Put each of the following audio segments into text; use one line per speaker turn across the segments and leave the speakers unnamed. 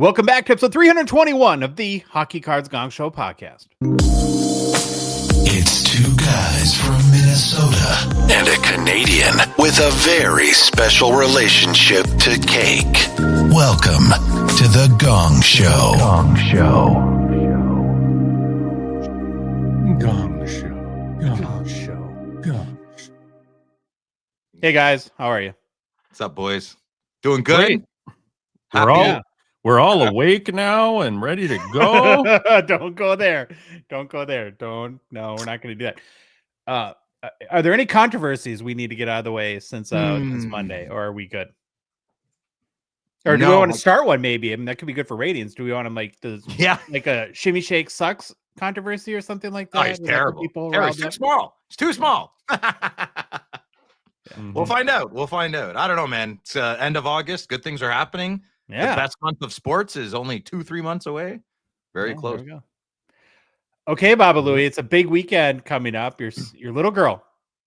Welcome back to episode 321 of the Hockey Cards Gongshow podcast.
It's two guys from Minnesota and a Canadian with a very special relationship to cake. Welcome to the Gong Show.
Gong Show. Gong Show. Gong Show. Gong Show. Hey guys, how are you?
What's up, boys? Doing good?
Great. We're all awake now and ready to go.
Don't go there. Don't go there. No, we're not going to do that. Are there any controversies we need to get out of the way since it's Monday, or are we good? Or do we want to start one? Maybe. I mean, that could be good for ratings. Do we want to like a Shimmy Shake Sucks controversy or something like that?
Oh, he's terrible. It's too small. It's too small. We'll find out. I don't know, man. It's end of August. Good things are happening.
Yeah.
The best month of sports is only 2-3 months away. Very close.
There we go. Okay, Baba Louie, it's a big weekend coming up. Your little girl.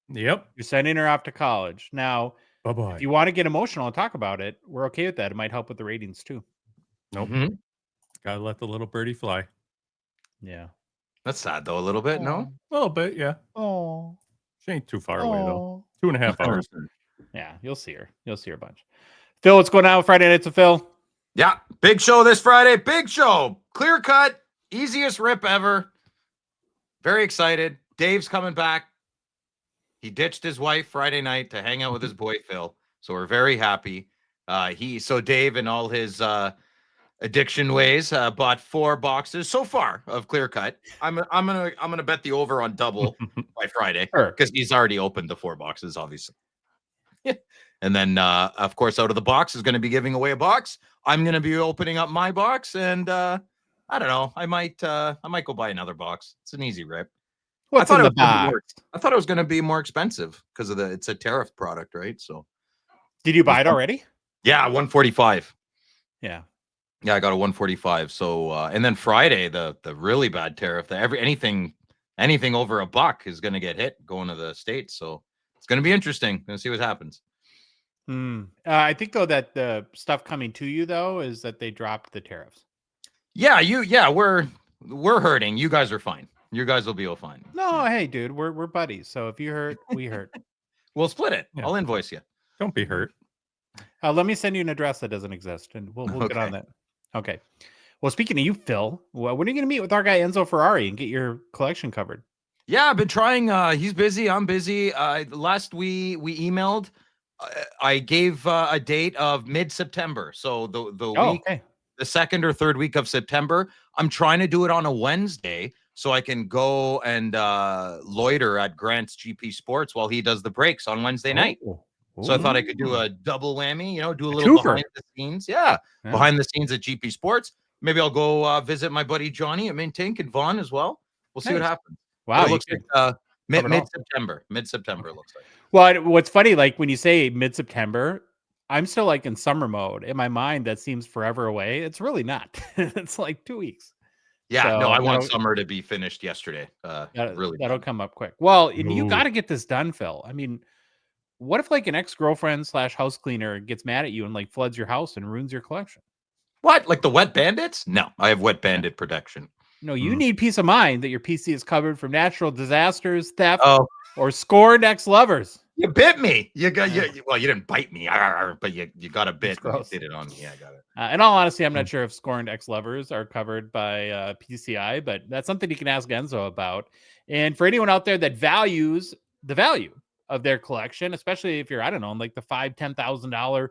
Yep.
You're sending her off to college. Now,
Bye-bye.
if you want to get emotional and talk about it, we're okay with that. It might help with the ratings too.
Nope. Gotta let the little birdie fly.
Yeah.
That's sad, though, a little bit, no?
A little bit, yeah.
Oh.
She ain't too far away, though. 2.5 hours.
Yeah, you'll see her. You'll see her a bunch. Phil, what's going on with Friday Nights with Phil?
Yeah, big show this Friday. Big show. Clear cut. Easiest rip ever. Very excited. Dave's coming back. He ditched his wife Friday night to hang out with his boy Phil. So we're very happy. So Dave and all his addiction ways bought 4 boxes so far of clear cut. I'm gonna bet the over on double by Friday because he's already opened the 4 boxes, obviously. And then, of course, out of the box is going to be giving away a box. I'm going to be opening up my box, and I don't know. I might go buy another box. It's an easy rip.
What's in the box?
I thought it was going to be more expensive because it's a tariff product, right? So,
did you buy it already?
Yeah, 145.
Yeah,
I got a 145. So, and then Friday, the really bad tariff. Anything over $1 is going to get hit going to the States. So it's going to be interesting. Gonna see what happens.
I think though that the stuff coming to you though is that they dropped the tariffs.
Yeah, we're hurting. You guys are fine. You guys will be all fine.
No, hey, dude, we're buddies. So if you hurt, we hurt.
We'll split it.
Yeah.
I'll invoice you.
Don't be hurt.
Let me send you an address that doesn't exist, and we'll get on that. Okay. Well, speaking of you, Phil, when are you going to meet with our guy Enzo Ferrari and get your collection covered?
Yeah, I've been trying. He's busy. I'm busy. Last we emailed. I gave a date of mid-September. So the week, the 2nd or 3rd week of September. I'm trying to do it on a Wednesday so I can go and loiter at Grant's GP Sports while he does the breaks on Wednesday night. So I thought I could do a double whammy, do a little behind the scenes. Yeah, behind the scenes at GP Sports. Maybe I'll go visit my buddy Johnny at Mintink and Vaughn as well. We'll see what happens.
Wow,
it looks like mid-September. Mid-September it looks like.
Well, what's funny, like when you say mid-September, I'm still like in summer mode. In my mind, that seems forever away. It's really not. It's like 2 weeks.
Yeah, so, no, I want summer to be finished yesterday.
That'll come up quick. Well, and you got to get this done, Phil. I mean, what if like an ex-girlfriend / house cleaner gets mad at you and like floods your house and ruins your collection?
What? Like the wet bandits? No, I have wet bandit protection.
No, you need peace of mind that your PC is covered from natural disasters, theft, or scorned ex-lovers.
You bit me. You didn't bite me, but you got a bit. You did it on me. Yeah, I got it.
In all honesty, I'm not sure if scorned ex-lovers are covered by PCI, but that's something you can ask Enzo about. And for anyone out there that values the value of their collection, especially if you're, I don't know, in like the $5,000-$10,000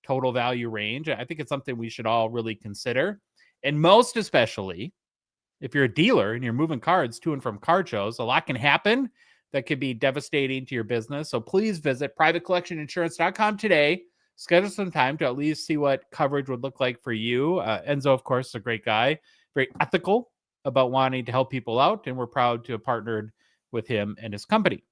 total value range, I think it's something we should all really consider. And most especially, if you're a dealer and you're moving cards to and from card shows, a lot can happen that could be devastating to your business. So please visit privatecollectioninsurance.com today. Schedule some time to at least see what coverage would look like for you. Enzo, of course, is a great guy, very ethical about wanting to help people out, and we're proud to have partnered with him and his company.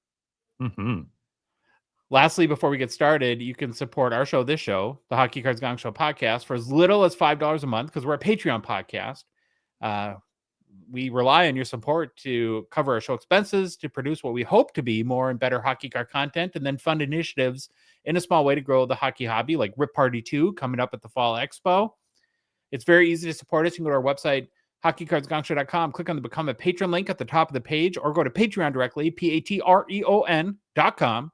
Lastly, before we get started, you can support our show, this show, the Hockey Cards Gongshow podcast, for as little as $5 a month, because we're a Patreon podcast. We rely on your support to cover our show expenses, to produce what we hope to be more and better hockey card content, and then fund initiatives in a small way to grow the hockey hobby, like Rip Party 2 coming up at the Fall Expo. It's very easy to support us. You can go to our website, hockeycardsgongshow.com, click on the Become a Patron link at the top of the page, or go to Patreon directly, patreon.com.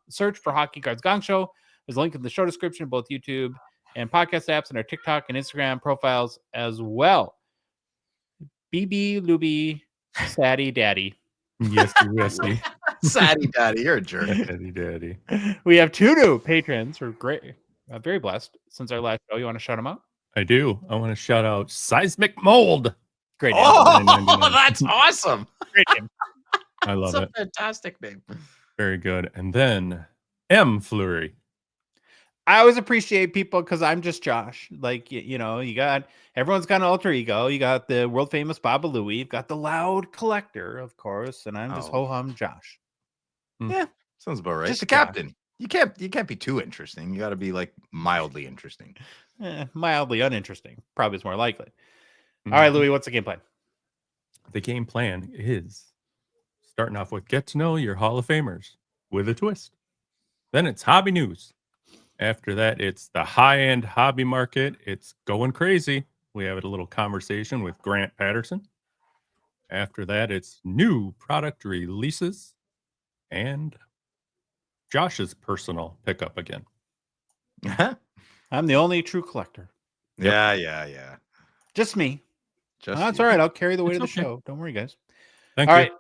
Search for Hockey Cards Gong Show. There's a link in the show description, both YouTube and podcast apps, and our TikTok and Instagram profiles as well. BB, Luby, Saddy, Daddy.
Yes, yes.
Saddy daddy, you're a jerk.
Daddy.
We have 2 new patrons. We're great. Very blessed since our last show. You want to shout them out?
I do. I want to shout out Seismic Mold.
Great name.
Oh, that's awesome.
Great name.
I love
That's
it.
a fantastic name.
Very good. And then M Fleury.
I always appreciate people because I'm just Josh. Like, you know, everyone's got an alter ego. You got the world famous Baba Louie. You've got the loud collector, of course. And I'm just ho-hum Josh.
Yeah, sounds about right.
Just
the captain. You can't be too interesting. You got to be like mildly interesting.
Mildly uninteresting. Probably is more likely. All right, Louie, what's the game plan?
The game plan is starting off with get to know your Hall of Famers with a twist. Then it's hobby news. After that, it's the high-end hobby market. It's going crazy. We have a little conversation with Grant Paterson. After that, it's new product releases and Josh's personal pickup again.
I'm the only true collector.
Yeah.
Just me.
Just
That's
you.
all right. I'll carry the weight
It's
of the
okay.
show. Don't worry, guys.
Thank
All
you.
right.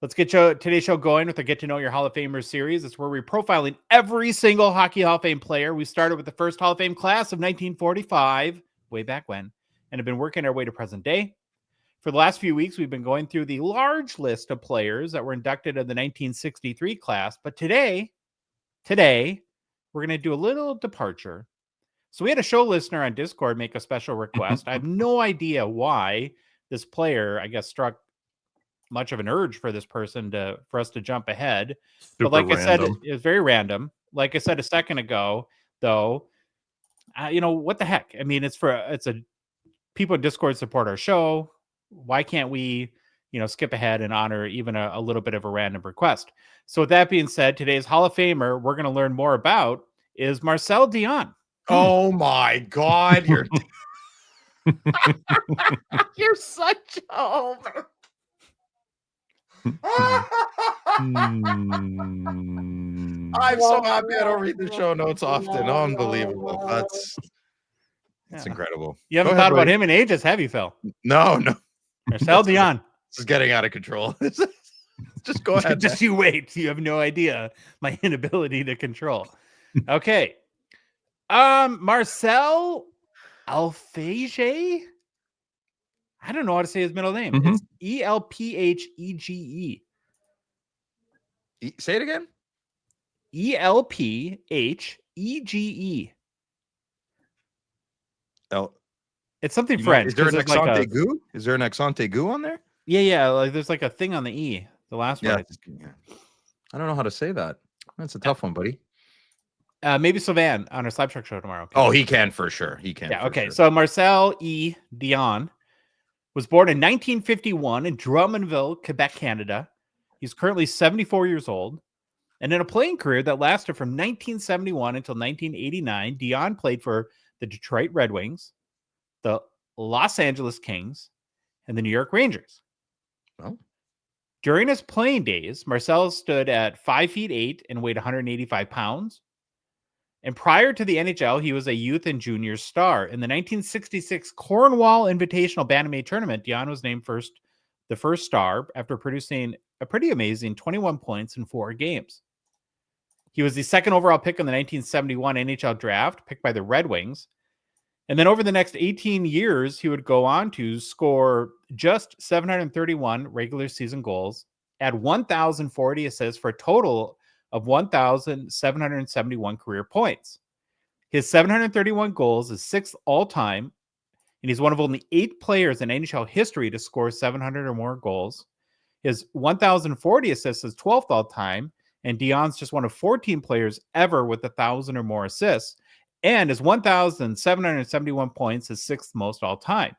Let's get today's show going with the Get to Know Your Hall of Famers series. It's where we're profiling every single Hockey Hall of Fame player. We started with the first Hall of Fame class of 1945, way back when, and have been working our way to present day. For the last few weeks, we've been going through the large list of players that were inducted in the 1963 class. But today, we're going to do a little departure. So we had a show listener on Discord make a special request. I have no idea why this player, I guess, struck much of an urge for this person for us to jump ahead. But like I said, it was very random. Like I said a second ago, though, what the heck? I mean, people in Discord support our show. Why can't we, skip ahead and honor even a little bit of a random request? So with that being said, today's Hall of Famer we're going to learn more about is Marcel Dionne.
Oh my God, you're you're such a homer. I'm so happy I don't read the show notes often. Unbelievable. That's incredible.
You haven't thought about him in ages, have you, Phil?
No.
Marcel Dionne.
This is getting out of control. Just go ahead.
Just you wait. You have no idea my inability to control. Okay. Marcel Alphege. I don't know how to say his middle name. It's Elphege.
Say it again.
Elphege. It's something French.
Is there an accent aigu? Is there an accent aigu on there?
Yeah. Like there's like a thing on the E. The last one.
I don't know how to say that. That's a tough one, buddy.
Maybe Sylvain on our Slap Truck show tomorrow. Okay.
Oh, he can for sure. He can.
Yeah. Okay. Sure. So Marcel E. Dionne was born in 1951 in Drummondville, Quebec, Canada. He's currently 74 years old. And in a playing career that lasted from 1971 until 1989, Dionne played for the Detroit Red Wings, the Los Angeles Kings, and the New York Rangers.
Well,
during his playing days, Marcel stood at 5'8" and weighed 185 pounds. And prior to the NHL, he was a youth and junior star. In the 1966 Cornwall Invitational Bantamweight Tournament, Dionne was named the first star after producing a pretty amazing 21 points in 4 games. He was the second overall pick in the 1971 NHL draft, picked by the Red Wings. And then over the next 18 years, he would go on to score just 731 regular season goals, add 1,040 assists for a total of 1,771 career points. His 731 goals is 6th all-time, and he's one of only 8 players in NHL history to score 700 or more goals. His 1,040 assists is 12th all-time, and Dionne's just one of 14 players ever with 1,000 or more assists, and his 1,771 points is 6th most all-time.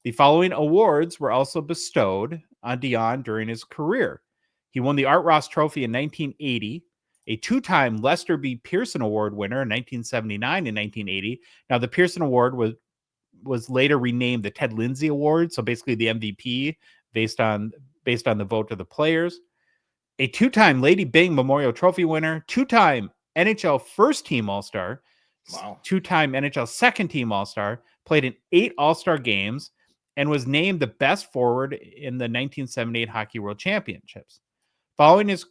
The following awards were also bestowed on Dionne during his career. He won the Art Ross Trophy in 1980, a 2-time Lester B. Pearson Award winner in 1979 and 1980. Now, the Pearson Award was was later renamed the Ted Lindsay Award. So basically the MVP based on the vote of the players. A 2-time Lady Byng Memorial Trophy winner, 2-time NHL first team All-Star,
Wow.
2-time NHL second team All-Star, played in 8 All-Star games, and was named the best forward in the 1978 Hockey World Championships. Following his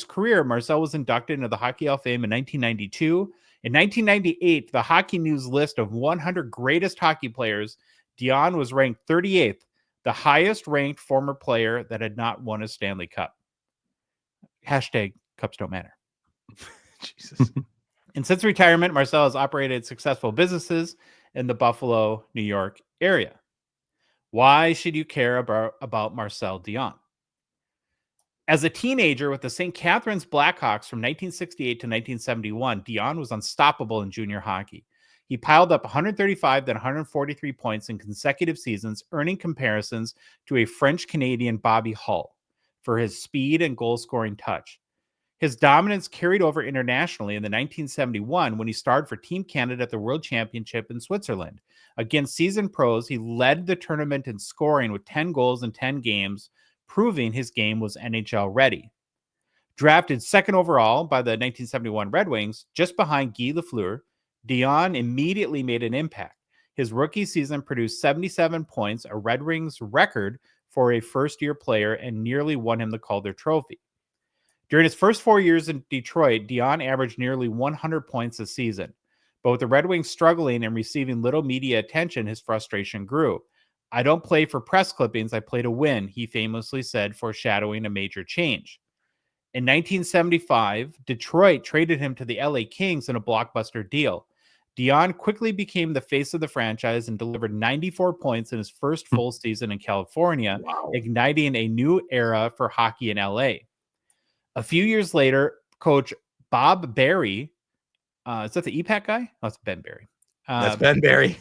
career, Marcel was inducted into the Hockey Hall of Fame in 1992. In 1998, the Hockey News list of 100 greatest hockey players, Dionne was ranked 38th, the highest ranked former player that had not won a Stanley Cup. Hashtag cups don't matter.
Jesus.
And since retirement, Marcel has operated successful businesses in the Buffalo, New York area. Why should you care about Marcel Dionne? As a teenager with the St. Catharines Blackhawks from 1968 to 1971, Dionne was unstoppable in junior hockey. He piled up 135 then 143 points in consecutive seasons, earning comparisons to a French-Canadian Bobby Hull for his speed and goal-scoring touch. His dominance carried over internationally in the 1971 when he starred for Team Canada at the World Championship in Switzerland. Against seasoned pros, he led the tournament in scoring with 10 goals in 10 games, proving his game was NHL ready. Drafted second overall by the 1971 Red Wings, just behind Guy Lafleur, Dionne immediately made an impact. His rookie season produced 77 points, a Red Wings record for a first-year player, and nearly won him the Calder Trophy. During his first 4 years in Detroit, Dionne averaged nearly 100 points a season. But with the Red Wings struggling and receiving little media attention, his frustration grew. "I don't play for press clippings, I play to win," he famously said, foreshadowing a major change. In 1975, Detroit traded him to the LA Kings in a blockbuster deal. Dionne quickly became the face of the franchise and delivered 94 points in his first full season in California, igniting a new era for hockey in LA. A few years later, coach Bob Berry, is that the EPAC guy? Oh, it's Ben Berry.
That's Ben Berry.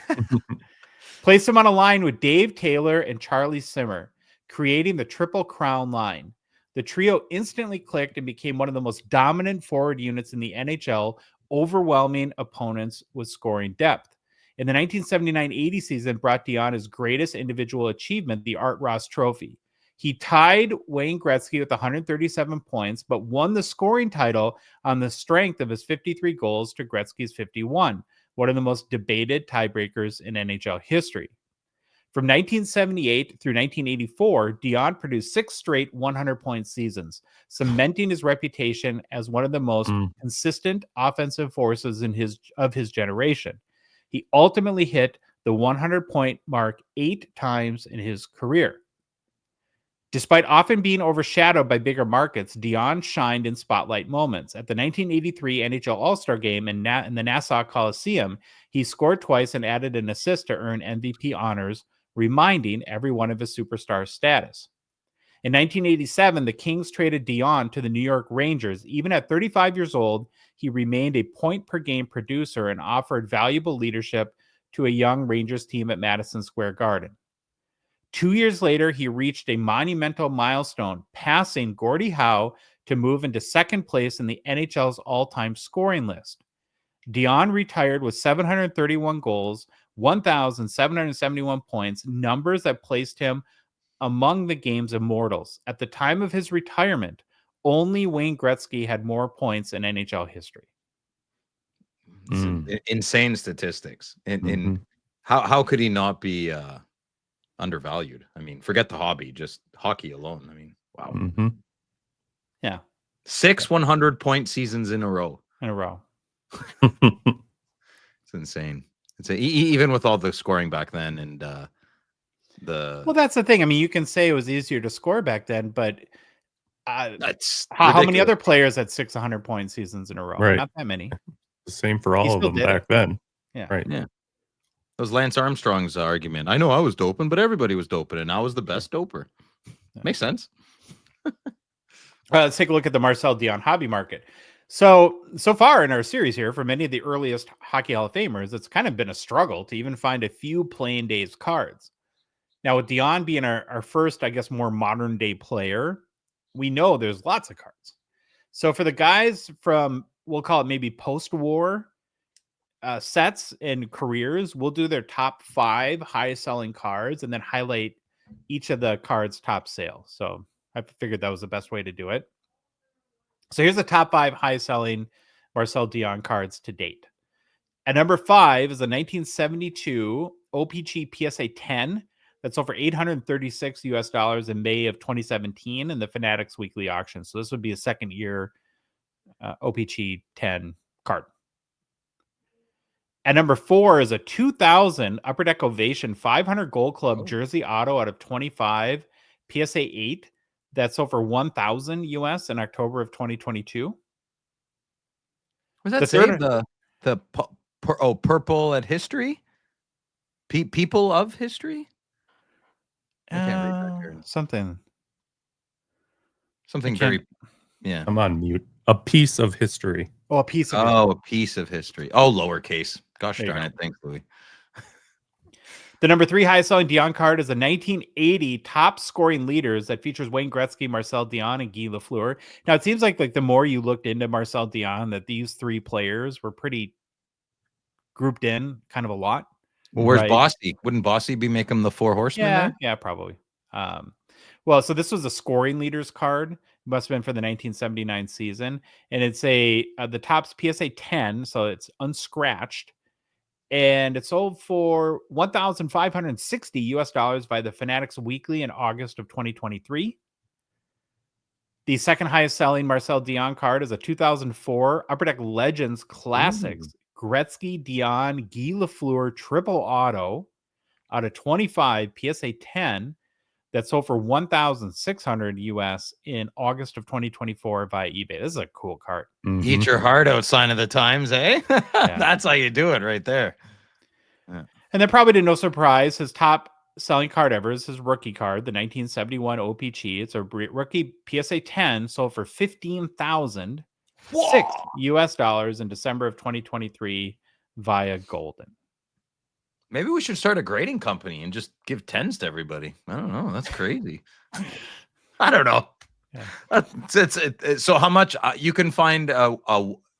Placed him on a line with Dave Taylor and Charlie Simmer, creating the Triple Crown line. The trio instantly clicked and became one of the most dominant forward units in the NHL, overwhelming opponents with scoring depth. In the 1979-80 season, brought Dionne his greatest individual achievement, the Art Ross Trophy. He tied Wayne Gretzky with 137 points, but won the scoring title on the strength of his 53 goals to Gretzky's 51, one of the most debated tiebreakers in NHL history. From 1978 through 1984, Dionne produced 6 straight 100-point seasons, cementing his reputation as one of the most consistent offensive forces of his generation. He ultimately hit the 100-point mark 8 times in his career. Despite often being overshadowed by bigger markets, Dionne shined in spotlight moments. At the 1983 NHL All-Star Game in the Nassau Coliseum, he scored twice and added an assist to earn MVP honors, reminding everyone of his superstar status. In 1987, the Kings traded Dionne to the New York Rangers. Even at 35 years old, he remained a point-per-game producer and offered valuable leadership to a young Rangers team at Madison Square Garden. 2 years later, he reached a monumental milestone, passing Gordie Howe to move into second place in the NHL's all-time scoring list. Dionne retired with 731 goals, 1,771 points, numbers that placed him among the game's immortals. At the time of his retirement, only Wayne Gretzky had more points in NHL history.
Insane statistics. And how could he not be undervalued? I mean, forget the hobby, just hockey alone. I mean, wow.
Yeah.
6 100-point seasons in a row. It's insane. Even with all the scoring back then and
well, that's the thing. I mean, you can say it was easier to score back then, but
that's
how many other players had 6 100-point seasons in a row?
Right.
Not that many.
The same for all of them back then.
Yeah.
Right.
Yeah. That was Lance Armstrong's argument. I know I was doping, but everybody was doping, and I was the best doper. Makes sense.
Let's take a look at the Marcel Dionne hobby market. So far in our series here, for many of the earliest Hockey Hall of Famers, it's kind of been a struggle to even find a few playing days cards. Now, with Dionne being our first, I guess, more modern day player, we know there's lots of cards. So for the guys from, we'll call it maybe post-war, sets and careers, we'll do their top 5 highest selling cards and then highlight each of the cards' top sale. So I figured that was the best way to do it. So here's the top 5 highest selling Marcel Dionne cards to date. At number 5 is a 1972 O-Pee-Chee PSA 10 that sold for $836 in May of 2017 in the Fanatics weekly auction. So this would be a second year O-Pee-Chee 10 card. At number 4 is a 2000 Upper Deck Ovation 500 Gold Club jersey auto out of 25 PSA 8 that sold for $1,000 US in October of 2022.
Was that
The
say
third-
purple at history? People of history? I can't read that here.
Something
very, yeah.
I'm on mute. A piece of history.
Oh, a piece of it.
Oh, a piece of history. Oh, lowercase. Gosh
There you
darn
go.
it. Thanks, Louis.
The number 3 highest selling Dionne card is a 1980 top scoring leaders that features Wayne Gretzky, Marcel Dionne, and Guy Lafleur. Now, it seems like the more you looked into Marcel Dionne, that these 3 players were pretty grouped in kind of a lot.
Well, where's
Right.
Bossy? Wouldn't Bossy be making the 4 horsemen there?
Yeah, probably. Well, so this was a scoring leaders card. Must have been for the 1979 season. And it's the top's PSA 10, so it's unscratched. And it sold for $1,560 by the Fanatics Weekly in August of 2023. The second highest selling Marcel Dionne card is a 2004 Upper Deck Legends Classics Gretzky, Dionne, Guy Lafleur triple auto out of 25 PSA 10 that sold for $1,600 US in August of 2024 via eBay. This is a cool card.
Mhm.
Eat your heart out, sign of the times, eh? That's how you do it right there.
And then probably to no surprise, his top selling card ever is his rookie card, the 1971 O-Pee-Chee. It's a rookie PSA 10 sold for $15,006 US in December of 2023 via Golden.
Maybe we should start a grading company and just give 10s to everybody. I don't know. That's crazy. I don't know.
Yeah.
So how much you can find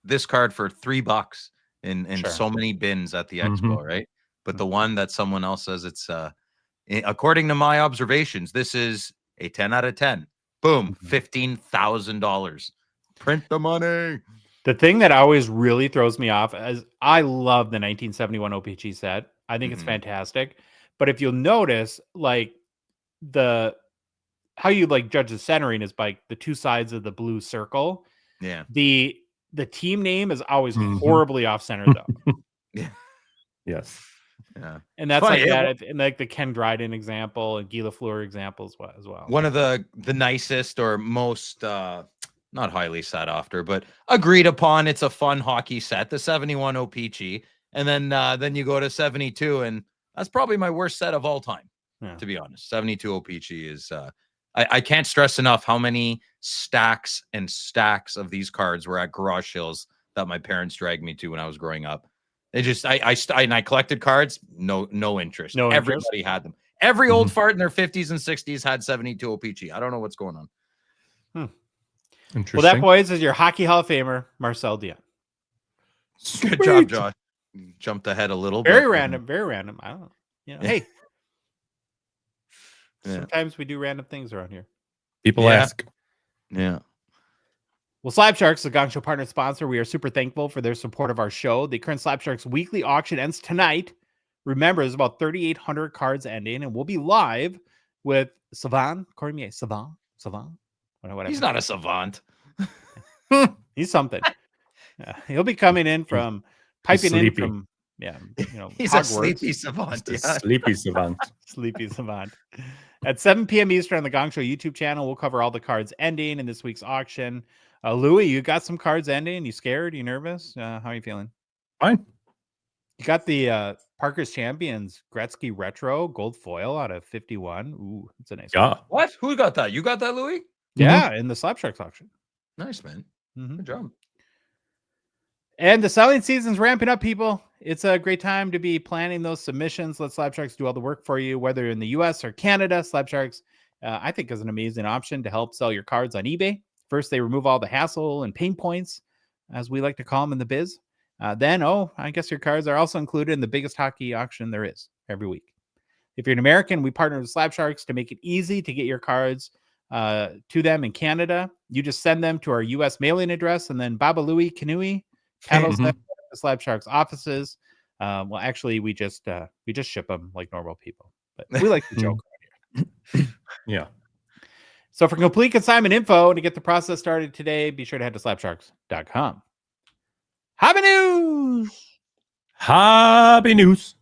this card for $3 in
Sure.
so many bins at the
Mhm.
expo, right? But the one that someone else says it's according to my observations, this is a 10 out of 10. Boom, $15,000. Print the money.
The thing that always really throws me off is I love the 1971 O-Pee-Chee set. I think it's fantastic. But if you'll notice, like how you like judge the centering is by the 2 sides of the blue circle.
Yeah.
The team name is always
Mhm.
horribly off center though.
Yes.
Yeah.
And that's
Funny,
like that, and like the Ken Dryden example and Guy Lafleur example as well.
One of the nicest or most not highly sought after, but agreed upon. It's a fun hockey set, the 71 O-Pee-Chee. And then you go to 72, and that's probably my worst set of all time, to be honest. 72 O-Pee-Chee is I can't stress enough how many stacks and stacks of these cards were at garage sales that my parents dragged me to when I was growing up. They just I collected cards, no interest.
No interest?
Everybody had them. Every old fart in their 50s and 60s had 72 O-Pee-Chee. I don't know what's going on.
Interesting.
Well, that, boys, is your Hockey Hall of Famer, Marcel Dionne.
Good job, Josh. Jumped ahead a little.
Very
but,
random, very random. I don't know. Hey,
Yeah.
sometimes we do random things around here.
People
Yeah.
ask.
Yeah.
Well, Slab Sharks, the Gong Show partner sponsor, we are super thankful for their support of our show. The current Slab Sharks weekly auction ends tonight. Remember, there's about 3,800 cards ending, and we'll be live with Savant Cormier. Savant. Whatever.
He's not a savant.
He's something. He'll be coming in from piping in
sleepy.
from
He's
Hogwarts.
a sleepy savant.
The
Yeah.
sleepy savant.
Sleepy Savant. At 7 p.m. Eastern on the Gong Show YouTube channel, we'll cover all the cards ending in this week's auction. Louis, you got some cards ending. You scared? You nervous? How are you feeling?
Fine.
You got the Parker's Champions Gretzky Retro Gold Foil out of 51. Ooh, that's a nice one.
Yeah.
What? Who got that? You got that, Louis?
Yeah, in the Slab Sharks auction.
Nice, man.
Mhm.
Good job.
And the selling season's ramping up, people. It's a great time to be planning those submissions. Let Slab Sharks do all the work for you, whether in the US or Canada. Slab Sharks, I think, is an amazing option to help sell your cards on eBay. First, they remove all the hassle and pain points, as we like to call them in the biz. then I guess your cards are also included in the biggest hockey auction there is every week. If you're an American, we partner with Slab Sharks to make it easy to get your cards to them in Canada. You just send them to our U.S. mailing address, and then Baba Louie Kanui paddles them to the Slab Sharks offices. Well, actually, we just ship them like normal people, but we like to joke around here.
Yeah.
So for complete consignment info and to get the process started today, be sure to head to slabsharks.com. Hobby news.
Hobby news.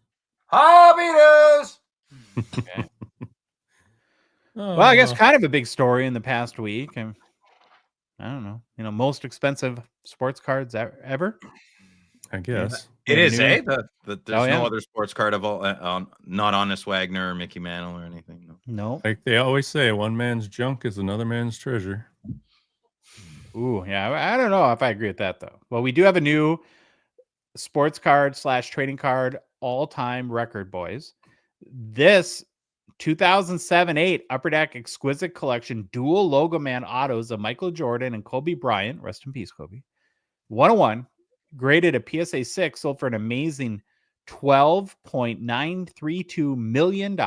Hobby news.
Okay. Well, I guess kind of a big story in the past week. I don't know. Most expensive sports cards ever.
I guess
It is,
new-
there's no other sports card of all, not Honest Wagner or Mickey Mantle or anything.
No.
Like they always say, one man's junk is another man's treasure.
Ooh, yeah. I don't know if I agree with that though. Well, we do have a new sports card / trading card all-time record, boys. This 2007-8 Upper Deck Exquisite Collection dual logo man autos of Michael Jordan and Kobe Bryant, rest in peace, Kobe, 101, graded a PSA 6, sold for an amazing $12.932 million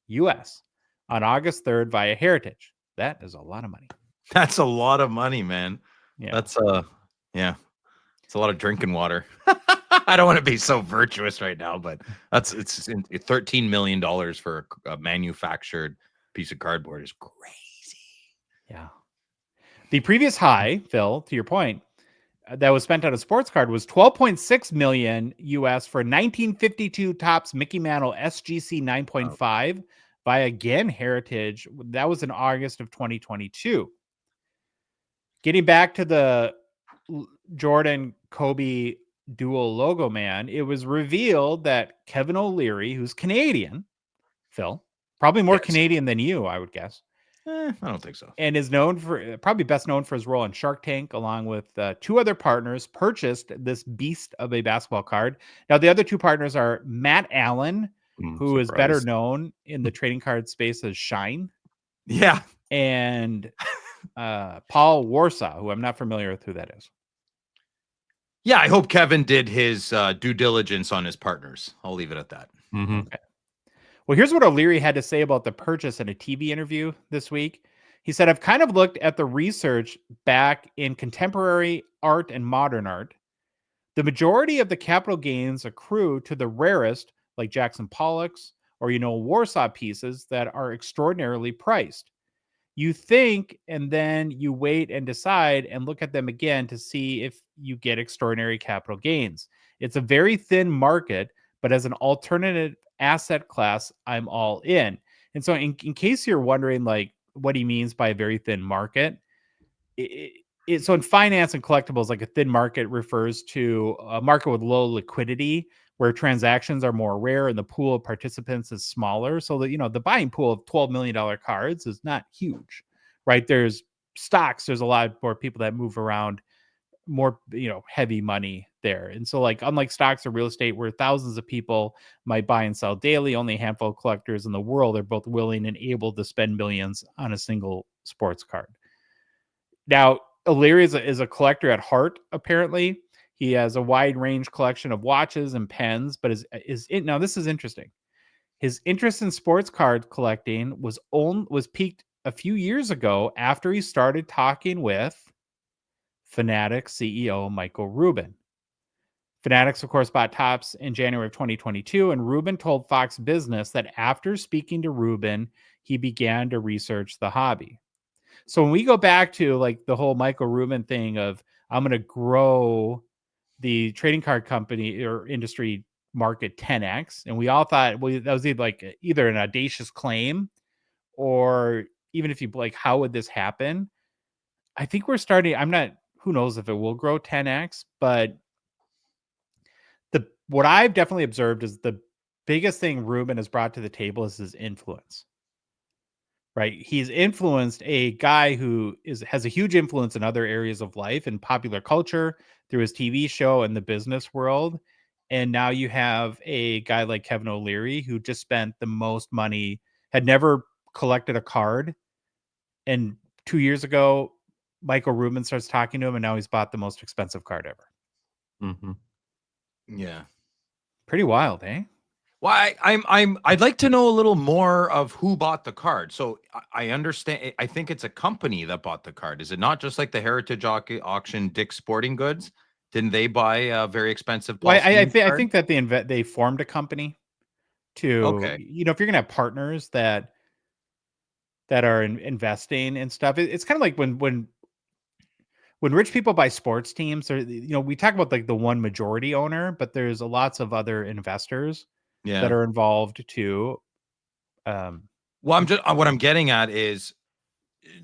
US on August 3rd via Heritage. That is a lot of money.
That's a lot of money, man.
Yeah.
That's it's a lot of drinking water. I don't want to be so virtuous right now, but it's $13 million for a manufactured piece of cardboard is crazy.
Yeah. The previous high, Phil, to your point, that was spent on a sports card was $12.6 million US for 1952 Topps Mickey Mantle SGC 9.5 by again Heritage. That was in August of 2022. Getting back to the Jordan Kobe dual logo man, it was revealed that Kevin O'Leary, who's Canadian, Phil, probably more Canadian than you, I would guess.
I don't think so.
And is known for probably best known for his role in Shark Tank, along with two other partners, purchased this beast of a basketball card. Now, the other two partners are Matt Allen, who is better known in the trading card space as Shine.
Yeah.
And Paul Warsaw, who I'm not familiar with who that is.
Yeah, I hope Kevin did his due diligence on his partners. I'll leave it at that.
Mm-hmm.
Okay. Well, here's what O'Leary had to say about the purchase in a TV interview this week. He said, I've kind of looked at the research back in contemporary art and modern art. The majority of the capital gains accrue to the rarest, like Jackson Pollock's or, Warsaw pieces that are extraordinarily priced. You think, and then you wait and decide and look at them again to see if you get extraordinary capital gains. It's a very thin market, but as an alternative asset class, I'm all in. And so in case you're wondering, like, what he means by a very thin market, so in finance and collectibles, like a thin market refers to a market with low liquidity where transactions are more rare and the pool of participants is smaller. So that, the buying pool of $12 million cards is not huge, right? There's stocks. There's a lot more people that move around, more, heavy money there. And so, like, unlike stocks or real estate where thousands of people might buy and sell daily, only a handful of collectors in the world are both willing and able to spend millions on a single sports card. Now, O'Leary is a collector at heart, apparently. He has a wide range collection of watches and pens, but now this is interesting. His interest in sports card collecting was peaked a few years ago after he started talking with Fanatics CEO Michael Rubin. Fanatics, of course, bought Topps in January of 2022, and Rubin told Fox Business that after speaking to Rubin, he began to research the hobby. So when we go back to like the whole Michael Rubin thing of I'm going to grow the trading card company or industry market 10x, and we all thought that was either an audacious claim or even if you like, how would this happen? I think we're starting. Who knows if it will grow 10x, but what I've definitely observed is the biggest thing Rubin has brought to the table is his influence. Right. He's influenced a guy who has a huge influence in other areas of life and popular culture through his TV show and the business world. And now you have a guy like Kevin O'Leary who just spent the most money, had never collected a card. And 2 years ago, Michael Rubin starts talking to him, and now he's bought the most expensive card ever.
Mm-hmm.
Yeah.
Pretty wild, eh?
Well, I'd like to know a little more of who bought the card. So I understand. I think it's a company that bought the card. Is it not just like the Heritage Auction, Dick's Sporting Goods? Didn't they buy a very expensive
Well,
Paul Skeens
I
card?
think that they formed a company to,
Okay.
if you're gonna have partners that are investing in stuff, it's kind of like when rich people buy sports teams, or we talk about like the one majority owner, but there's lots of other investors that
Yeah.
are involved too. Um,
Well, I'm just what I'm getting at is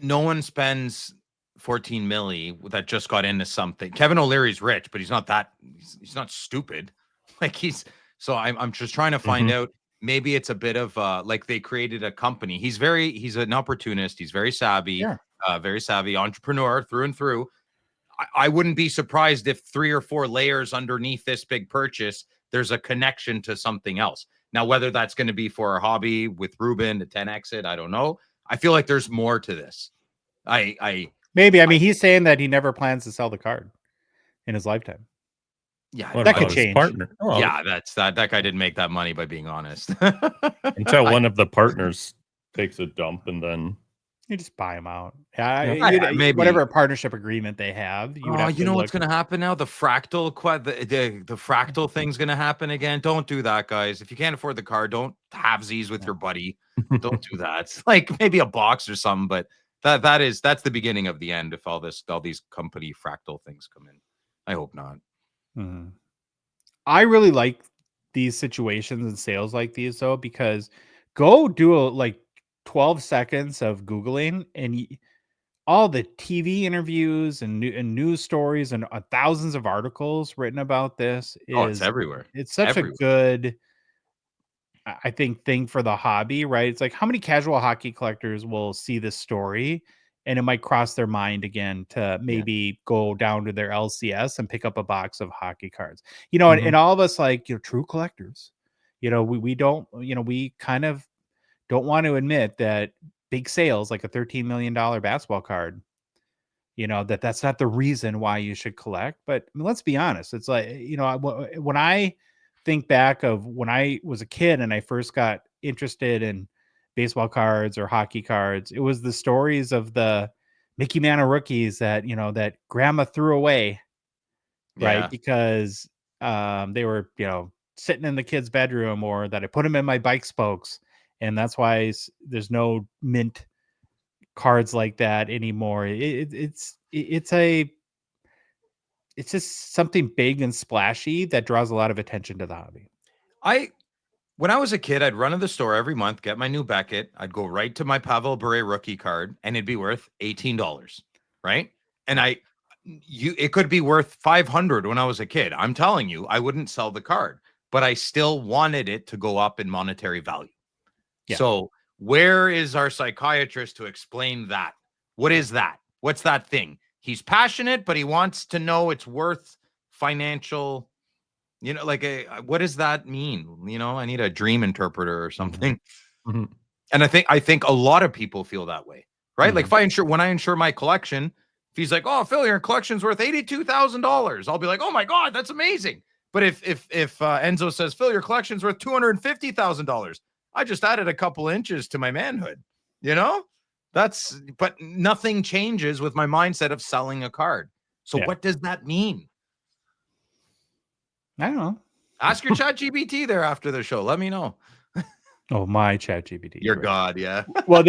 no one spends 14 milli that just got into something. Kevin O'Leary's rich, but he's not that he's not stupid. Like so I'm just trying to find
Mhm.
out. Maybe it's a bit of like they created a company. He's an opportunist. He's
yeah,
very savvy entrepreneur through and through. I wouldn't be surprised if 3 or 4 layers underneath this big purchase, there's a connection to something else. Now, whether that's going to be for a hobby with Ruben, the 10 exit, I don't know. I feel like there's more to this. I
maybe. I mean, he's saying that he never plans to sell the card in his lifetime.
yeah,
What
That could
about his
change.
partner? Oh,
yeah, that guy didn't make that money by being honest.
until one of the partners takes a dump and then
You just buy them out. Yeah,
Yeah.
Maybe.
whatever partnership agreement they have, you would
Oh,
have
you
to
know
look.
what's going to happen now? The fractal the fractal thing's going to happen again. Don't do that, guys. If you can't afford the car, don't halvesies with your buddy. Don't do that. Like maybe a box or something, but that's the beginning of the end if all these company fractal things come in. I hope not.
Mhm. I really like these situations and sales like these though, because go do like 12 seconds of Googling and all the TV interviews and news stories and thousands of articles written about this
Oh, it's
is
everywhere.
it's such a
Everywhere.
good, I think, thing for the hobby, right? It's like how many casual hockey collectors will see this story and it might cross their mind again to
Yeah.
maybe go down to their LCS and pick up a box of hockey cards. And
Mhm.
all of us, like, true collectors, we don't, we kind of don't want to admit that big sales like a $13 million basketball card, that's not the reason why you should collect. But I mean, let's be honest. It's like, when I think back of when I was a kid and I first got interested in baseball cards or hockey cards, it was the stories of the Mickey Mantle rookies that, that grandma threw away, right?
Yeah.
Because they were, sitting in the kid's bedroom, or that I put them in my bike spokes. And that's why there's no mint cards like that anymore. It's just something big and splashy that draws a lot of attention to the hobby.
When I was a kid, I'd run to the store every month, get my new Beckett. I'd go right to my Pavel Bure rookie card, and it'd be worth $18, right? And it could be worth 500 when I was a kid. I'm telling you, I wouldn't sell the card, but I still wanted it to go up in monetary value.
Yeah.
So where is our psychiatrist to explain that? What is that? What's that thing? He's passionate, but he wants to know it's worth financial. Like what does that mean? I need a dream interpreter or something.
Mhm.
And I think a lot of people feel that way, right? Like
Mhm.
when I insure my collection, if he's like, "Oh, Phil, your collection's worth $82,000," I'll be like, "Oh my god, that's amazing." But if Enzo says, "Phil, your collection's worth $250,000," I just added a couple inches to my manhood. You know, but nothing changes with my mindset of selling a card. So
Yeah.
what does that mean?
I don't know.
Ask your chat GBT there after the show. Let me know.
Oh, my chat GPT.
Your God, yeah.
Well,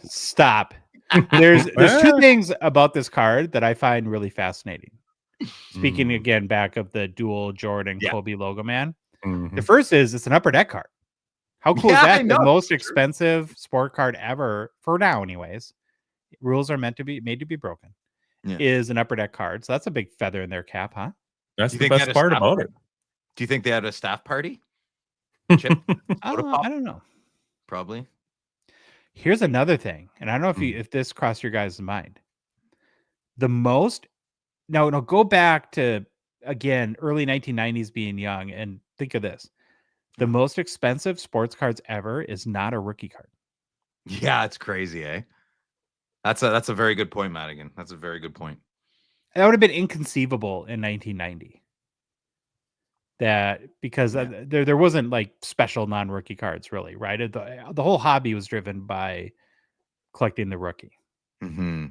stop. There's two
Ah.
things about this card that I find really fascinating. Speaking
Mm.
again back of the dual Jordan
Yeah.
Kobe logo man. The
Mhm.
first is it's an upper deck card. How cool is
Yeah, I
that? The
know.
most expensive sport card ever, for now anyways. Rules are made to be broken.
Yeah.
Is an upper deck card. So that's a big feather in their cap, huh?
That's
Do you
the
think they had
best
a
part
staff
about
party? Do you think they had a staff party? Chip? Soda
I
pop?
don't know.
Probably.
Here's another thing, and I don't know if
Mm.
if this crossed your guys' mind. The most no, go back to, again, early 1990s being young, and think of this. The most expensive sports cards ever is not a rookie card.
Yeah, it's crazy, eh? That's a very good point, Madigan. That's a very good point.
That would have been inconceivable in 1990. that because there wasn't like special non-rookie cards really, right? The whole hobby was driven by collecting the rookie.
Mm-hmm.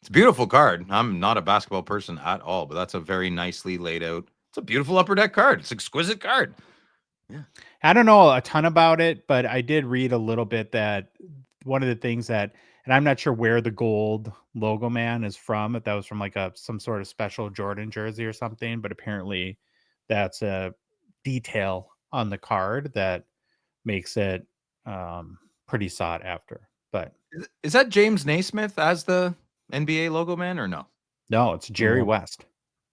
It's a beautiful card. I'm not a basketball person at all, but that's a very nicely laid out. It's a beautiful upper deck card. It's an exquisite card.
Yeah. I don't know a ton about it, but I did read a little bit that one of the things that, and I'm not sure where the gold logo man is from, if that was from like some sort of special Jordan jersey or something, but apparently that's a detail on the card that makes it pretty sought after. But
is that James Naismith as the NBA logo man or no?
No, it's Jerry West.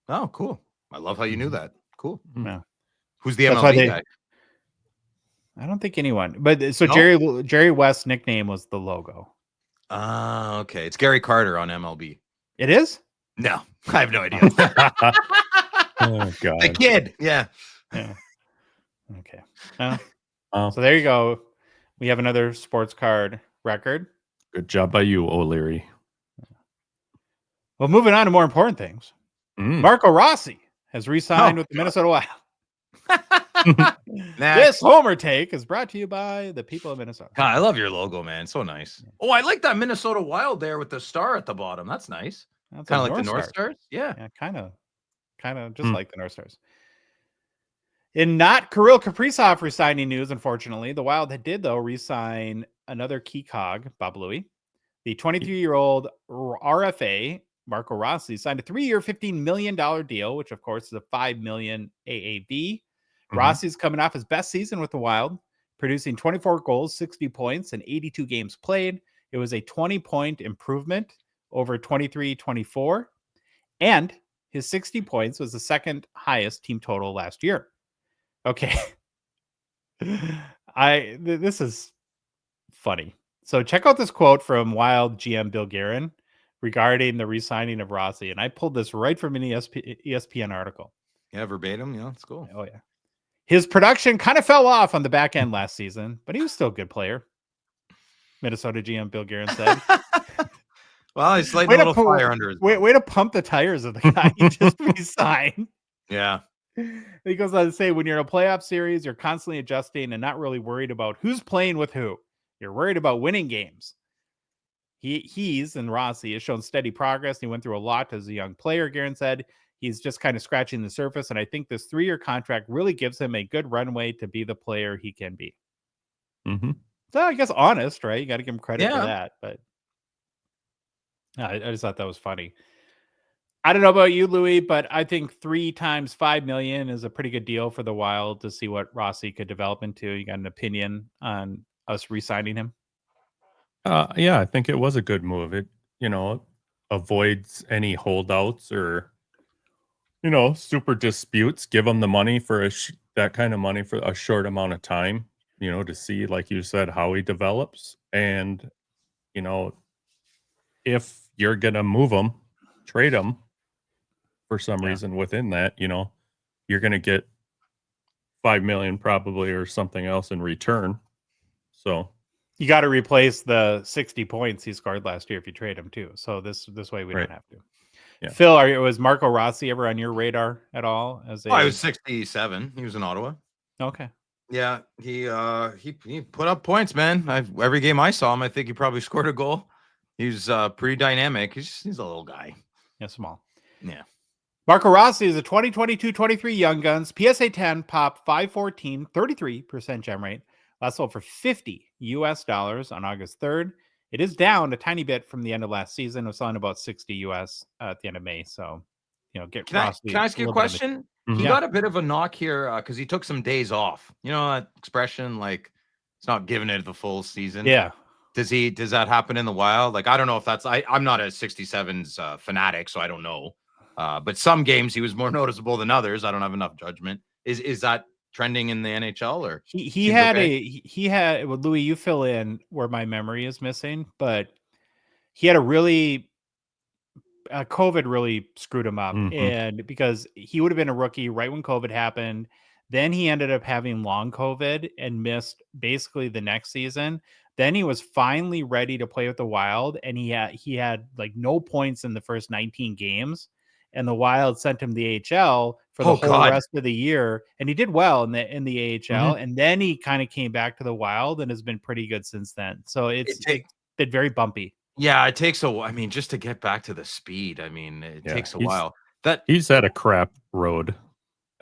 Oh, cool. I love how you knew that. Cool.
Yeah.
Who's the MLB guy?
I don't think anyone, but so
No?
Jerry West's nickname was the logo.
Okay. It's Gary Carter on MLB.
It is?
No, I have no idea.
Oh God.
The kid. Yeah.
Okay. So there you go. We have another sports card record.
Good job by you, O'Leary.
Well, moving on to more important things. Marco Rossi has re-signed with the Minnesota Wild. This Homer take is brought to you by the people of Minnesota.
God, I love your logo, man. So nice. Oh, I like that Minnesota Wild there with the star at the bottom. That's nice. Kind of like the North Stars. Yeah.
Kind of just like the North Stars. In not Kirill Kaprizov resigning news, unfortunately, the Wild did, though, re-sign another key cog, Bob Louie. The 23-year-old RFA, Marco Rossi, signed a 3-year, $15 million deal, which, of course, is a $5 million AAV. Rossi's coming off his best season with the Wild, producing 24 goals, 60 points, and 82 games played. It was a 20-point improvement over 23-24, and his 60 points was the second highest team total last year. Okay. This is funny. So check out this quote from Wild GM Bill Guerin regarding the re-signing of Rossi. And I pulled this right from an ESPN article.
Yeah, verbatim. Yeah, it's cool.
Oh, yeah. His production kind of fell off on the back end last season, but he was still a good player. Minnesota GM Bill Guerin said.
Well, he's lighting a little fire under his
way to pump the tires of the guy he just re-signed.
Yeah.
He goes on to say, when you're in a playoff series, you're constantly adjusting and not really worried about who's playing with who. You're worried about winning games. He's and Rossi has shown steady progress. He went through a lot as a young player, Guerin said. He's just kind of scratching the surface, and I think this 3-year contract really gives him a good runway to be the player he can be.
Mm-hmm.
So I guess honest, right? You got to give him credit for that. But I just thought that was funny. I don't know about you, Louis, but I think 3 times $5 million is a pretty good deal for the Wild to see what Rossi could develop into. You got an opinion on us re-signing him?
Yeah, I think it was a good move. It, avoids any holdouts or, super disputes. Give him the money for that kind of money for a short amount of time, to see, like you said, how he develops. And, if you're going to move him, trade him, for some reason within that, you're going to get $5 million probably or something else in return. So
you got to replace the 60 points he scored last year if you trade him too. So this way we don't have to. Yeah. Phil, was Marco Rossi ever on your radar at all?
I was 67. He was in Ottawa.
Okay.
Yeah, he put up points, man. Every game I saw him, I think he probably scored a goal. He's pretty dynamic. He's a little guy.
Yeah, small.
Yeah.
Marco Rossi is a 2022-23 Young Guns PSA 10 pop 514 33% gem rate. Last sold for $50 on August 3rd. It is down a tiny bit from the end of last season. It was selling about $60 at the end of May. So,
can I ask you a question? He got a bit of a knock here because he took some days off. You know that expression, like it's not giving it the full season.
Yeah.
Does that happen in the Wild? Like I don't know if that's I'm not a 67s fanatic, so I don't know. But some games he was more noticeable than others. I don't have enough judgment. Is that trending in the NHL or
he had well, Louis, you fill in where my memory is missing, but he had a really COVID really screwed him up. And because he would have been a rookie right when COVID happened, then he ended up having long COVID and missed basically the next season. Then he was finally ready to play with the Wild, and he had like no points in the first 19 games. And the Wild sent him the AHL for the
Oh,
whole
God.
rest of the year, and he did well in the AHL,
Mm-hmm.
and then he kind of came back to the Wild and has been pretty good since then. So it's been very bumpy.
Yeah, it takes I mean, just to get back to the speed. I mean, it takes a while.
He's had a crap road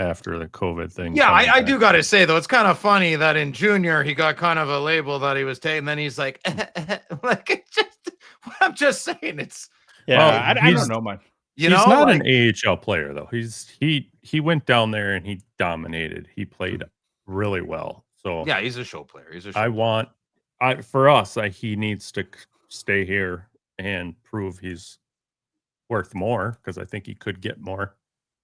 after the COVID thing.
Yeah, I do got to say, though, it's kind of funny that in junior, he got kind of a label that he was taking. Then he's like, like, it's just, I'm just saying, it's.
Yeah, I don't know much.
He's
not an AHL player, though. He went down there and he dominated. He played really well. So
yeah, he's a show player.
He needs to stay here and prove he's worth more, because I think he could get more.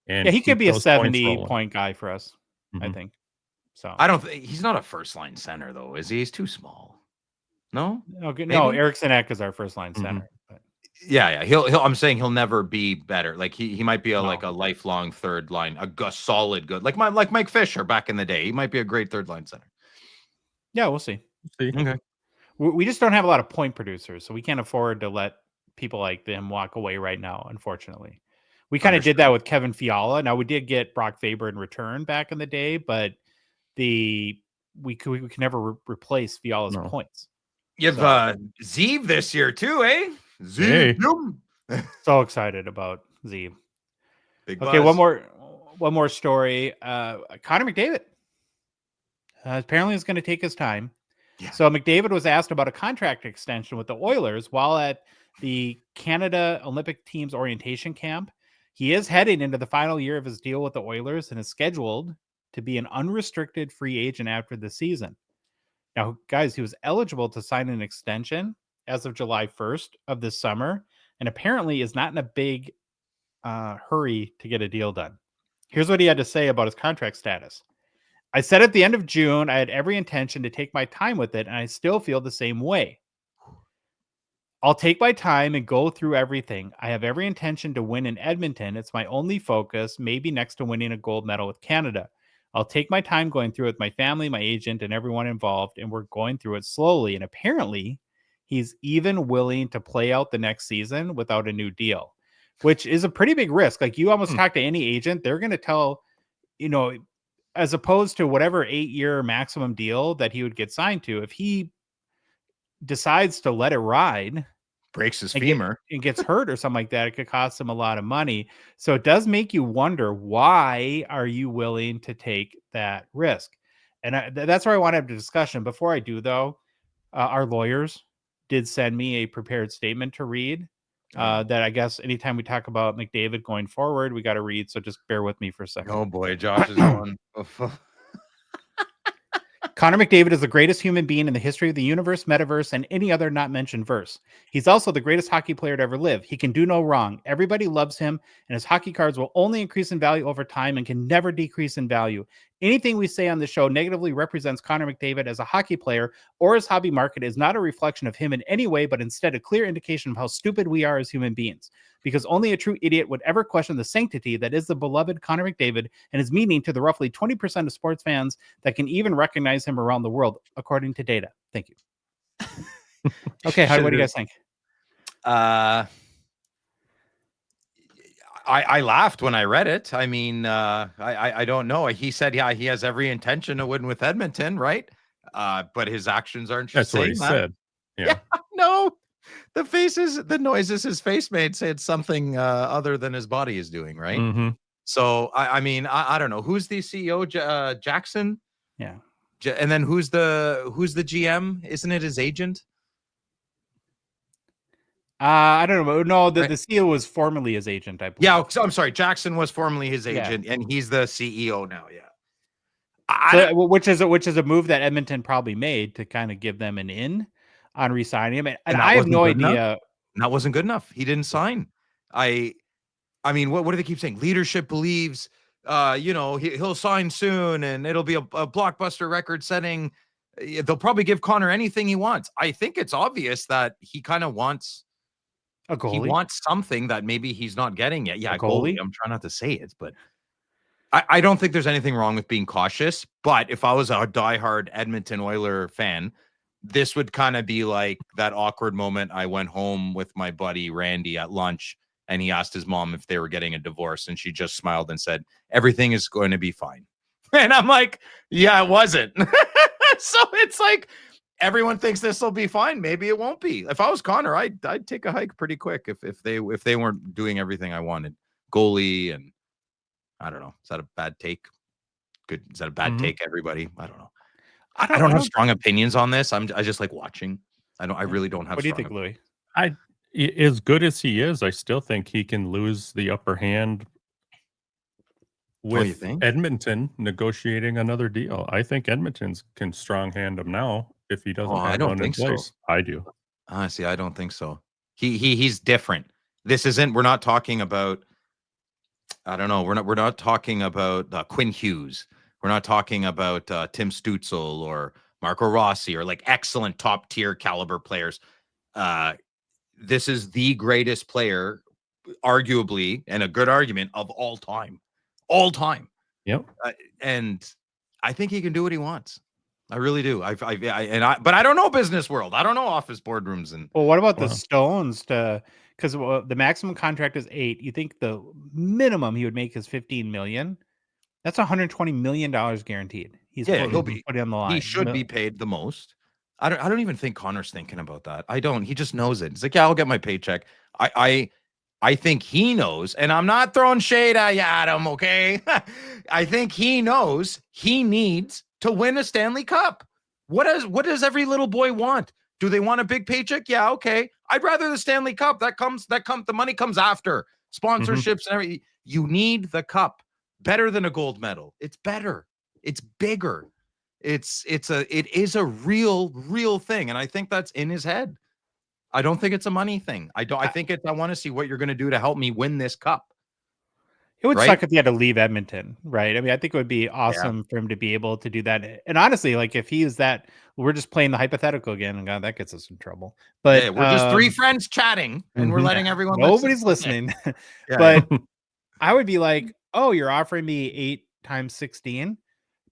And
he could be a
70-point
point guy for us,
Mm-hmm.
I think. So
I don't think he's not a first line center, though, is he? He's too small. No?
Okay, no, Eriksson Ek is our first line center. But.
Yeah. I'm saying he'll never be better. Like he might be like a lifelong third line, a solid good, like Mike Fisher back in the day. He might be a great third line center.
Yeah, we'll see.
Okay.
We just don't have a lot of point producers, so we can't afford to let people like them walk away right now, unfortunately. We kind of did that with Kevin Fiala. Now, we did get Brock Faber in return back in the day, but we could never replace Fiala's points.
You have Zeev this year too, eh?
Zeev.
Hey.
So excited about Zeev.
Big
okay,
buzz.
one more story. Connor McDavid apparently is going to take his time. Yeah. So McDavid was asked about a contract extension with the Oilers while at the Canada Olympic Team's orientation camp. He is heading into the final year of his deal with the Oilers and is scheduled to be an unrestricted free agent after the season. Now, guys, he was eligible to sign an extension as of July 1st of this summer, and apparently is not in a big hurry to get a deal done. Here's what he had to say about his contract status. I said at the end of June, I had every intention to take my time with it, and I still feel the same way. I'll take my time and go through everything. I have every intention to win in Edmonton. It's my only focus, maybe next to winning a gold medal with Canada. I'll take my time going through it with my family, my agent, and everyone involved, and we're going through it slowly. And apparently, he's even willing to play out the next season without a new deal, which is a pretty big risk. Like, you almost talk to any agent, they're going to tell, as opposed to whatever 8-year maximum deal that he would get signed to, if he decides to let it ride,
breaks his femur
and gets hurt or something like that, it could cost him a lot of money. So it does make you wonder, why are you willing to take that risk? And that's where I want to have the discussion. Before I do, though, our lawyers did send me a prepared statement to read that I guess anytime we talk about McDavid going forward, we got to read. So just bear with me for a second.
Oh boy, Josh is on.
Connor McDavid is the greatest human being in the history of the universe, metaverse, and any other not mentioned verse. He's also the greatest hockey player to ever live. He can do no wrong. Everybody loves him, and his hockey cards will only increase in value over time and can never decrease in value. Anything we say on the show negatively represents Connor McDavid as a hockey player or his hobby market is not a reflection of him in any way, but instead a clear indication of how stupid we are as human beings. Because only a true idiot would ever question the sanctity that is the beloved Connor McDavid and his meaning to the roughly 20% of sports fans that can even recognize him around the world, according to data. Thank you. Okay, what do you guys think?
I laughed when I read it. I mean, I don't know. He said, yeah, he has every intention to win with Edmonton, right? But his actions aren't.
That's what he said. Yeah.
No. The noises his face made said something other than his body is doing, right?
Mm-hmm.
So I mean, I don't know who's the CEO, Jackson.
Yeah,
and then who's the GM? Isn't it his agent?
I don't know. No, the CEO was formerly his agent. I believe.
Yeah, I'm sorry. Jackson was formerly his agent, and he's the CEO now. Yeah,
which is a move that Edmonton probably made to kind of give them an in on re-signing him, and I have no idea.
That wasn't good enough. He didn't sign. I mean, what do they keep saying? Leadership believes, he'll sign soon, and it'll be a blockbuster record-setting. They'll probably give Connor anything he wants. I think it's obvious that he kind of wants
a goalie.
He wants something that maybe he's not getting yet. Yeah, a goalie. I'm trying not to say it, but I don't think there's anything wrong with being cautious. But if I was a diehard Edmonton Oiler fan, this would kind of be like that awkward moment. I went home with my buddy Randy at lunch, and he asked his mom if they were getting a divorce, and she just smiled and said, "Everything is going to be fine." And I'm like, yeah, it wasn't. So it's like everyone thinks this will be fine. Maybe it won't be. If I was Connor, I'd take a hike pretty quick if they weren't doing everything I wanted. Goalie, and I don't know. Is that a bad take? Good. Is that a bad take, everybody? I don't know. I don't have strong opinions on this. I just like watching. I really don't have.
What do you think, Louis?
As good as he is, I still think he can lose the upper hand with Edmonton negotiating another deal. I think Edmonton's can strong hand him now if he doesn't have one in place. So. I do.
Honestly, I don't think so. He's different. This isn't. We're not talking about. I don't know. We're not talking about Quinn Hughes. We're not talking about Tim Stützle or Marco Rossi or like excellent top tier caliber players. This is the greatest player, arguably, and a good argument of all time. All time.
Yep.
And I think he can do what he wants. I really do. But I don't know business world. I don't know office boardrooms. And
well, what about the Stones? Because the maximum contract is 8. You think the minimum he would make is $15 million? That's $120 million guaranteed. He'll be put on the line.
He should be paid the most. I don't even think Connor's thinking about that. I don't. He just knows it. He's like, yeah, I'll get my paycheck. I think he knows, and I'm not throwing shade at you, Adam, okay? I think he knows he needs to win a Stanley Cup. What does every little boy want? Do they want a big paycheck? Yeah, okay. I'd rather the Stanley Cup. The money comes after. Sponsorships and everything. You need the cup. Better than a gold medal. It's better. It's bigger. It is a real thing, and I think that's in his head. I don't think it's a money thing. I think I want to see what you're going to do to help me win this cup.
It would suck if he had to leave Edmonton, right? I mean, I think it would be awesome for him to be able to do that. And honestly, like if he is that, we're just playing the hypothetical again, and God, that gets us in trouble. But
we're just 3 friends chatting, and we're letting everyone.
Nobody's listening. But I would be like, oh, you're offering me 8 times 16,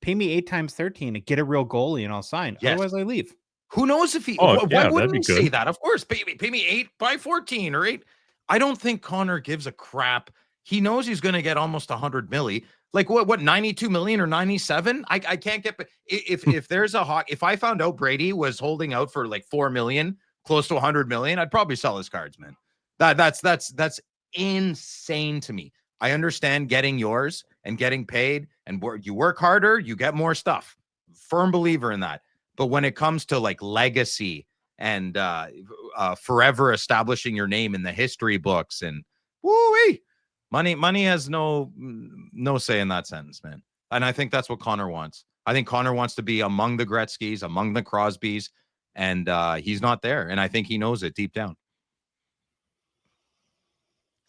pay me 8 times 13 and get a real goalie, and I'll sign. Yes. Otherwise, I leave.
Who knows if he? Why wouldn't he say that? Of course, pay me 8 by 14 or 8. I don't think Connor gives a crap. He knows he's going to get almost 100 milli. Like what 92 million or 97? I can't get. If there's if I found out Brady was holding out for like 4 million, close to 100 million, I'd probably sell his cards, man. That's insane to me. I understand getting yours and getting paid, and you work harder, you get more stuff. Firm believer in that. But when it comes to like legacy and forever establishing your name in the history books and woo-wee, money has no say in that sentence, man. And I think that's what Connor wants. I think Connor wants to be among the Gretzkys, among the Crosbys, and he's not there. And I think he knows it deep down.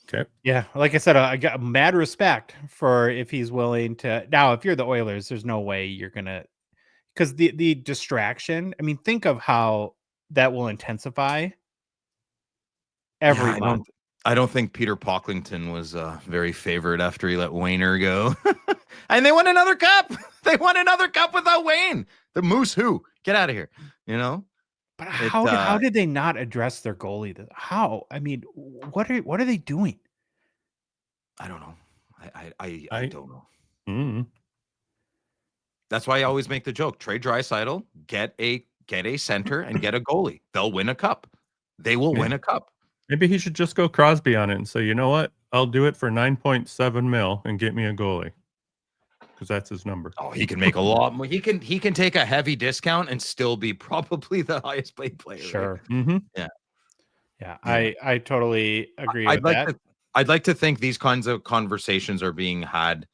Okay.
Yeah, like I said, I got mad respect for if he's willing to. Now, if you're the Oilers, there's no way you're gonna. Because the distraction, I mean, think of how that will intensify every month.
I don't think Peter Pocklington was very favored after he let Wayner go. And they won another cup. They won another cup without Wayne. The Moose who? Get out of here. You know?
But how did they not address their goalie? How? I mean, what are they doing?
I don't know. I don't know.
Mm-hmm.
That's why I always make the joke: trade Draisaitl, get a center, and get a goalie. They'll win a cup. They will win a cup.
Maybe he should just go Crosby on it and say, you know what? I'll do it for 9.7 mil and get me a goalie, because that's his number.
Oh, he can make a lot more. He can take a heavy discount and still be probably the highest paid player.
Sure.
Right?
Mm-hmm.
Yeah. I totally agree with that.
I'd like to think these kinds of conversations are being had.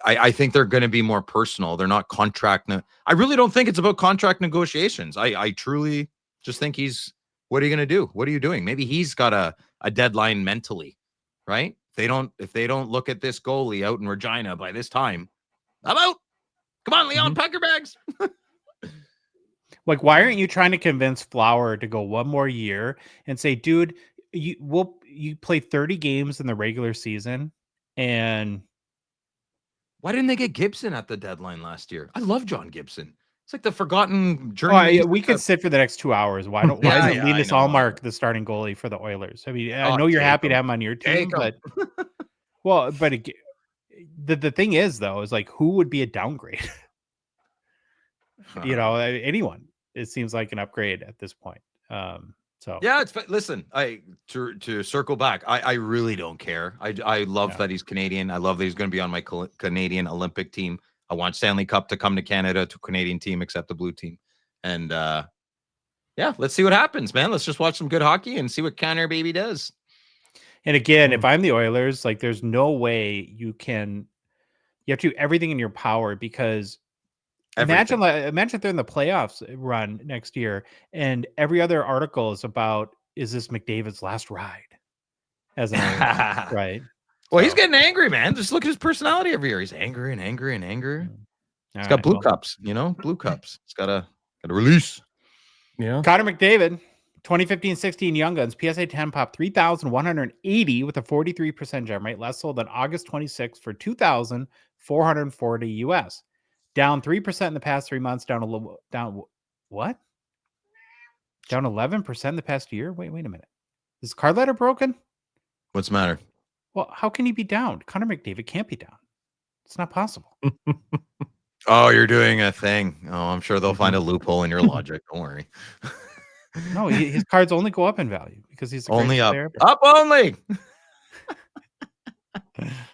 I think they're going to be more personal. They're not contract. I really don't think it's about contract negotiations. I truly just think what are you going to do? What are you doing? Maybe he's got a deadline mentally, right? If they don't look at this goalie out in Regina by this time, I'm out. Come on, Leon, pack your bags.
Like, why aren't you trying to convince Flower to go one more year and say, dude, you play 30 games in the regular season, and
why didn't they get Gibson at the deadline last year? I love John Gibson. It's like the forgotten journey.
Oh, yeah, we could sit for the next 2 hours. Why isn't
I
Linus
know.
Allmark the starting goalie for the Oilers? I mean, I
Oh,
know you're
take
happy to
him.
have him on your team,
Take him.
but the thing is though, is like who would be a downgrade? Anyone. It seems like an upgrade at this point. So
yeah, listen. To circle back, I really don't care. I love that he's Canadian. I love that he's going to be on my Canadian Olympic team. I want Stanley Cup to come to Canada to a Canadian team, except the blue team. And yeah, let's see what happens, man. Let's just watch some good hockey and see what Connor baby does.
And again, if I'm the Oilers, like there's no way you have to do everything in your power, because imagine if they're in the playoffs run next year and every other article is about, is this McDavid's last ride as an Oiler, right?
Well, he's getting angry, man. Just look at his personality every year. He's angry and angry and angry. He's got blue cups, blue cups. It's got to release.
Yeah.
Connor McDavid, 2015-16 Young Guns, PSA 10 pop 3,180 with a 43% gem rate. Last sold on August 26th for $2,440 US. Down 3% in the past 3 months. Down 11% in the past year. Wait a minute. Is the card letter broken?
What's the matter?
Well, how can he be down? Connor McDavid can't be down. It's not possible.
Oh, you're doing a thing. Oh, I'm sure they'll find a loophole in your logic. Don't worry.
No, his cards only go up in value because he's the
only up.
player.
Up only.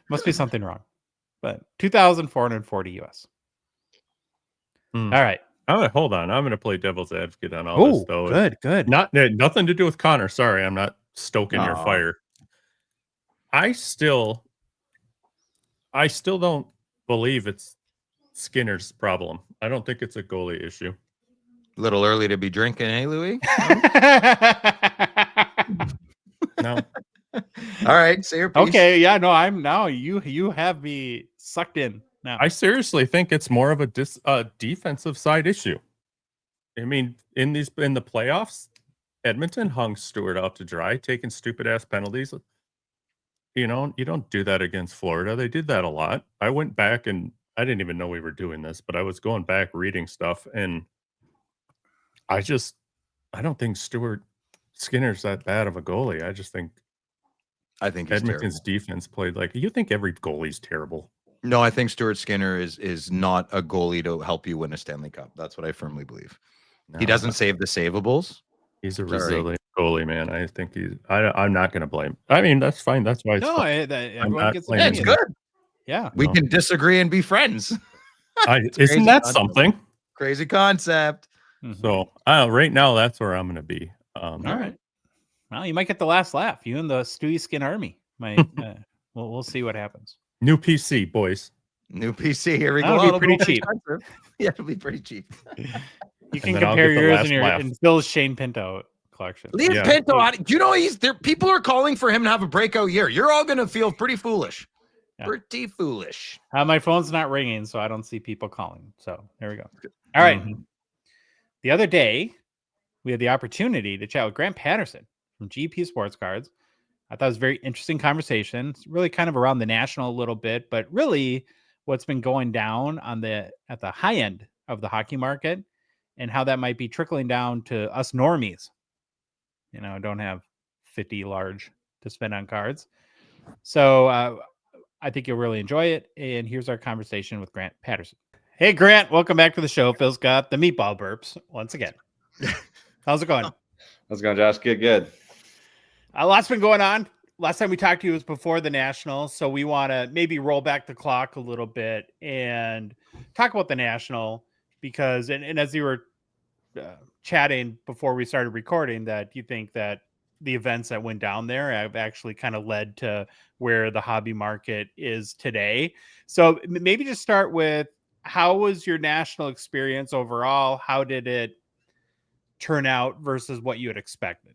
Must be something wrong. But $2,440 US. All right.
Hold on. I'm going to play devil's advocate on all this, though.
Good.
Nothing to do with Connor. Sorry, I'm not stoking your fire. I still don't believe it's Skinner's problem. I don't think it's a goalie issue.
A little early to be drinking, eh, Louis?
No.
All right, say your piece.
Okay, yeah, no, I'm now. You have me sucked in now.
I seriously think it's more of a defensive side issue. I mean, in the playoffs, Edmonton hung Stewart out to dry, taking stupid ass penalties. You don't do that against Florida. They did that a lot. I went back and I didn't even know we were doing this, but I was going back reading stuff, and I don't think Skinner's that bad of a goalie. I think Edmonton's defense played like, you think every goalie's terrible.
No, I think Stuart Skinner is not a goalie to help you win a Stanley Cup. That's what I firmly believe. No, he doesn't save the savables.
He's a resilient goalie, man. I think I'm not going to blame. I mean, that's fine. That's why.
Everyone gets it's good.
Yeah,
we can disagree and be friends.
Isn't that something?
Crazy concept.
So right now, that's where I'm going to be.
All right. Well, you might get the last laugh. You and the Stewie Skin Army might. We'll see what happens.
New PC, boys.
New PC. Here we
go.
It'll
be pretty cheap.
Yeah, it'll be pretty cheap.
You can compare yours and Phil's Shane Pinto collection.
Leave Pinto out. Do you know he's there? People are calling for him to have a breakout year. You're all going to feel pretty foolish. Yeah. Pretty foolish.
My phone's not ringing, so I don't see people calling. So there we go. All right. The other day, we had the opportunity to chat with Grant Paterson from GP Sports Cards. I thought it was a very interesting conversation. It's really kind of around the national a little bit, but really what's been going down at the high end of the hockey market and how that might be trickling down to us normies. Don't have 50 large to spend on cards. So I think you'll really enjoy it. And here's our conversation with Grant Paterson. Hey, Grant, welcome back to the show. Phil's got the meatball burps once again. How's it going?
How's it going, Josh? Good.
A lot's been going on. Last time we talked to you was before the National, so we want to maybe roll back the clock a little bit and talk about the National because, and as you were chatting before we started recording, that you think that the events that went down there have actually kind of led to where the hobby market is today. So maybe just start with, how was your National experience overall? How did it turn out versus what you had expected?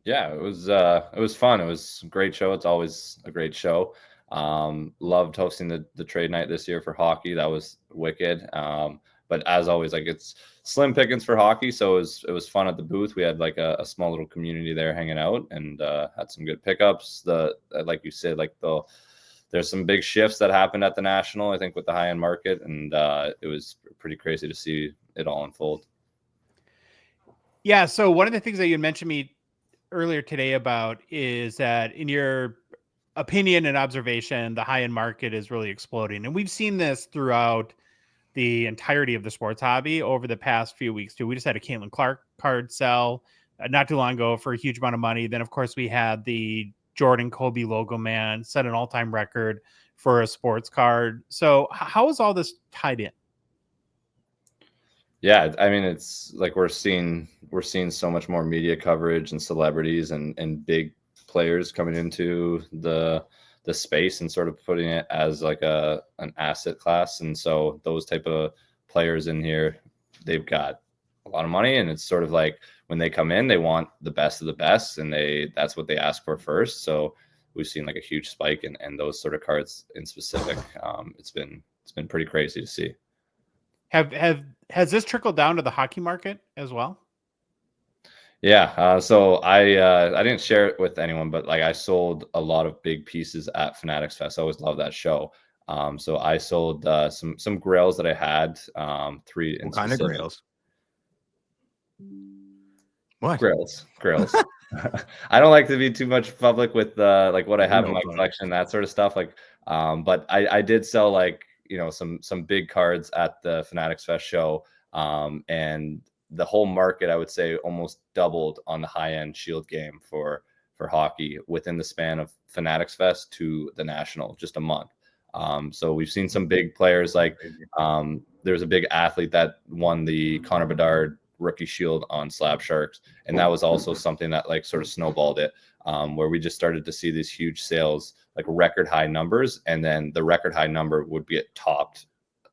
Yeah, it was fun. It was a great show. It's always a great show. Loved hosting the trade night this year for hockey. That was wicked. But as always, like, it's slim pickings for hockey. So it was fun at the booth. We had like a small little community there hanging out and had some good pickups. Like you said, like the there's some big shifts that happened at the National, I think, with the high-end market, and it was pretty crazy to see it all unfold.
Yeah. So one of the things that you mentioned me earlier today about is that, in your opinion and observation, the high-end market is really exploding. And we've seen this throughout the entirety of the sports hobby over the past few weeks too. We just had a Caitlin Clark card sell not too long ago for a huge amount of money. Then, of course, we had the Jordan Kobe logo man set an all-time record for a sports card. So how is all this tied in?
Yeah, I mean, it's like we're seeing so much more media coverage and celebrities and big players coming into the space and sort of putting it as like an asset class. And so those type of players in here, they've got a lot of money, and it's sort of like when they come in, they want the best of the best, and that's what they ask for first. So we've seen like a huge spike in those sort of cards in specific. It's been pretty crazy to see.
Has this trickled down to the hockey market as well?
Yeah. So I didn't share it with anyone, but like I sold a lot of big pieces at Fanatics Fest. I always love that show. So I sold some grails that I had. Three.
What kind of grails? What?
Grails. I don't like to be too much public with like what I have in my collection, that sort of stuff. Like, but I did sell like, you know, some big cards at the Fanatics Fest show. And the whole market, I would say, almost doubled on the high-end Shield game for hockey within the span of Fanatics Fest to the National, just a month. So we've seen some big players, like there's a big athlete that won the Connor McDavid rookie Shield on Slab Sharks, and that was also something that like sort of snowballed it, where we just started to see these huge sales, like record high numbers, and then the record high number would get topped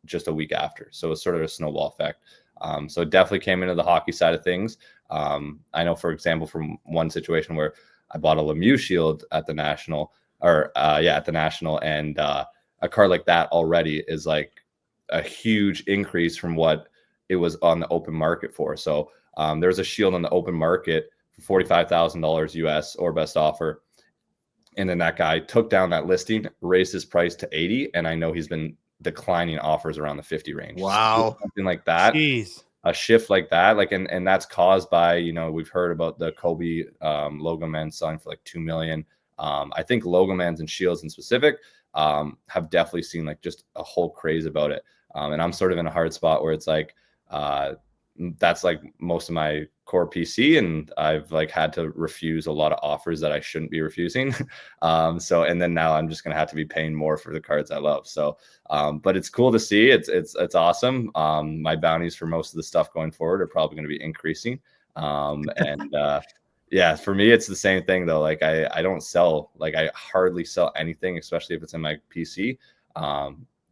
just a week after. So it's sort of a snowball effect. So it definitely came into the hockey side of things. I know, for example, from one situation where I bought a Lemieux Shield at the National, and a card like that already is like a huge increase from what it was on the open market for. So there's a Shield on the open market for $45,000 US or best offer. And then that guy took down that listing, raised his price to 80. And I know he's been declining offers around the 50 range.
Wow.
So something like that.
Jeez.
A shift like that, like, and that's caused by, you know, we've heard about the Kobe logo men selling for like 2 million. I think logo mans and Shields in specific have definitely seen like just a whole craze about it. And I'm sort of in a hard spot where it's like, that's like most of my core PC, and I've like had to refuse a lot of offers that I shouldn't be refusing. So, and then now I'm just going to have to be paying more for the cards I love. So, but it's cool to see. It's awesome. My bounties for most of the stuff going forward are probably going to be increasing. Yeah, for me, it's the same thing though. Like I don't sell, like I hardly sell anything, especially if it's in my PC.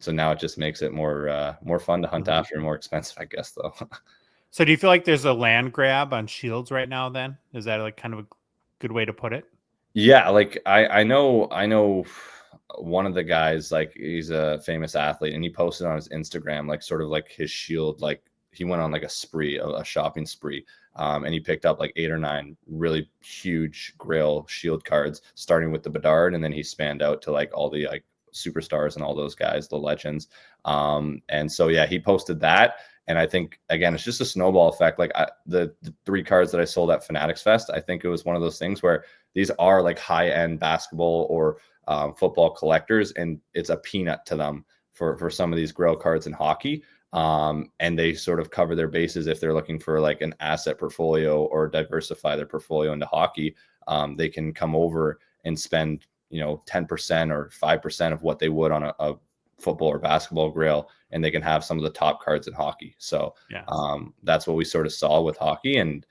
So now it just makes it more fun to hunt after and more expensive, I guess, though.
So do you feel like there's a land grab on Shields right now then? Is that like kind of a good way to put it?
Yeah, like I know one of the guys, like he's a famous athlete, and he posted on his Instagram like sort of like his Shield, like he went on like a shopping spree, and he picked up like 8 or 9 really huge Grail Shield cards, starting with the Bedard, and then he spanned out to like all the like superstars and all those guys, the legends. And so yeah, he posted that. And I think, again, it's just a snowball effect. Like the 3 cards that I sold at Fanatics Fest, I think it was one of those things where these are like high-end basketball or football collectors, and it's a peanut to them for some of these Grail cards in hockey. And they sort of cover their bases if they're looking for like an asset portfolio or diversify their portfolio into hockey. They can come over and spend, 10% or 5% of what they would on a football or basketball Grail, and they can have some of the top cards in hockey. So
yeah.
That's what we sort of saw with hockey, and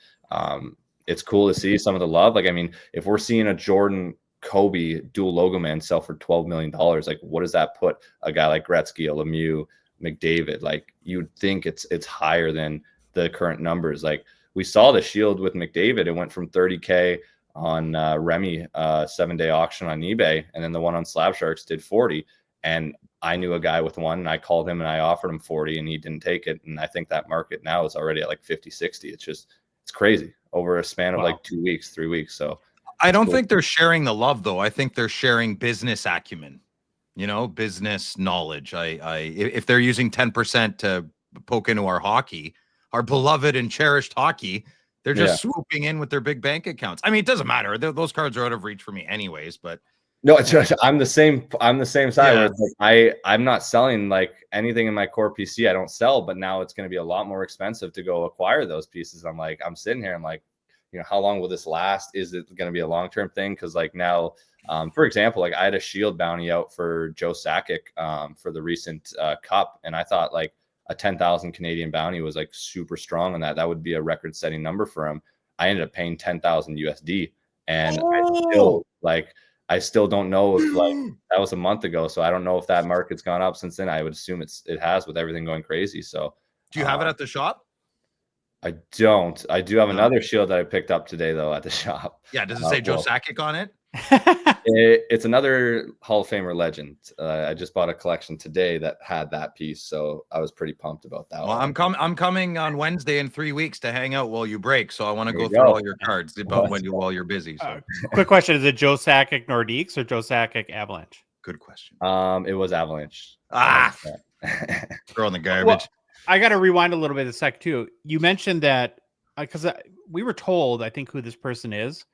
it's cool to see some of the love. Like, I mean, if we're seeing a Jordan Kobe dual logo man sell for $12 million, like what does that put a guy like Gretzky, a Lemieux, McDavid? Like you'd think it's higher than the current numbers. Like we saw the Shield with McDavid, it went from 30K on Remy 7-day auction on eBay, and then the one on Slab Sharks did 40. And I knew a guy with one, and I called him and I offered him 40, and he didn't take it. And I think that market now is already at like 50, 60. It's crazy over a span of like 2 weeks, 3 weeks. So
I don't think they're sharing the love though. I think they're sharing business acumen. business knowledge. If they're using 10% to poke into our hockey, our beloved and cherished hockey, they're just swooping in with their big bank accounts. I mean, it doesn't matter. Those cards are out of reach for me anyways, but
no, I'm the same side where
Yeah.
it's like I'm not selling like anything in my core PC. I don't sell, but now it's going to be a lot more expensive to go acquire those pieces. I'm sitting here, I'm like, how long will this last? Is it going to be a long-term thing? Because like now, for example, like I had a shield bounty out for Joe Sakic for the recent cup, and I thought like a 10,000 Canadian bounty was like super strong on that. That would be a record-setting number for him. I ended up paying 10,000 USD, and I still don't know if like that was a month ago, so I don't know if that market's gone up since then. I would assume it has with everything going crazy. So,
do you have it at the shop?
I don't. I do have another shield that I picked up today though at the shop.
Yeah, does it say Joe Sakic on it?
It's another Hall of Famer legend. I just bought a collection today that had that piece, so I was pretty pumped about that.
Well,
one.
I'm coming on Wednesday in 3 weeks to hang out while you break, so I want to
There
go
you
through
go.
all your cards while you're busy. So.
Quick question: is it Joe Sakic Nordiques or Joe Sakic Avalanche?
Good question.
It was Avalanche.
Throw in the garbage.
Well, I got to rewind a little bit a sec too. You mentioned that because we were told, I think, who this person is,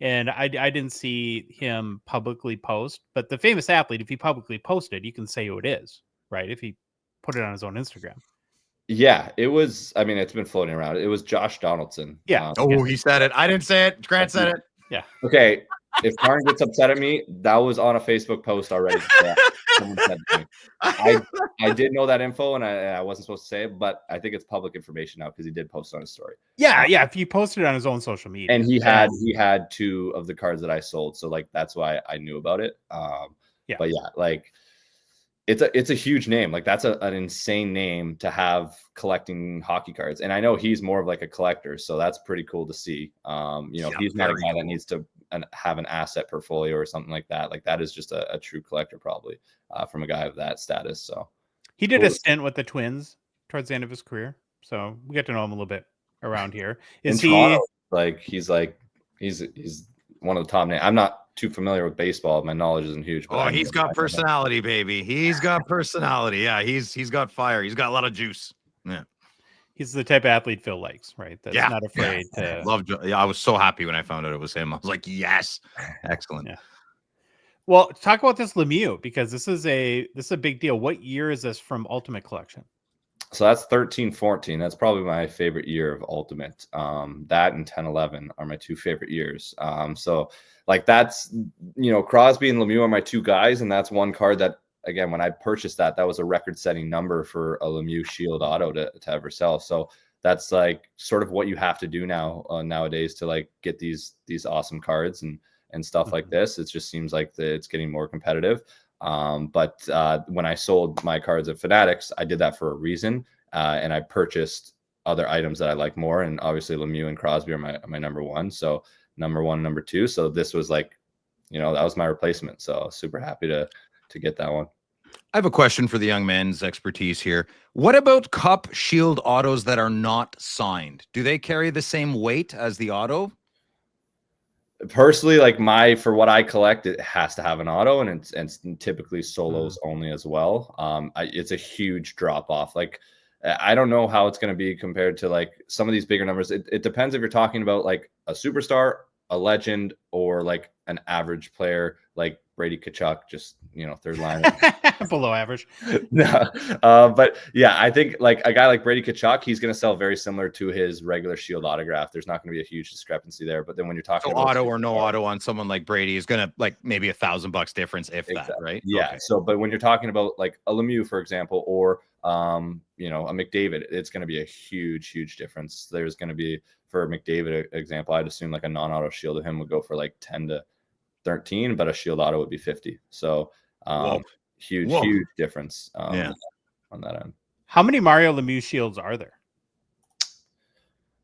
and I didn't see him publicly post. But the famous athlete, if he publicly posted, you can say who it is, right? If he put it on his own Instagram.
Yeah, it was. I mean, it's been floating around. It was Josh Donaldson.
Yeah.
He said it. I didn't say it. Grant said it.
Yeah.
Okay. If Karn gets upset at me, that was on a Facebook post already. Someone said to me. I did know that info, and I wasn't supposed to say it, but I think it's public information now because he did post on his story.
Yeah. If he posted it on his own social media,
and he had 2 of the cards that I sold, so like that's why I knew about it. But yeah, like it's a huge name. Like that's an insane name to have collecting hockey cards. And I know he's more of like a collector, so that's pretty cool to see. He's not a guy that needs to have an asset portfolio or something like that. Like that is just a true collector, probably from a guy of that status. So
he did a stint with the Twins towards the end of his career, so we get to know him a little bit around here. Is he
Toronto, he's one of the top names? I'm not too familiar with baseball. My knowledge isn't huge. But
He's got personality, baby. He's got personality. Yeah, he's got fire. He's got a lot of juice. Yeah.
He's the type of athlete Phil likes, right? That's not afraid to
I was so happy when I found out it was him. I was like, yes. Excellent.
Yeah. Well, talk about this Lemieux, because this is a big deal. What year is this from Ultimate Collection?
So that's 13-14. That's probably my favorite year of Ultimate. That and 10-11 are my 2 favorite years. So like that's, Crosby and Lemieux are my 2 guys. And that's one card that, again, when I purchased that was a record-setting number for a Lemieux Shield auto to ever sell. So that's like sort of what you have to do now nowadays to like get these awesome cards and stuff like this. It just seems like it's getting more competitive. But when I sold my cards at Fanatics, I did that for a reason, and I purchased other items that I like more. And obviously Lemieux and Crosby are my number 1. So number 1, number 2. So this was like, that was my replacement. So super happy to get that one.
I have a question for the young man's expertise here. What about Cup Shield autos that are not signed? Do they carry the same weight as the auto?
Personally, like for what I collect, it has to have an auto, and it's typically solos only as well. It's a huge drop off. Like I don't know how it's going to be compared to like some of these bigger numbers. It depends if you're talking about like a superstar, a legend, or like an average player like Brady Tkachuk, just third line.
Below average.
No, but yeah, I think like a guy like Brady Tkachuk, he's going to sell very similar to his regular Shield autograph. There's not going to be a huge discrepancy there. But then when you're talking about
auto or no auto on someone like Brady is going to like maybe $1,000 difference, if that, right?
Yeah.
Okay.
So, but when you're talking about like a Lemieux, for example, or a McDavid, it's going to be a huge difference. There's going to be, for McDavid example, I'd assume like a non-auto Shield of him would go for like 10 to 13, but a Shield auto would be 50. So huge difference on that end.
How many Mario Lemieux Shields are there?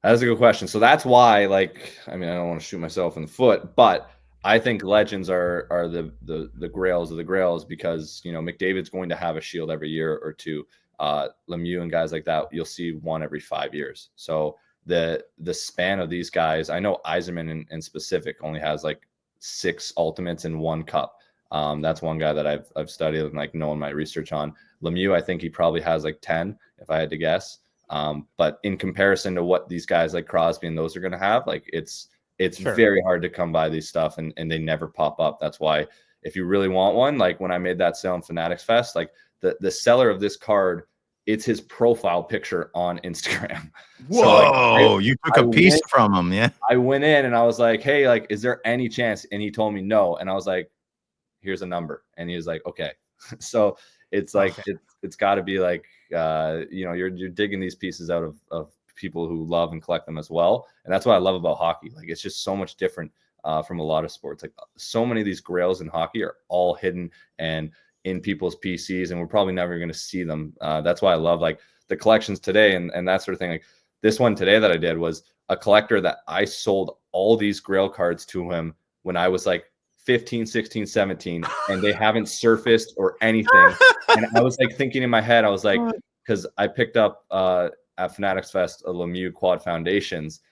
That's a good question. So that's why, like, I don't want to shoot myself in the foot, but I think legends are the grails of the grails, because McDavid's going to have a Shield every year or 2. Lemieux and guys like that, you'll see 1 every 5 years. So the span of these guys, I know Yzerman in specific only has like 6 ultimates in 1 cup. That's one guy that I've studied and like known my research on. Lemieux, I think he probably has like 10 if I had to guess. But in comparison to what these guys like Crosby and those are going to have, like it's very hard to come by these stuff, and they never pop up. That's why if you really want one, like when I made that sale on Fanatics Fest, like the seller of this card, it's his profile picture on Instagram.
Whoa,
so, like,
you took a piece from him, yeah?
I went in and I was like, hey, like, is there any chance? And he told me no. And I was like, here's a number. And he was like, okay. So it's like, it's got to be like, you're digging these pieces out of people who love and collect them as well. And that's what I love about hockey. Like, it's just so much different from a lot of sports. Like, so many of these grails in hockey are all hidden and in people's PCs, and we're probably never going to see them. That's why I love like the collections today and that sort of thing. Like this one today that I did was a collector that I sold all these grail cards to him when I was like 15, 16, 17, and they haven't surfaced or anything. And I was like thinking in my head, I was like, because I picked up at Fanatics Fest a Lemieux Quad Foundations.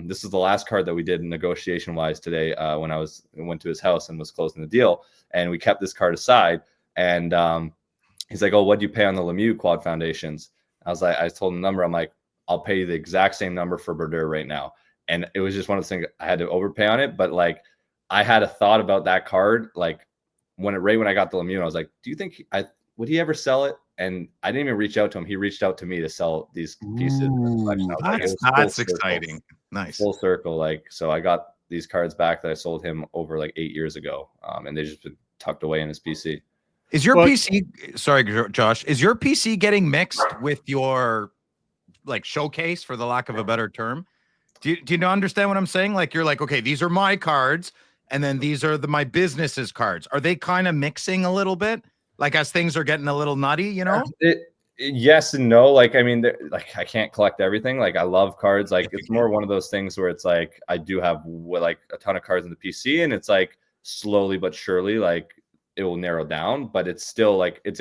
This is the last card that we did negotiation wise today when I went to his house and was closing the deal, and we kept this card aside. And he's like, oh, what do you pay on the Lemieux Quad Foundations? I was like, I told him the number. I'm like, I'll pay you the exact same number for Brodeur right now. And it was just one of those things I had to overpay on it. But like, I had a thought about that card. Like when I got the Lemieux, I was like, do you think would he ever sell it? And I didn't even reach out to him. He reached out to me to sell these pieces.
That's exciting. Nice.
Full circle. Like, so I got these cards back that I sold him over like 8 years ago. And they just been tucked away in his PC.
Is your PC, sorry, Josh, is your PC getting mixed with your like showcase, for the lack of a better term? Do you understand what I'm saying? Like, you're like, okay, these are my cards, and then these are my business's cards. Are they kind of mixing a little bit? Like as things are getting a little nutty, you know?
Yes and no. Like, I mean, like I can't collect everything. Like I love cards. Like it's more one of those things where it's like, I do have like a ton of cards in the PC, and it's like slowly but surely, like, it will narrow down, but it's still like it's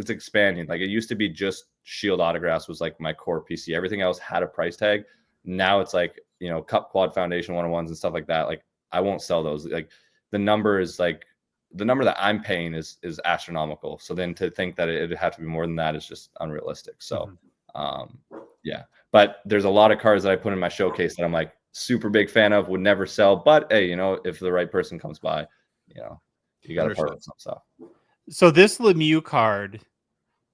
expanding. Like it used to be just Shield autographs was like my core PC. Everything else had a price tag. Now it's like, Cup Quad Foundation 101s and stuff like that. Like I won't sell those. Like the number is like the number that I'm paying is astronomical. So then to think that it'd have to be more than that is just unrealistic. So yeah, but there's a lot of cards that I put in my showcase that I'm like super big fan of, would never sell, but hey, if the right person comes by, you got to part with some stuff.
So this Lemieux card,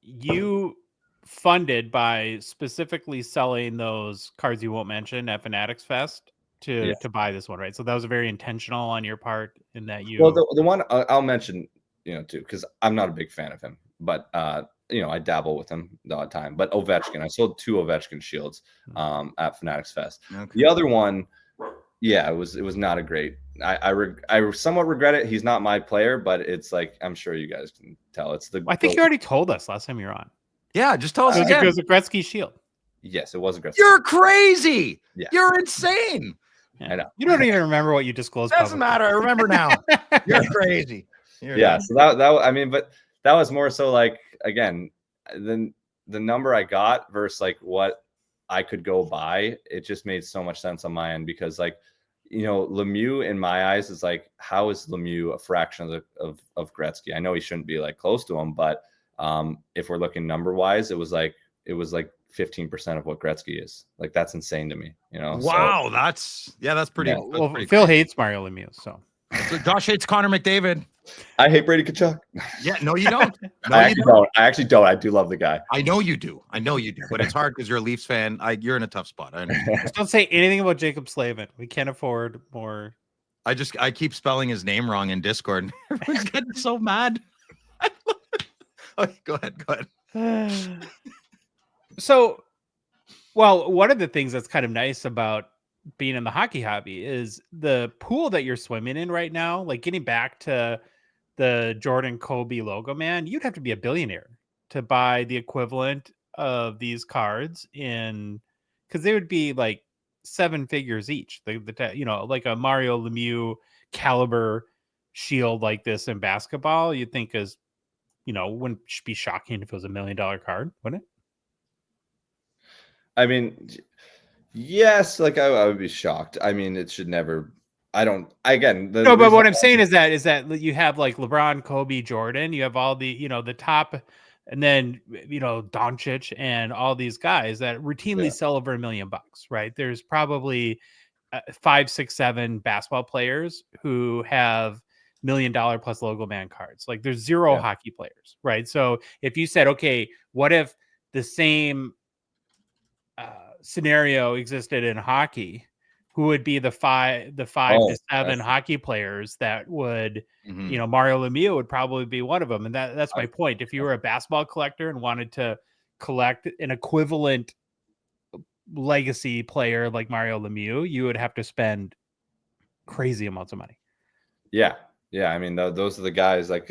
you funded by specifically selling those cards you won't mention at Fanatics Fest to buy this one, right? So that was very intentional on your part in that you.
Well, the one I'll mention, too, because I'm not a big fan of him, but I dabble with him the odd time. But Ovechkin, I sold 2 Ovechkin shields at Fanatics Fest. Okay. The other one, it was not a great. I somewhat regret it. He's not my player, but it's like, I'm sure you guys can tell. It's the.
I think you already told us last time you were on.
Yeah, just tell us again.
It was a Gretzky shield.
Yes, it was a Gretzky.
You're crazy.
Yeah.
You're insane.
I know.
You don't even remember what you disclosed.
Doesn't matter. I remember now. You're crazy.
So that I mean, but that was more so like, again, the number I got versus like what I could go buy. It just made so much sense on my end because like, Lemieux in my eyes is like, how is Lemieux a fraction of Gretzky? I know he shouldn't be like close to him, but if we're looking number wise, it was like 15% of what Gretzky is. Like that's insane to me,
Wow, so, that's pretty.
Yeah,
well,
pretty Phil hates Mario Lemieux, so
Josh hates Connor McDavid.
I hate Brady Tkachuk.
Yeah, no, you don't. No,
I actually don't. I do love the guy.
I know you do, but it's hard because you're a Leafs fan. You're in a tough spot. I understand.
Just don't say anything about Jacob Slavin. We can't afford more.
I keep spelling his name wrong in Discord. Everyone's getting so mad. Okay, go ahead.
So, well, one of the things that's kind of nice about being in the hockey hobby is the pool that you're swimming in right now. Like getting back to the Jordan Kobe logo, man, you'd have to be a billionaire to buy the equivalent of these cards because they would be like 7 figures each. Like a Mario Lemieux caliber shield like this in basketball, you'd think wouldn't be shocking if it was $1 million card, wouldn't it?
I mean, yes, like I would be shocked. I mean, it should never I don't. Again,
No, but what I'm saying is that you have like LeBron, Kobe, Jordan. You have all the the top, and then Doncic and all these guys that routinely sell over $1 million. Right? There's probably 5, 6, 7 basketball players who have $1 million plus logo man cards. Like there's zero hockey players, right? So if you said, okay, what if the same scenario existed in hockey? Who would be the five to seven hockey players that would, Mario Lemieux would probably be one of them. And that's my point. If you were a basketball collector and wanted to collect an equivalent legacy player like Mario Lemieux, you would have to spend crazy amounts of money.
Yeah. I mean, those are the guys like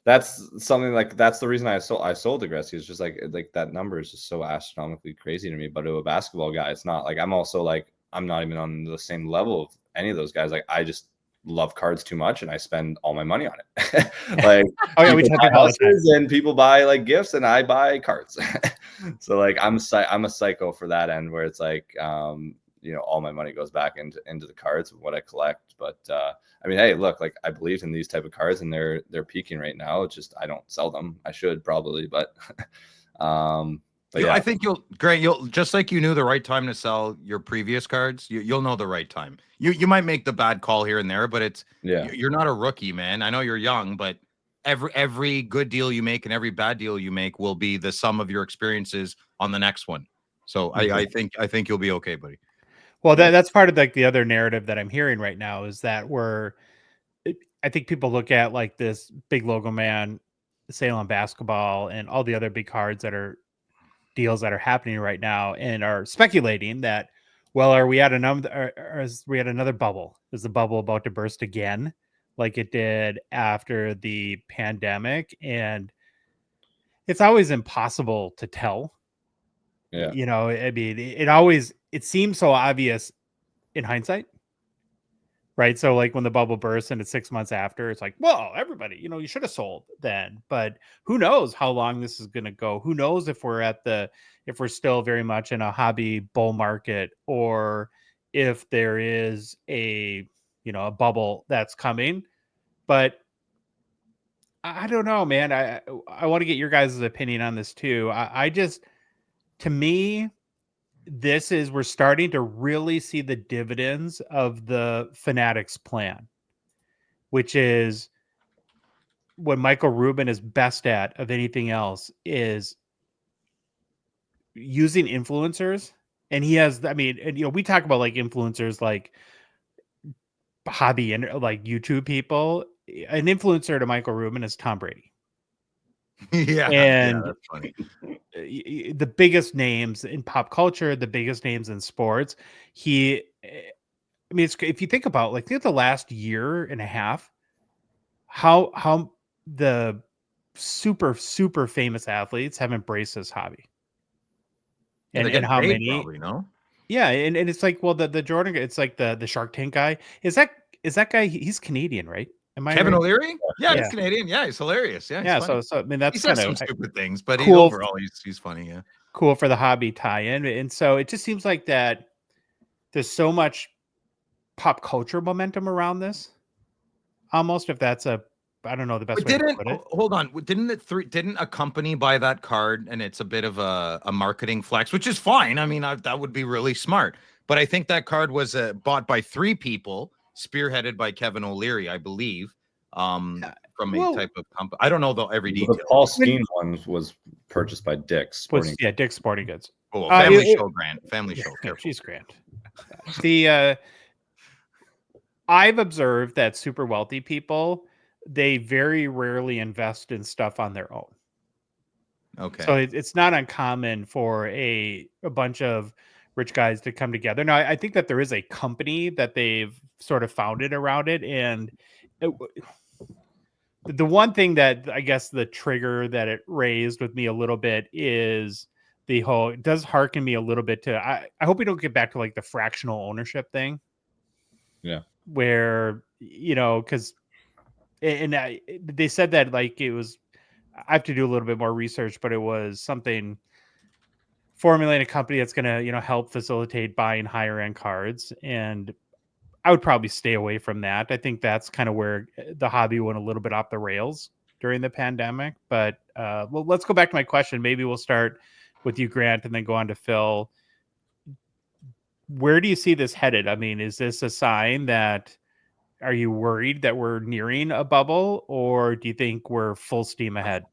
that's something like that's the reason I sold Gretzky. It's just like that number is just so astronomically crazy to me. But to a basketball guy, it's not. Like I'm also like I'm not even on the same level of any of those guys. Like I just love cards too much, and I spend all my money on it. Like
we talk about houses
and people buy like gifts, and I buy cards. So like I'm a psycho for that end, where it's like all my money goes back into the cards of what I collect. But I mean, hey, look, like I believe in these type of cards, and they're peaking right now. It's just I don't sell them. I should probably, but yeah.
I think you'll just like you knew the right time to sell your previous cards. You'll know the right time. You might make the bad call here and there, but you're not a rookie, man. I know you're young, but every good deal you make and every bad deal you make will be the sum of your experiences on the next one. So I think you'll be okay, buddy.
Well, that's part of like the other narrative that I'm hearing right now is that I think people look at like this big logo man sale on basketball and all the other big cards that are deals that are happening right now and are speculating that, well, are we at another bubble? Is the bubble about to burst again like it did after the pandemic? And it's always impossible to tell.
Yeah.
I mean, it seems so obvious in hindsight. Right. So like when the bubble bursts and it's 6 months after, it's like, well, everybody, you should have sold then. But who knows how long this is going to go? Who knows if we're still very much in a hobby bull market, or if there is a bubble that's coming. But I don't know, man. I want to get your guys' opinion on this too. To me, we're starting to really see the dividends of the Fanatics plan, which is what Michael Rubin is best at of anything else, is using influencers. And he has, I mean, and, we talk about like influencers, like hobby and like YouTube people. An influencer to Michael Rubin is Tom Brady. And
that's funny.
The biggest names in pop culture, the biggest names in sports. If you think about like the last year and a half, how the super famous athletes have embraced this hobby, and how many?
Probably, no?
Yeah, and it's like, well, the Jordan, it's like the Shark Tank guy. Is that guy? He's Canadian, right? Am I
Kevin
right?
O'Leary? Yeah, he's Canadian. Yeah, he's hilarious. Yeah,
so I mean that's
he says
kind of
some stupid things, but
cool.
Overall he's funny. Yeah,
cool for the hobby tie-in. And so it just seems like that there's so much pop culture momentum around this. Almost, if that's I don't know the best way to put it.
Hold on, didn't a company buy that card, and it's a bit of a marketing flex, which is fine. I mean, that would be really smart. But I think that card was bought by 3 people, spearheaded by Kevin O'Leary, I believe. From a type of company. I don't know though every detail.
The Paul Skeens one was purchased by Dick's Sporting.
Dick's Sporting Goods.
Oh, family show, Grant. Family show. Careful.
She's Grant. I've observed that super wealthy people, they very rarely invest in stuff on their own.
Okay.
So it's not uncommon for a bunch of rich guys to come together. Now, I think that there is a company that they've sort of founded around it. And the one thing that I guess the trigger that it raised with me a little bit is it does harken me a little bit to, I hope we don't get back to like the fractional ownership thing.
Yeah.
Where, because they said that like it was, I have to do a little bit more research, but it was something formulating a company that's going to, help facilitate buying higher end cards. And I would probably stay away from that. I think that's kind of where the hobby went a little bit off the rails during the pandemic. But well, let's go back to my question. Maybe we'll start with you, Grant, and then go on to Phil. Where do you see this headed? I mean, is this a sign that, are you worried that we're nearing a bubble, or do you think we're full steam ahead?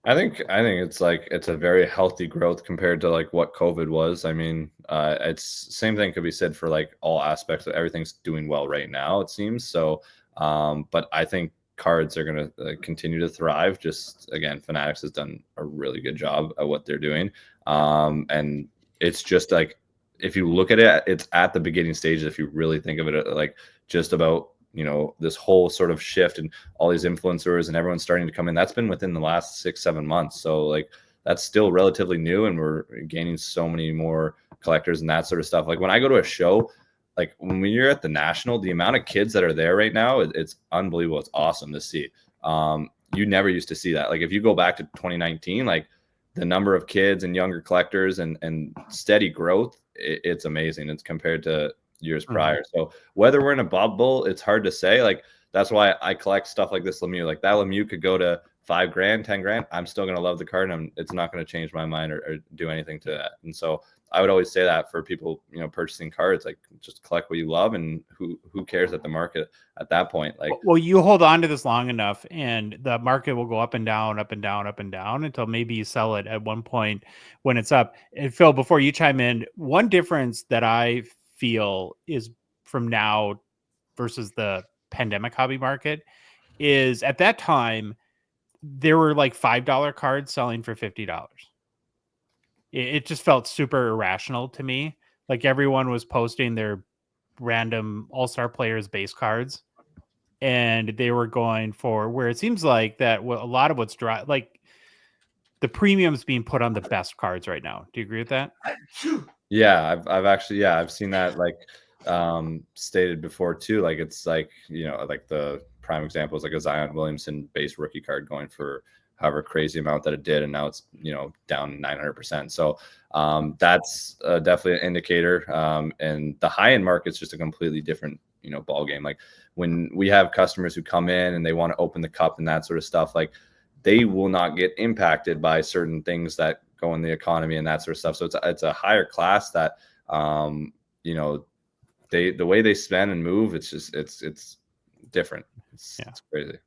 I think it's a very healthy growth compared to like what COVID was. I mean, it's same thing could be said for like all aspects of everything's doing well right now, it seems. So, but I think cards are going to continue to thrive. Just again, Fanatics has done a really good job at what they're doing. And it's just like, if you look at it, it's at the beginning stages. If you really think of it, like just about, you know, this whole sort of shift and all these influencers and everyone's starting to come in, that's been within the last 6-7 months. So like, that's still relatively new, and we're gaining so many more collectors and that sort of stuff. Like when I go to a show, like when you're at the National, the amount of kids that are there right now, it's unbelievable. It's awesome to see. You never used to see that. Like if you go back to 2019, like the number of kids and younger collectors and steady growth, it's amazing. It's compared to years prior. So whether we're in a bubble, it's hard to say. Like that's why I collect stuff like this Lemieux. Like that Lemieux could go to $5,000, $10,000. I'm still gonna love the card, and it's not gonna change my mind or do anything to that. And so I would always say that for people, you know, purchasing cards, like just collect what you love, and who cares at the market at that point. Like,
well, you hold on to this long enough, and the market will go up and down, up and down, up and down until maybe you sell it at one point when it's up. And Phil, before you chime in, one difference that I feel is from now versus the pandemic hobby market is at that time there were like $5 cards selling for $50. It just felt super irrational to me. Like everyone was posting their random all-star players base cards, and they were going for, where it seems like that a lot of what's like the premiums being put on the best cards right now. Do you agree with that?
yeah, I've actually, I've seen that like stated before too. Like it's like, you know, like the prime example is like a Zion Williamson base rookie card going for however crazy amount that it did, and now it's, you know, down 900%. So that's definitely an indicator. And the high end market's just a completely different, you know, ball game. Like when we have customers who come in and they want to open the cup and that sort of stuff, like they will not get impacted by certain things that go in the economy and that sort of stuff. So it's a higher class that you know, the way they spend and move, it's just it's different. It's crazy.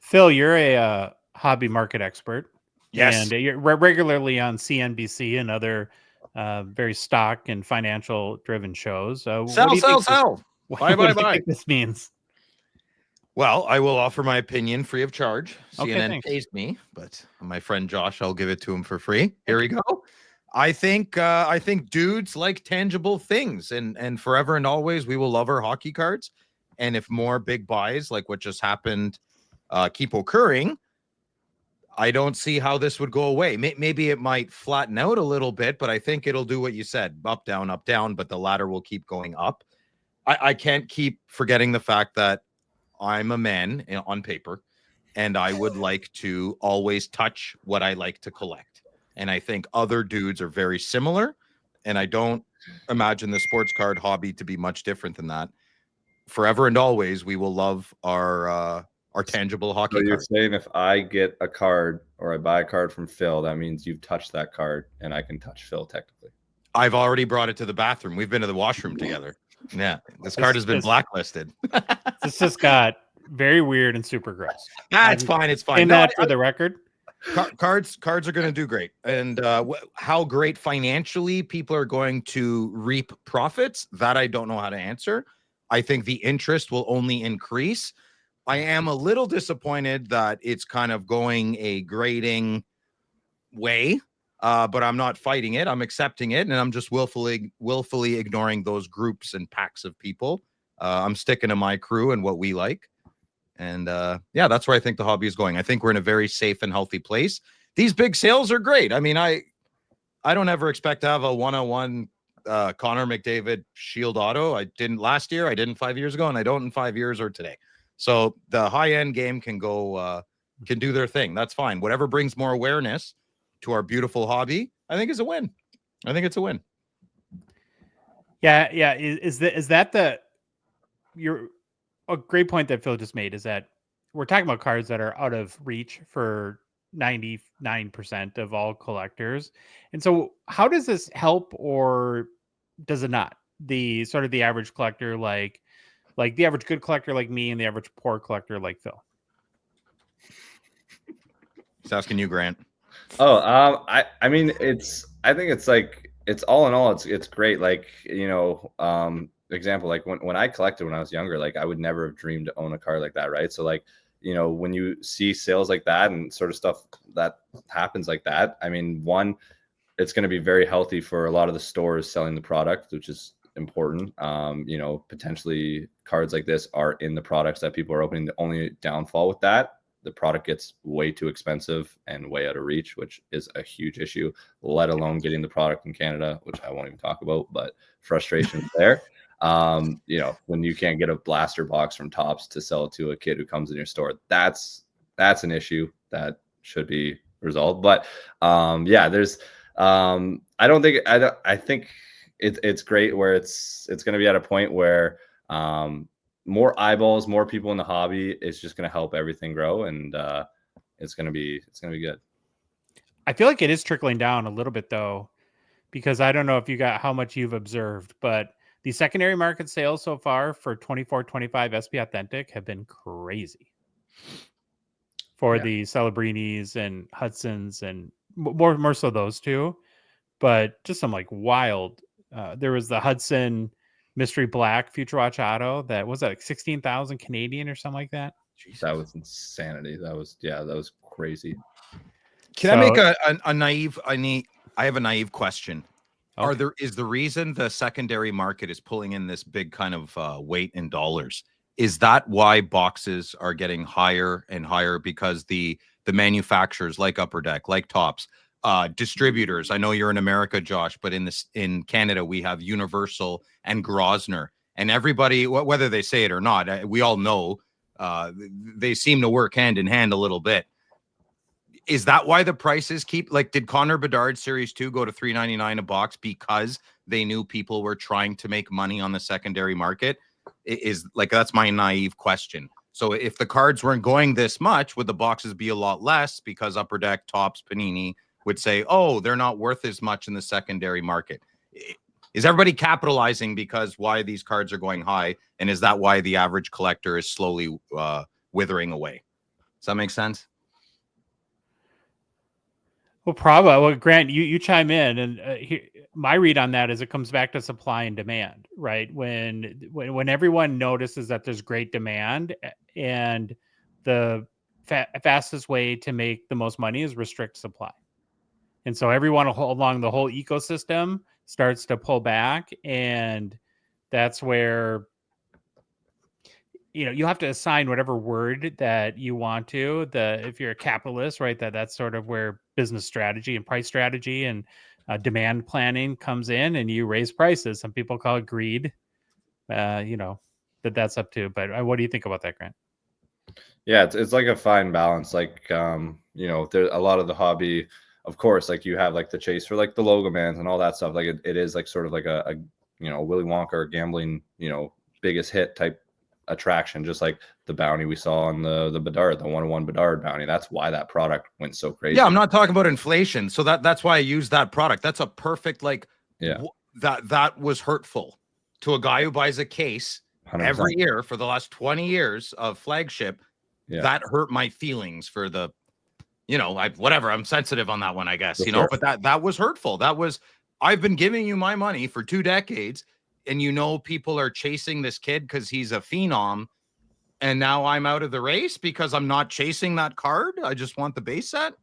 Phil, you're a hobby market expert.
Yes.
And you're regularly on CNBC and other very stock and financial driven shows.
Sell.
What do you
Bye.
think this means?
Well, I will offer my opinion free of charge.
Okay,
CNN
thanks.
pays me, but my friend Josh, I'll give it to him for free. Here we go. I think dudes like tangible things, and forever and always we will love our hockey cards. And if more big buys like what just happened keep occurring, I don't see how this would go away. Maybe it might flatten out a little bit, but I think it'll do what you said, up, down, but the ladder will keep going up. I can't keep forgetting the fact that I'm a man on paper, and I would like to always touch what I like to collect. And I think other dudes are very similar, and I don't imagine the sports card hobby to be much different than that. Forever and always, we will love our tangible hockey
So you're
card.
saying if I get a card or I buy a card from Phil, that means you've touched that card and I can touch Phil technically.
I've already brought it to the bathroom. We've been to the washroom together. Yeah, this card has been blacklisted.
This just got very weird and super gross.
It's fine. It's fine.
And
No,
that for the record.
Cards are going to do great. And how great financially people are going to reap profits, that I don't know how to answer. I think the interest will only increase. I am a little disappointed that it's kind of going a grading way, but I'm not fighting it. I'm accepting it, and I'm just willfully ignoring those groups and packs of people. I'm sticking to my crew and what we like. And that's where I think the hobby is going. I think we're in a very safe and healthy place. These big sales are great. I mean, I don't ever expect to have a 101 Connor McDavid Shield Auto. I didn't last year. I didn't 5 years ago, and I don't in 5 years or today. So the high end game can go, can do their thing. That's fine. Whatever brings more awareness to our beautiful hobby, I think is a win. I think it's a win.
Yeah. Is that the you're a great point that Phil just made is that we're talking about cards that are out of reach for 99% of all collectors. And so how does this help or does it not? The sort of the average collector, like the average good collector like me and the average poor collector like Phil.
He's asking you, Grant.
Oh, I mean, I think it's like, it's all in all, it's great. Like, example, like when I collected when I was younger, like I would never have dreamed to own a card like that, right? So like, when you see sales like that and sort of stuff that happens like that, I mean, one, it's going to be very healthy for a lot of the stores selling the product, which is important. Potentially cards like this are in the products that people are opening. The only downfall with that, the product gets way too expensive and way out of reach, which is a huge issue, let alone getting the product in Canada, which I won't even talk about, but frustration there. When you can't get a blaster box from Topps to sell to a kid who comes in your store, that's an issue that should be resolved. But there's I think it's great where it's going to be at a point where more eyeballs, more people in the hobby is just going to help everything grow, and it's going to be good.
I feel like it is trickling down a little bit though, because I don't know if you got how much you've observed, but the secondary market sales so far for 24-25 SP Authentic have been crazy for the Celebrinis and Hudsons, and more so those two, but just some like wild. There was the Hudson Mystery Black Future Watch Auto that was like 16,000 Canadian or something like that.
Jeez, that was insanity. That was crazy.
Can I make a naive? I have a naive question.
Okay.
Is the reason the secondary market is pulling in this big kind of weight in dollars? Is that why boxes are getting higher and higher? Because the manufacturers like Upper Deck, like Topps, distributors. I know you're in America, Josh, but in Canada we have Universal and Grosvenor, and everybody, whether they say it or not, we all know they seem to work hand in hand a little bit. Is that why the prices keep, like, did Connor Bedard Series 2 go to $3.99 a box because they knew people were trying to make money on the secondary market? Is like, that's my naive question. So if the cards weren't going this much, would the boxes be a lot less because Upper Deck, Topps, Panini would say, oh, they're not worth as much in the secondary market? Is everybody capitalizing because why these cards are going high? And is that why the average collector is slowly withering away? Does that make sense?
Well, probably. Well, Grant, you chime in, and my read on that is it comes back to supply and demand, right? When everyone notices that there's great demand, and the fastest way to make the most money is restrict supply, and so everyone along the whole ecosystem starts to pull back, and that's where you have to assign whatever word that you want to. If you're a capitalist, right, that's sort of where business strategy and price strategy and demand planning comes in, and you raise prices. Some people call it greed. That's up to. But what do you think about that, Grant?
Yeah, it's like a fine balance. Like, there's a lot of the hobby, of course, like you have like the chase for like the logo mans and all that stuff. Like it is like sort of like a Willy Wonka or gambling, biggest hit type attraction, just like the bounty we saw on the Bedard, the 101 Bedard bounty. That's why that product went so crazy.
Yeah, I'm not talking about inflation. So that's why I use that product. That's a perfect, like, that was hurtful to a guy who buys a case 100%. Every year for the last 20 years of flagship. Yeah. That hurt my feelings for the, whatever. I'm sensitive on that one, I guess,
sure.
But that was hurtful. I've been giving you my money for 2 decades. And people are chasing this kid because he's a phenom, and now I'm out of the race because I'm not chasing that card. I just want the base set.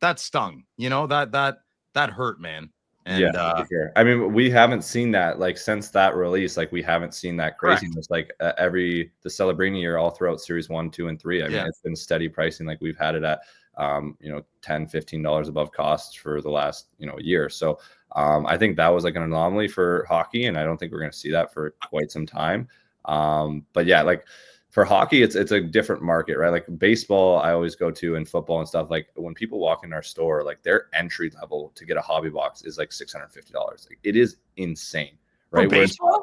That stung. That hurt, man. And
for sure. I mean, we haven't seen that like since that release. Like we haven't seen that craziness. Like the Celebrini year, all throughout Series 1, 2, and 3. I mean, it's been steady pricing. Like we've had it at $10-15 above cost for the last year. So I think that was like an anomaly for hockey, and I don't think we're going to see that for quite some time. But yeah, like for hockey, it's a different market, right? Like baseball, I always go to, and football and stuff. Like when people walk in our store, like their entry level to get a hobby box is like $650. Like, it is insane, right? Whereas
baseball?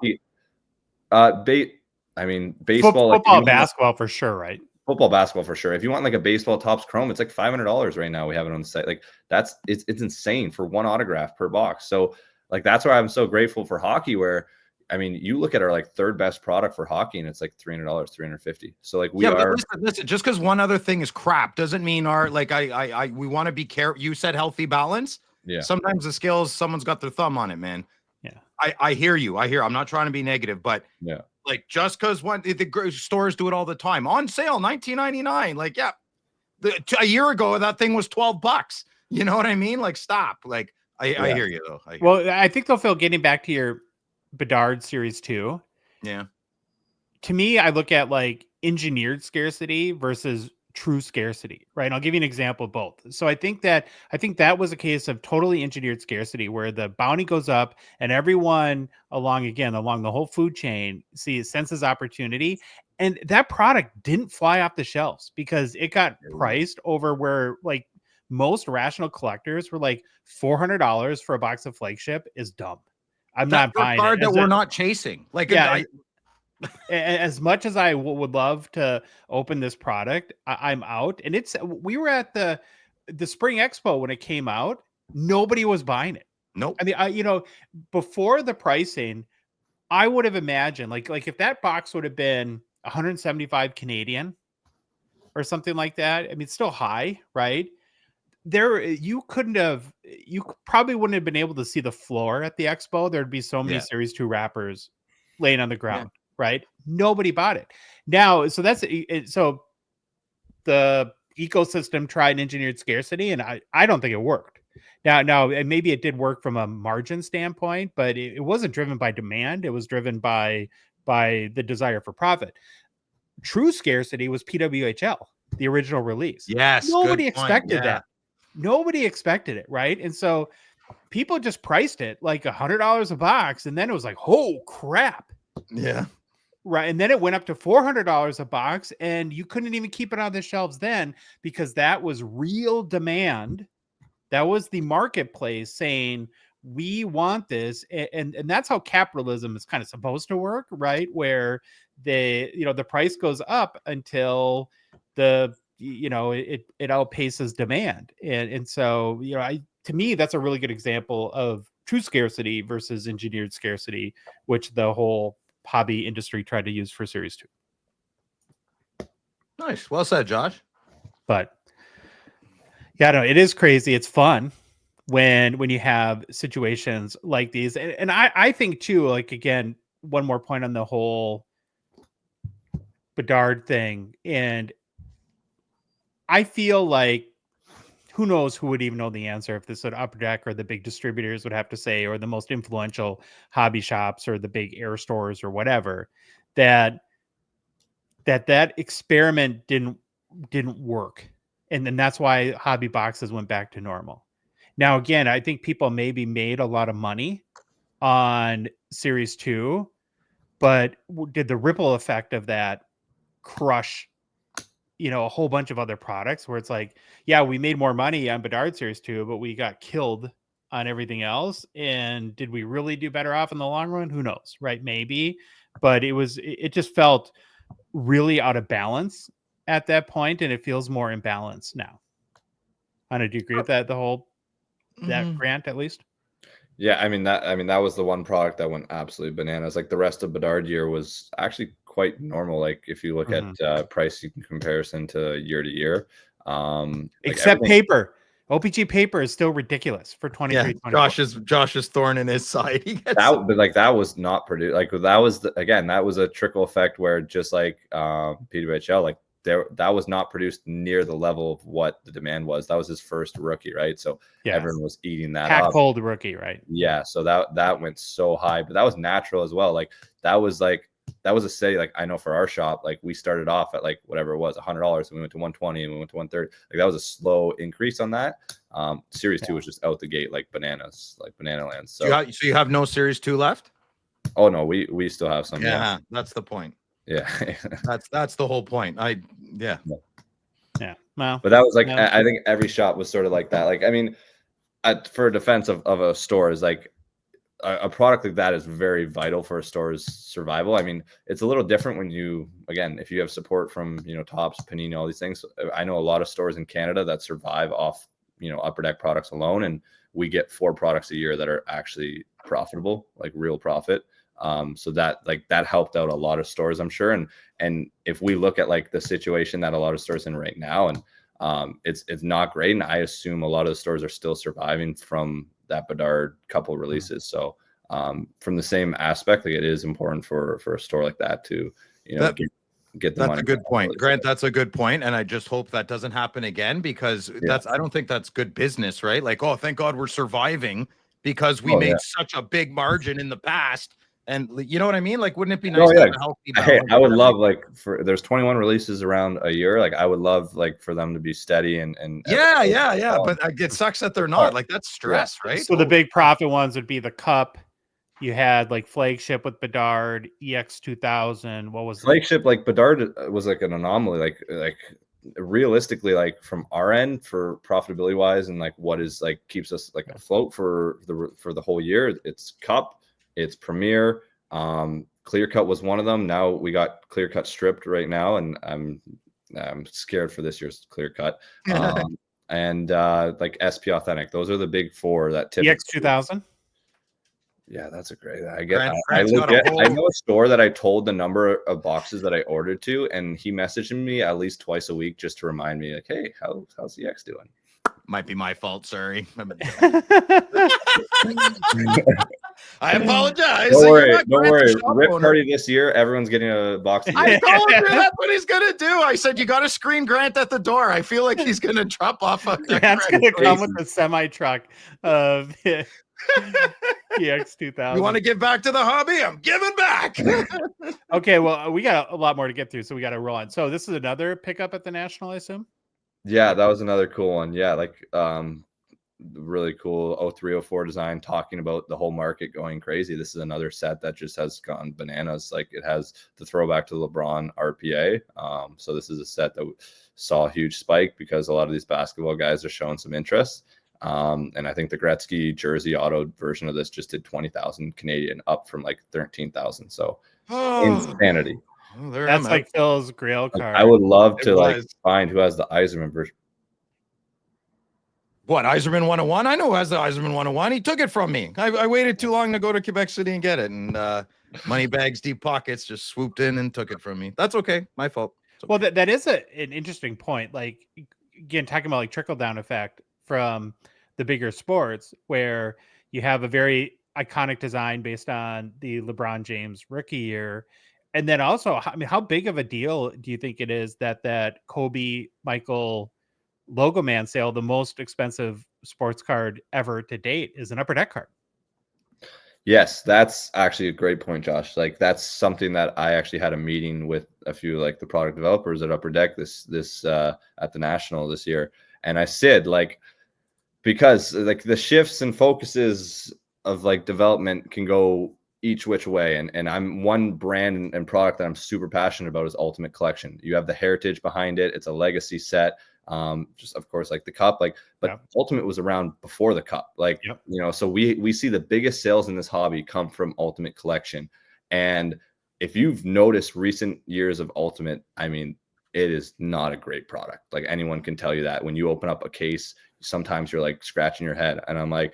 hockey, I mean, baseball, like, if
Football,
you want, like,
basketball for sure, right?
football, basketball for sure. If you want like a baseball Topps Chrome, it's like $500 right now. We have it on the site. Like it's insane for one autograph per box. So like that's why I'm so grateful for hockey. Where I mean, you look at our like third best product for hockey, and it's like $300, $350. So like we
Yeah, but
are.
listen, just because one other thing is crap doesn't mean our like we want to be careful. You said healthy balance.
Yeah.
Sometimes the skills, someone's got their thumb on it, man.
Yeah.
I hear you. I'm not trying to be negative, but
Yeah.
like just because the stores do it all the time on sale, $19.99. Like, yeah, a year ago that thing was $12. You know what I mean? Like, stop. Like, I hear you though.
Well, I think though, Phil, getting back to your Bedard Series 2.
Yeah.
To me, I look at like engineered scarcity versus true scarcity, right? And I'll give you an example of both. So I think that was a case of totally engineered scarcity where the bounty goes up and everyone along the whole food chain senses opportunity. And that product didn't fly off the shelves because it got priced over where like most rational collectors were like $400 for a box of flagship is dumb. I'm not buying
card
it.
that we're not chasing. Like,
yeah, as much as I would love to open this product, I'm out. And we were at the Spring Expo when it came out. Nobody was buying it.
Nope.
I mean, before the pricing, I would have imagined like if that box would have been 175 Canadian or something like that. I mean, it's still high, right? You probably wouldn't have been able to see the floor at the expo. There'd be so many Series 2 wrappers laying on the ground, right? Nobody bought it. Now, so so the ecosystem tried engineered scarcity, and I don't think it worked. Now, and maybe it did work from a margin standpoint, but it wasn't driven by demand. It was driven by the desire for profit. True scarcity was PWHL, the original release.
Yes.
Nobody expected that. Nobody expected it, right? And so people just priced it like $100 a box, and then it was like, oh crap.
Yeah.
Right. And then it went up to $400 a box, and you couldn't even keep it on the shelves then because that was real demand. That was the marketplace saying, we want this. And that's how capitalism is kind of supposed to work, right? Where the price goes up until it outpaces demand. And so, to me, that's a really good example of true scarcity versus engineered scarcity, which the whole hobby industry tried to use for Series 2.
Nice. Well said, Josh.
But yeah, no, it is crazy. It's fun when you have situations like these. And I think too, like, again, one more point on the whole Bedard thing. And I feel like who knows who would even know the answer if this would Upper Deck or the big distributors would have to say, or the most influential hobby shops or the big air stores or whatever, that experiment didn't work. And then that's why hobby boxes went back to normal. Now, again, I think people maybe made a lot of money on Series 2, but did the ripple effect of that crush a whole bunch of other products where it's like, yeah, we made more money on Bedard Series 2, but we got killed on everything else. And did we really do better off in the long run? Who knows, right? Maybe, but it just felt really out of balance at that point, and it feels more in balance now. Anna, do you agree with that? That grant, at least?
Yeah, I mean that was the one product that went absolutely bananas. Like the rest of Bedard year was actually quite normal. Like if you look at price in comparison to year,
except paper. O-Pee-Chee paper is still ridiculous for 23.
Yeah, Josh's thorn in his side.
That was not produced. Like that was a trickle effect where just like PWHL, like that was not produced near the level of what the demand was. That was his first rookie, right? So everyone was eating that up.
Cold rookie, right?
Yeah, so that went so high, but that was natural as well. Like that was a steady, like I know for our shop, like we started off at like whatever it was, $100, and we went to 120 and we went to 130. Like that was a slow increase on that. Series 2 was just out the gate like bananas, like banana land. So
you have no Series 2 left?
Oh no, we still have some.
Yeah, that's the point.
Yeah.
that's the whole point. Yeah.
Well,
but that was like, I think every shop was sort of like that. Like, I mean, for defense of a store is like, a product like that is very vital for a store's survival. I mean, it's a little different when you, again, if you have support from, Topps, Panini, all these things. I know a lot of stores in Canada that survive off, Upper Deck products alone. And we get 4 products a year that are actually profitable, like real profit. So that helped out a lot of stores, I'm sure. And if we look at like the situation that a lot of stores in right now, and it's not great. And I assume a lot of the stores are still surviving from that Bedard couple releases. So from the same aspect, like it is important for a store like that to, get the money.
That's a good point, Grant. That's a good point, and I just hope that doesn't happen again, because I don't think that's good business, right? Like, oh, thank God we're surviving because we made such a big margin in the past. And you know what I mean? Like, wouldn't it be nice to have a healthy balance?
Hey, I would love, like, there's 21 releases around a year. Like, I would love, like, for them to be steady and
yeah. But it sucks that they're not. Like, that's stress, right?
So the big profit ones would be the Cup. You had like Flagship with Bedard, EX 2000. What was
Flagship? Like Bedard was like an anomaly. Like realistically, like from our end for profitability wise, and like what is like keeps us like afloat for the whole year. It's Cup, it's Premier. Clear Cut was one of them. Now we got Clear Cut stripped right now, and I'm scared for this year's Clear Cut. And like SP Authentic. Those are the big 4 that typically.
EX 2000.
Yeah, that's a great. I know a store that I told the number of boxes that I ordered to, and he messaged me at least twice a week just to remind me, like, hey, how's EX doing?
Might be my fault. Sorry. I apologize.
Don't worry. Rip Party this year, everyone's getting a box.
I told you that's what he's gonna do. I said you got to screen Grant at the door. I feel like he's gonna drop off.
Grant's gonna come with a semi truck of EX 2000.
You want to give back to the hobby? I'm giving back.
Okay, well, we got a lot more to get through, so we got to roll on. So this is another pickup at the National, I assume.
Yeah, that was another cool one. Yeah, like really cool 0304 design, talking about the whole market going crazy. This is another set that just has gone bananas. Like it has the throwback to LeBron RPA. So this is a set that saw a huge spike because a lot of these basketball guys are showing some interest. And I think the Gretzky jersey auto version of this just did 20,000 Canadian, up from like 13,000. So insanity.
Oh,
that's like Phil's Grail card.
I would love to find who has the Yzerman version.
What, Yzerman 101? I know who has the Yzerman 101. He took it from me. I waited too long to go to Quebec City and get it. And money bags, deep pockets just swooped in and took it from me. That's okay. My fault. Okay.
Well, that is an interesting point. Like, again, talking about like trickle down effect from the bigger sports, where you have a very iconic design based on the LeBron James rookie year. And then also, I mean, how big of a deal do you think it is that Kobe Michael Logo Man sale, the most expensive sports card ever to date, is an Upper Deck card? Yes,
that's actually a great point, Josh. Like that's something that I actually had a meeting with a few like the product developers at Upper Deck this at the National this year, and I said like, because like the shifts and focuses of like development can go each which way, and I'm one brand and product that I'm super passionate about is Ultimate Collection. You have the heritage behind it. It's a legacy set. Just of course like the Cup, like, but Ultimate was around before the Cup, like you know, so we see the biggest sales in this hobby come from Ultimate Collection. And if you've noticed recent years of Ultimate, I mean, it is not a great product. Like anyone can tell you that when you open up a case, sometimes you're like scratching your head. And I'm like,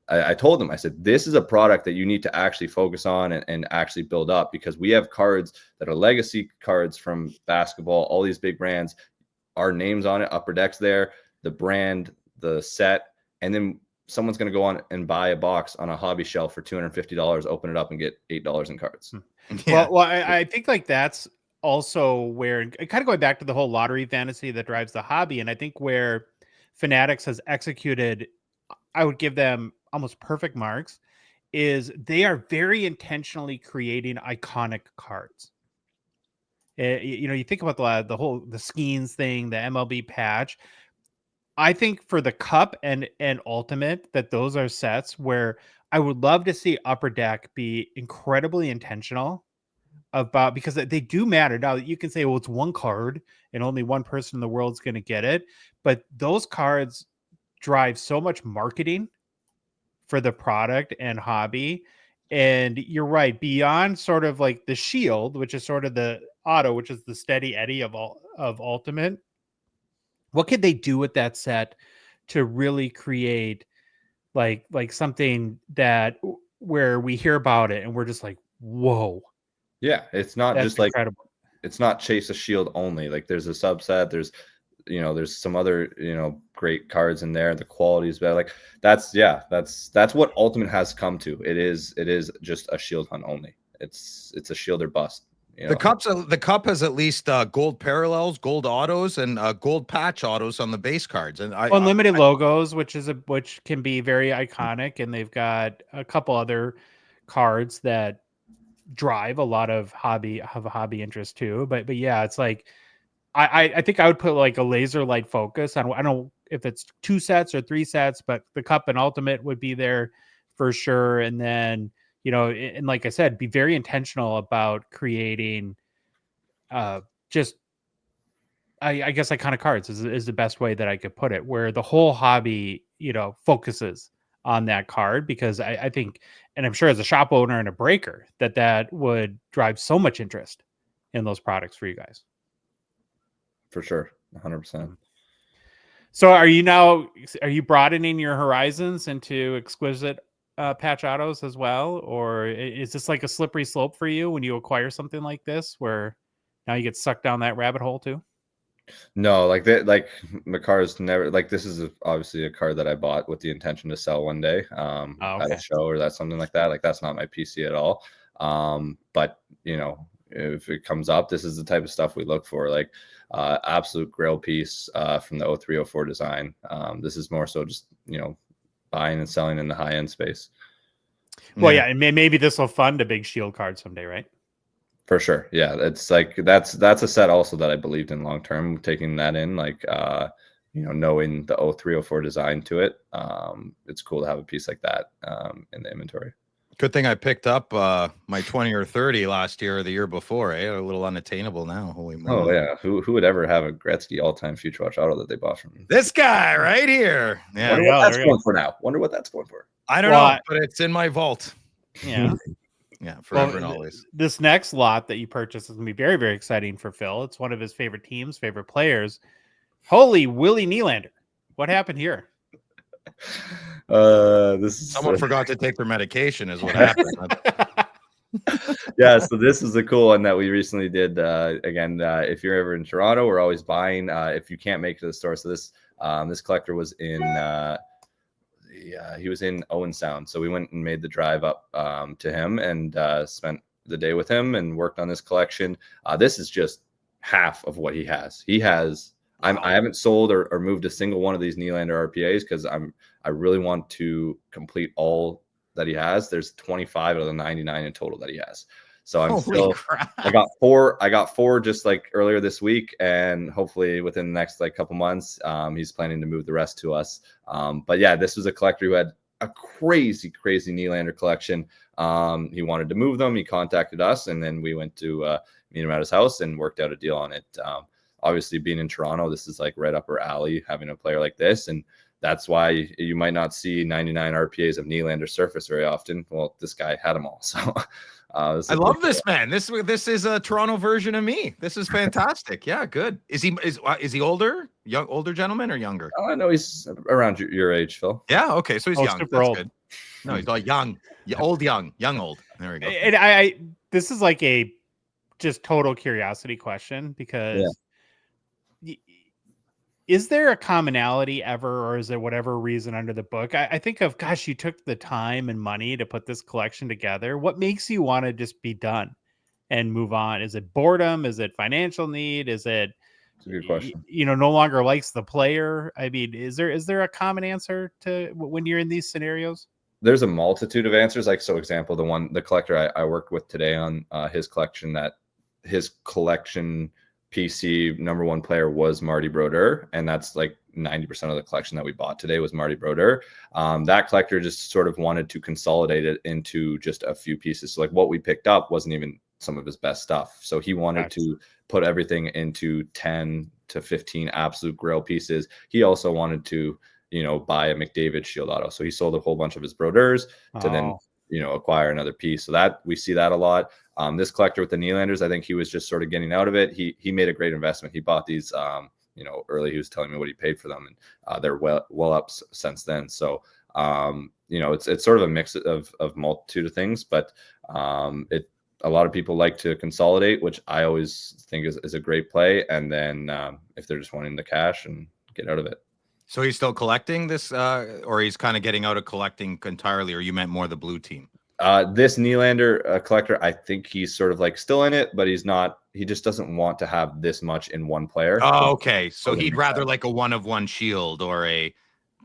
I told them, I said, this is a product that you need to actually focus on and actually build up, because we have cards that are legacy cards from basketball, all these big brands, our names on it, Upper Deck's there, the brand, the set, and then someone's going to go on and buy a box on a hobby shelf for $250, open it up and get $8 in cards.
Yeah. Well, I think like that's also where, kind of going back to the whole lottery fantasy that drives the hobby. And I think where Fanatics has executed, I would give them almost perfect marks, is they are very intentionally creating iconic cards. You know, you think about the Skeens thing, the MLB patch. I think for the Cup and Ultimate, that those are sets where I would love to see Upper Deck be incredibly intentional about, because they do matter. Now you can say, well, it's one card and only one person in the world is going to get it, but those cards drive so much marketing for the product and hobby. And you're right, beyond sort of like the shield, which is sort of the auto, which is the steady Eddie of Ultimate. What could they do with that set to really create like something that where we hear about it and we're just like, whoa,
Yeah, it's not
that's
just like
incredible.
it's not chase a shield only. Like there's a subset. There's some other great cards in there. The quality is better. Like that's what Ultimate has come to. It is just a shield hunt only. It's a shield or bust.
The cup has at least gold parallels, gold autos, and gold patch autos on the base cards, and
Unlimited logos, which can be very iconic, and they've got a couple other cards that drive a lot of hobby interest too. But yeah, it's like I think I would put like a laser light focus on. I don't know if it's 2 sets or 3 sets, but the cup and Ultimate would be there for sure. And then and like I said, be very intentional about creating just I guess iconic cards is the best way that I could put it, where the whole hobby, focuses on that card, because I think, and I'm sure as a shop owner and a breaker, that would drive so much interest in those products for you guys.
For sure. 100%.
So are you broadening your horizons into exquisite patch autos as well? Or is this like a slippery slope for you when you acquire something like this, where now you get sucked down that rabbit hole too?
No, like that, like the car's never like this is obviously a card that I bought with the intention to sell one day at a show or that's something like that. Like that's not my PC at all. But if it comes up, this is the type of stuff we look for, like absolute grail piece from the 0304 design. This is more so just buying and selling in the high end space.
Well, yeah, and maybe this will fund a big shield card someday, right?
For sure. Yeah, it's like that's a set also that I believed in long term, taking that in, like knowing the 0304 design to it. It's cool to have a piece like that in the inventory.
Good thing I picked up my 20 or 30 last year or the year before. A little unattainable now. Holy moly.
Oh yeah, who would ever have a Gretzky all-time Future Watch auto that they bought from me?
This guy right here. Yeah,
Wonder what that's going for now. Wonder what that's going for.
I don't know, but it's in my vault.
Yeah.
Yeah, forever and always.
This next lot that you purchased is going to be very, very exciting for Phil. It's one of his favorite teams, favorite players. Holy Willie Nylander. What happened here?
Someone forgot to take their medication is what happened.
Yeah, so this is a cool one that we recently did. Again, if you're ever in Toronto, we're always buying if you can't make it to the store. So this collector was in he was in Owen Sound, so we went and made the drive up to him and spent the day with him and worked on this collection. This is just half of what he has. I haven't sold or moved a single one of these Nylander RPAs because I really want to complete all that he has. There's 25 out of the 99 in total that he has. So I got four just like earlier this week, and hopefully within the next like couple months, he's planning to move the rest to us. But yeah, this was a collector who had a crazy Nylander collection. He wanted to move them. He contacted us, and then we went to meet him at his house and worked out a deal on it. Obviously being in Toronto, this is like right up our alley, having a player like this. And that's why you might not see 99 RPAs of Nylander surface very often. Well, this guy had them all. So I
love this man. This is a Toronto version of me. This is fantastic. Yeah, good. Is he older? Older gentleman or younger?
Oh, no, he's around your age, Phil.
Yeah, okay. So he's young.
Super
That's
old.
good. No, he's all young. Old. There we go.
And this is like a just total curiosity question, because is there a commonality ever, or is there whatever reason under the book? I think of, gosh, you took the time and money to put this collection together. What makes you want to just be done and move on? Is it boredom? Is it financial need? Is it,
It's a good question.
No longer likes the player? I mean, is there a common answer to when you're in these scenarios?
There's a multitude of answers. Like, so example, the collector I worked with today on his collection, that his collection PC number one player was Marty Brodeur, and that's like 90% of the collection that we bought today was Marty Brodeur. That collector just sort of wanted to consolidate it into just a few pieces. So like what we picked up wasn't even some of his best stuff. So he wanted to put everything into 10 to 15 absolute grail pieces. He also wanted to, buy a McDavid Shield auto. So he sold a whole bunch of his Brodeurs to then acquire another piece. So that we see that a lot. This collector with the Nylanders, I think he was just sort of getting out of it. He made a great investment. He bought these early. He was telling me what he paid for them, and they're well up since then. So it's sort of a mix of multitude of things, but a lot of people like to consolidate, which I always think is a great play. And then if they're just wanting the cash and get out of it.
So he's still collecting this, or he's kind of getting out of collecting entirely, or you meant more the blue team?
This Nylander collector, I think he's sort of like still in it, but he's not. He just doesn't want to have this much in one player.
Oh, okay. So he'd rather like a 1-of-1 shield or a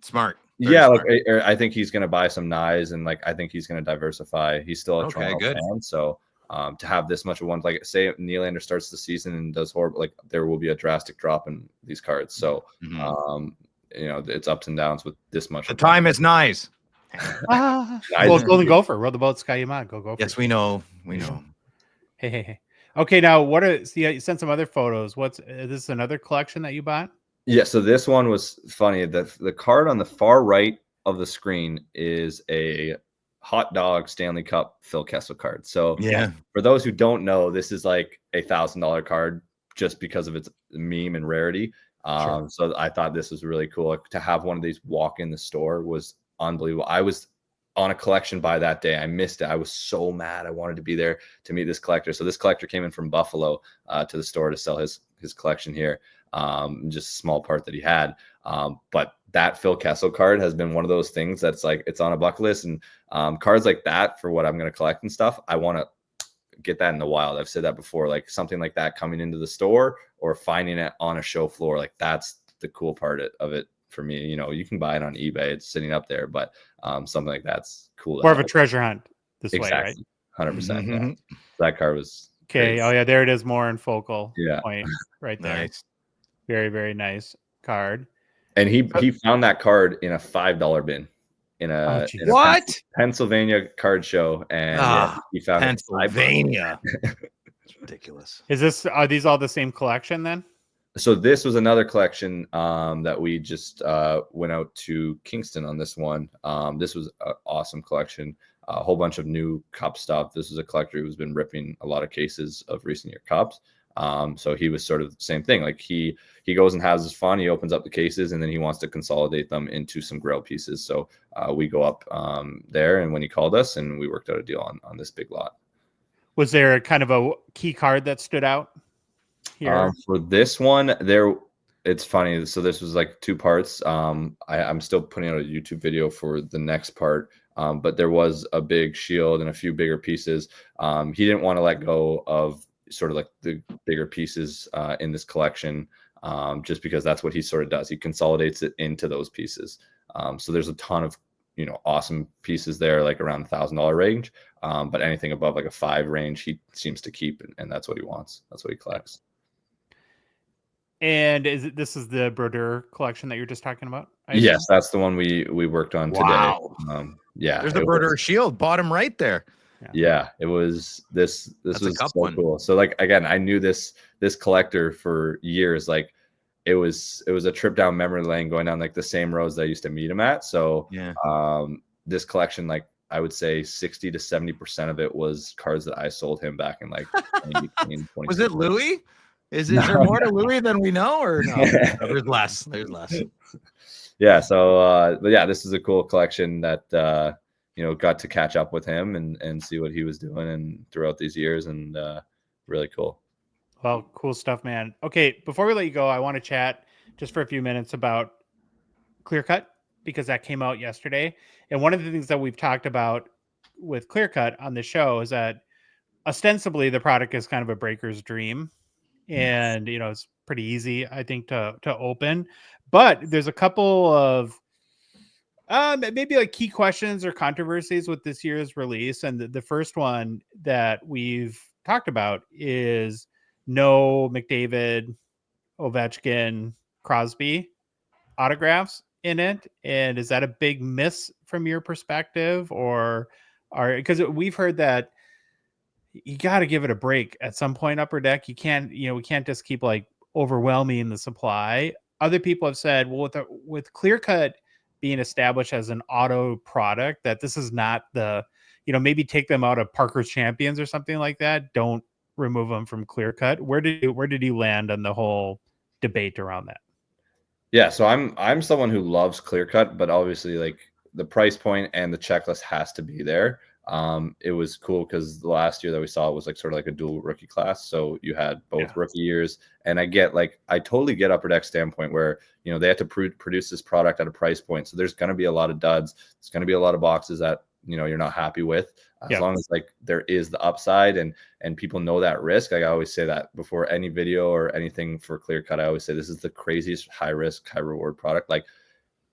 smart.
Yeah,
smart.
like I think he's going to buy some knives, and like I think he's going to diversify. He's still a Toronto fan, so to have this much of one, like say Nylander starts the season and does horrible, like there will be a drastic drop in these cards. So it's ups and downs with this much.
The time is nice.
Well, Golden Gopher, row the boat, Sky Yaman, go Gopher.
Yes, we know.
Hey. Okay, now you sent some other photos. Is this another collection that you bought?
Yeah, so this one was funny. The card on the far right of the screen is a hot dog Stanley Cup Phil Kessel card. So
yeah,
for those who don't know, this is like $1,000 card just because of its meme and rarity. Sure. So I thought this was really cool. To have one of these walk in the store was unbelievable. I was on a collection buy that day. I missed it. I was so mad. I wanted to be there to meet this collector. So this collector came in from Buffalo to the store to sell his collection here. Just a small part that he had. But that Phil Kessel card has been one of those things that's like, it's on a bucket list, and cards like that for what I'm going to collect and stuff. I want to get that in the wild. I've said that before, like something like that coming into the store or finding it on a show floor. Like that's the cool part of it for me. You can buy it on eBay. It's sitting up there, but something like that's cool.
More of a treasure hunt this way, right?
100%. Yeah. That card was
okay. Great. Oh yeah, there it is, more in focal point right there.
Nice.
Very, very nice card.
And he found that card in a $5 bin in a Pennsylvania card show, and he found
Pennsylvania. It's ridiculous.
Are these all the same collection then?
So this was another collection that we just went out to Kingston on this one. This was an awesome collection, a whole bunch of new cup stuff. This is a collector who's been ripping a lot of cases of recent year cups. So he was sort of the same thing. Like he goes and has his fun. He opens up the cases, and then he wants to consolidate them into some grail pieces. So we go up there, and when he called us, and we worked out a deal on this big lot. Was
there a kind of a key card that stood out here?
For this one, it's funny. So this was like two parts. I'm still putting out a YouTube video for the next part. But there was a big shield and a few bigger pieces. He didn't want to let go of sort of like the bigger pieces in this collection, just because that's what he sort of does. He consolidates it into those pieces. So there's a ton of awesome pieces there, like around $1,000 range. But anything above like a $5 range, he seems to keep, and that's what he wants. That's what he collects.
And this is the Brodeur collection that you're just talking about?
Yes, that's the one we worked on today. Yeah,
there's the Brodeur shield, bottom right there.
Yeah, it was this was so cool. So like again, I knew this collector for years. Like it was a trip down memory lane, going down like the same roads that I used to meet him at. So this collection, like I would say 60 to 70% of it was cards that I sold him back in like 2018.
Was it Louis? Is there more to Louis than we know, or no? There's less.
Yeah. So but yeah, this is a cool collection that got to catch up with him and see what he was doing and throughout these years, and really cool.
Well, cool stuff, man. Okay, before we let you go, I want to chat just for a few minutes about Clear Cut, because that came out yesterday. And one of the things that we've talked about with Clear Cut on the show is that ostensibly the product is kind of a breaker's dream. And, it's pretty easy, I think, to open. But there's a couple of maybe like key questions or controversies with this year's release. And the first one that we've talked about is no McDavid, Ovechkin, Crosby autographs in it. And is that a big miss from your perspective, because we've heard that you got to give it a break at some point, Upper Deck. You can't, we can't just keep like overwhelming the supply. Other people have said, well, with Clear Cut, being established as an auto product, that this is not the, maybe take them out of Parker's Champions or something like that. Don't remove them from Clear Cut. Where did you land on the whole debate around that?
Yeah, so I'm someone who loves Clear Cut, but obviously like the price point and the checklist has to be there. It was cool because the last year that we saw was like sort of like a dual rookie class. So you had both rookie years, and I totally get Upper Deck standpoint where, they have to produce this product at a price point. So there's going to be a lot of duds. There's going to be a lot of boxes that, you're not happy with, as long as like there is the upside and people know that risk. Like I always say that before any video or anything for Clear Cut, I always say this is the craziest high risk, high reward product. Like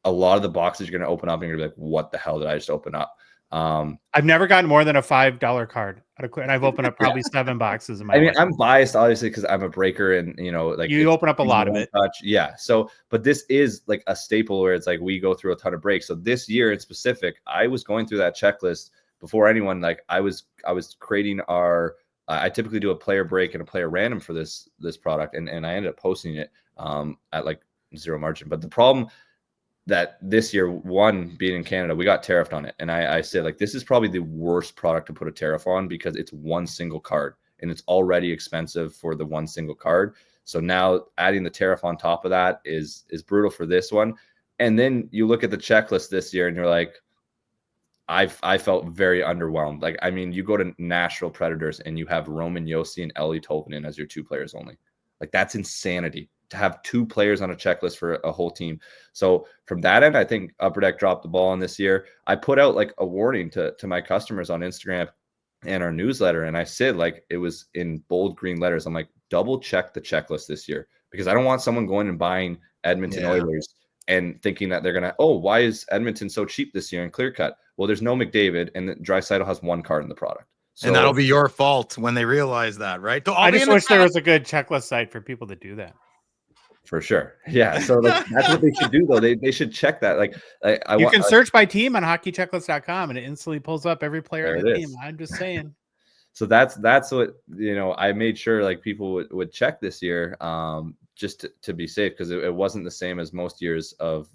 a lot of the boxes you're going to open up and you're gonna be like, what the hell did I just open up?
I've never gotten more than a $5 card and I've opened up probably 7 boxes in my life.
I'm biased obviously because I'm a breaker and like
you open up a lot of it.
Yeah. So, but this is like a staple where it's like we go through a ton of breaks. So this year in specific, I was going through that checklist before anyone. Like I was creating our. I typically do a player break and a player random for this product, and I ended up posting it at like 0 margin. But the problem that this year, one being in Canada, we got tariffed on it. And I said, like, this is probably the worst product to put a tariff on because it's one single card and it's already expensive for the one single card. So now adding the tariff on top of that is brutal for this one. And then you look at the checklist this year and you're like, I felt very underwhelmed. Like, I mean, you go to Nashville Predators and you have Roman Josi and Ellie Tolvanen as your 2 players only. Like, that's insanity to have 2 players on a checklist for a whole team. So from that end, I think Upper Deck dropped the ball on this year. I put out like a warning to my customers on Instagram and our newsletter. And I said, like, it was in bold green letters. I'm like, double check the checklist this year, because I don't want someone going and buying Edmonton Oilers and thinking that they're going to, why is Edmonton so cheap this year in Clear Cut? Well, there's no McDavid and Draisaitl has 1 card in the product. So,
and that'll be your fault when they realize that, right?
I just wish there was a good checklist site for people to do that.
For sure. Yeah. So like, that's what they should do, though. They should check that. Like,
you can search by team on hockeychecklist.com and it instantly pulls up every player on the team. I'm just saying.
So that's what, I made sure like people would check this year, just to be safe, because it wasn't the same as most years of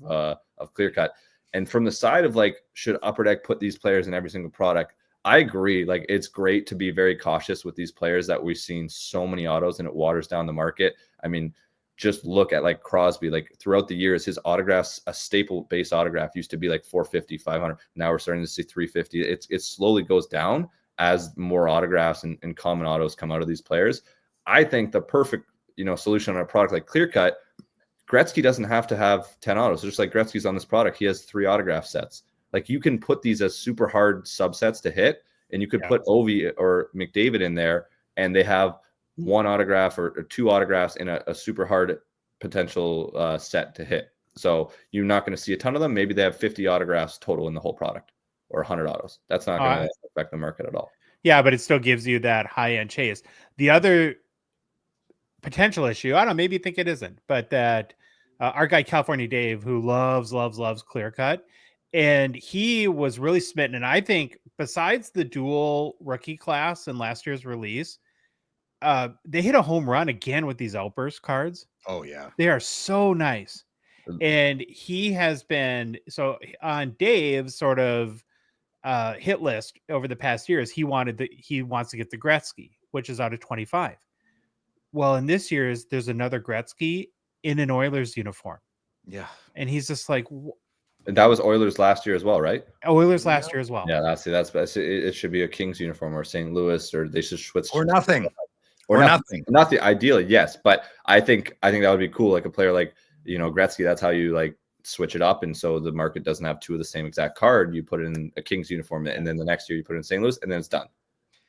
Clear Cut. And from the side of like, should Upper Deck put these players in every single product? I agree. Like, it's great to be very cautious with these players that we've seen so many autos and it waters down the market. I mean, just look at like Crosby, like throughout the years, his autographs, a staple base autograph used to be like 450, 500. Now we're starting to see 350. It slowly goes down as more autographs and common autos come out of these players. I think the perfect, solution on a product like Clear Cut, Gretzky doesn't have to have 10 autos. Just like Gretzky's on this product, he has 3 autograph sets. Like, you can put these as super hard subsets to hit, and you could put Ovi or McDavid in there, and they have 1 autograph or 2 autographs in a super hard potential set to hit. So you're not going to see a ton of them. Maybe they have 50 autographs total in the whole product, or 100 autos. That's not going to affect the market at all. Yeah,
but it still gives you that high-end chase. The other potential issue, I don't know, maybe you think it isn't, but that our guy California Dave, who loves Clear Cut, and he was really smitten. And I think besides the dual rookie class in last year's release, they hit a home run again with these Outburst cards.
Oh yeah,
they are so nice. And he has been on Dave's sort of hit list over the past years. He wants to get the Gretzky, which is out of 25. Well, in this year's, there's another Gretzky in an Oilers uniform.
Yeah,
and he's just like.
And that was Oilers last year as well, right?
Oilers last year as well.
Yeah, that's it. Should be a Kings uniform or St. Louis, or they should switch
or nothing.
Or nothing. Not the ideally, yes, but I think that would be cool. Like a player like Gretzky, that's how you like switch it up, and so the market doesn't have 2 of the same exact card. You put it in a Kings uniform, and then the next year you put it in St. Louis, and then it's done.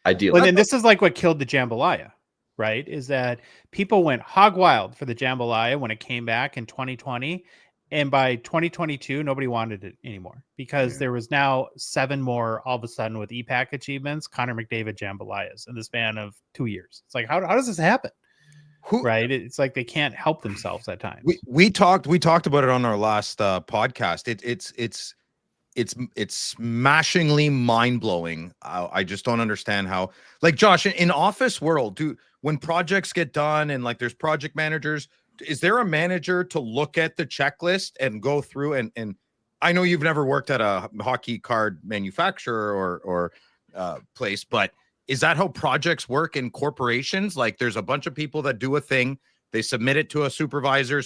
Ideally,
well, then this is like what killed the Jambalaya, right? Is that people went hog wild for the Jambalaya when it came back in 2020, and by 2022 nobody wanted it anymore because there was now 7 more all of a sudden with EPAC achievements, Connor McDavid Jambalayas in the span of 2 years. It's like, how does this happen? Right? It's like they can't help themselves at times.
We talked about it on our last podcast. It's smashingly mind-blowing. I just don't understand how, like, Josh, in office world, when projects get done and like there's project managers, is there a manager to look at the checklist and go through and I know you've never worked at a hockey card manufacturer or place, but is that how projects work in corporations? Like there's a bunch of people that do a thing, they submit it to a supervisor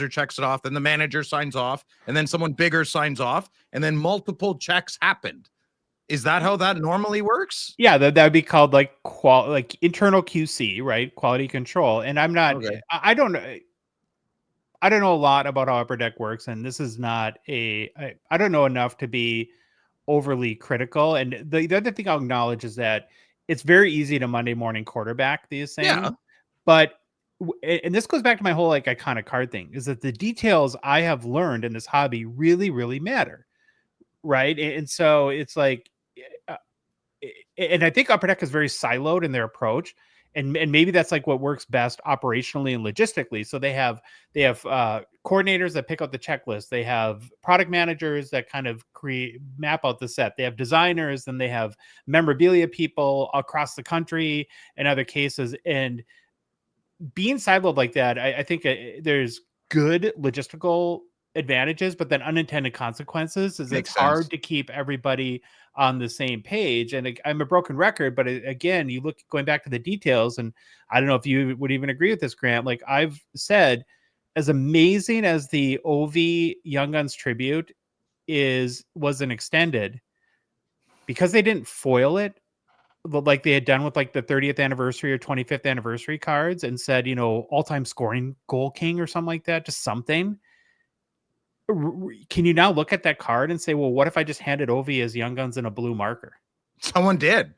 checks it off, then the manager signs off, and then someone bigger signs off, and then multiple checks happened. Is that how that normally works?
Yeah, that would be called like internal QC, right? Quality control. And I'm not,
Okay.
I don't know. I don't know a lot about how Upper Deck works, and this is not I don't know enough to be overly critical. And the other thing I'll acknowledge is that it's very easy to Monday morning quarterback these things.
Yeah.
But and this goes back to my whole like iconic card thing, is that the details I have learned in this hobby really, really matter, right? And so it's like, and I think Upper Deck is very siloed in their approach, and maybe that's like what works best operationally and logistically. So they have coordinators that pick out the checklist. They have product managers that kind of map out the set. They have designers, and they have memorabilia people across the country in other cases. And being siloed like that, I think there's good logistical advantages, but then unintended consequences is
Makes
it's hard
sense.
to keep everybody on the same page. And I'm a broken record, but again, you look going back to the details, and I don't know if you would even agree with this, Grant. Like I've said, as amazing as the OV Young Guns tribute was an extended, because they didn't foil it like they had done with like the 30th anniversary or 25th anniversary cards and said, all-time scoring goal king or something like that, just something. Can you now look at that card and say, well, what if I just handed Ovi as Young Guns in a blue marker?
Someone did.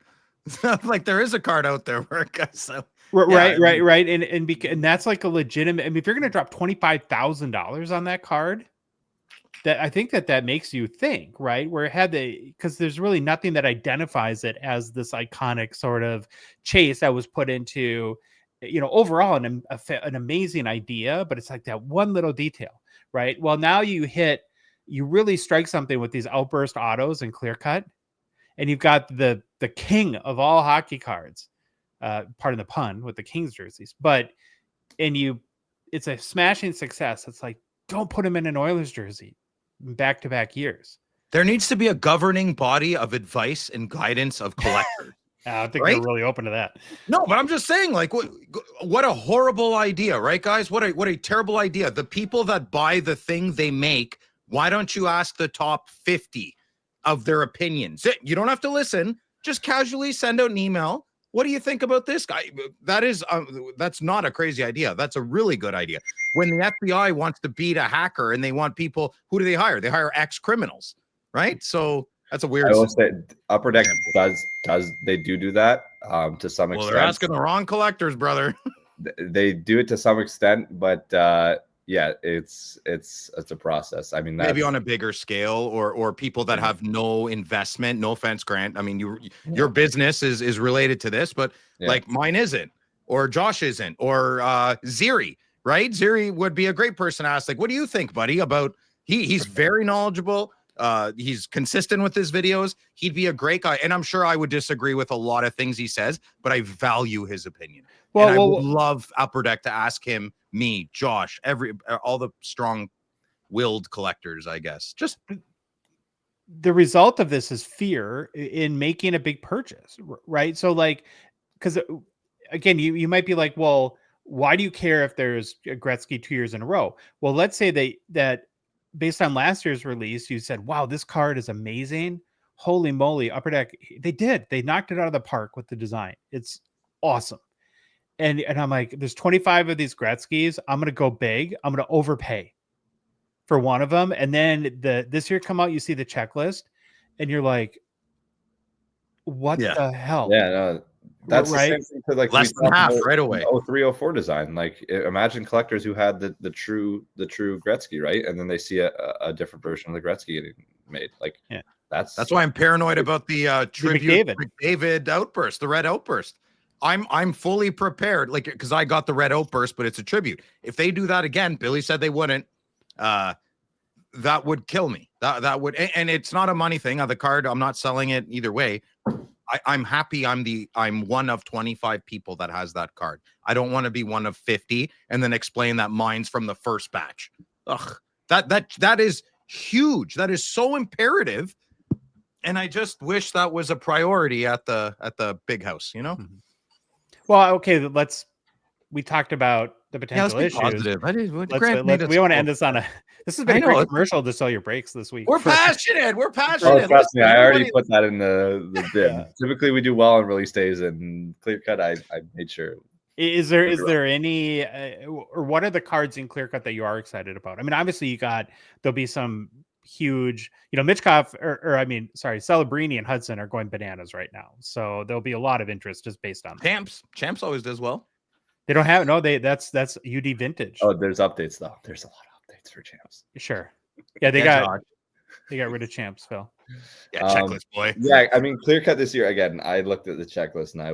Like there is a card out there where it goes, so
Right. And that's like a legitimate. I mean, if you're going to drop $25,000 on that card, that I think that makes you think, right? Where it had because there's really nothing that identifies it as this iconic sort of chase that was put into, overall an amazing idea, but it's like that one little detail, right? Well, now you really strike something with these outburst autos and clear cut, and you've got the king of all hockey cards, pardon the pun, with the Kings jerseys, it's a smashing success. It's like, don't put him in an Oilers jersey back-to-back years.
There needs to be a governing body of advice and guidance of collectors.
I think
right?
they're really open to that.
No, but I'm just saying, like, what a horrible idea, right, guys? What a terrible idea. The people that buy the thing they make, why don't you ask the top 50 of their opinions? You don't have to listen. Just casually send out an email. What do you think about this guy? That's not a crazy idea. That's a really good idea. When the FBI wants to beat a hacker and they want people, who do they hire? They hire ex-criminals, right? So that's a weird.
I will say Upper Deck does they do that to some extent.
Well, they're asking the wrong collectors, brother.
They do it to some extent, but yeah, it's a process. I mean,
maybe on a bigger scale, or people that have no investment. No offense, Grant. I mean, your business is related to this, but like mine isn't, or Josh isn't, or Ziri, right? Ziri would be a great person to ask. Like, what do you think, buddy? About he's very knowledgeable. He's consistent with his videos. He'd be a great guy, and I'm sure I would disagree with a lot of things he says, but I value his opinion. Well, and I would love Upper Deck to ask him, me, Josh, all the strong-willed collectors, I guess. Just
the result of this is fear in making a big purchase, right? So, like, because again, you might be like, well, why do you care if there's a Gretzky 2 years in a row? Well, let's say that based on last year's release, you said, wow, this card is amazing. Holy moly, Upper Deck, they knocked it out of the park with the design. It's awesome. And I'm like, there's 25 of these Gretzkys. I'm going to go big. I'm going to overpay for one of them. And then this year come out, you see the checklist and you're like, what the hell?
Yeah, no, that's
right.
The same thing to, like,
less than half right away.
0304 design. Like, imagine collectors who had the true Gretzky, right? And then they see a different version of the Gretzky getting made. Like, that's
why I'm paranoid about the tribute McDavid outburst, the red outburst. I'm fully prepared, like, because I got the red outburst, but it's a tribute. If they do that again, Billy said they wouldn't. That would kill me. That would, and it's not a money thing. The card, I'm not selling it either way. I'm happy. I'm one of 25 people that has that card. I don't want to be one of 50 and then explain that mine's from the first batch. Ugh, that is huge. That is so imperative. And I just wish that was a priority at the big house, you know?
Well, okay, we talked about the
Yeah, let's
potential
be
issues.
positive.
We want to end this on a. This has been
I
a great
know.
commercial to sell your breaks this week.
We're passionate. We're
Oh,
passionate.
trust me, I already
Everybody-
put that in the bin.
Yeah.
Typically, we do well on release days, and clear cut. I made sure.
Is there any or what are the cards in clear cut that you are excited about? I mean, obviously there'll be some huge, Mitchkov Celebrini and Hudson are going bananas right now. So there'll be a lot of interest just based on that.
Champs always does well.
They don't have that's UD vintage.
Oh, there's updates though. There's a lot of updates for champs.
Sure. Yeah, they got rid of champs, Phil.
Yeah, checklist boy.
Yeah, I mean, clear cut this year again. I looked at the checklist and I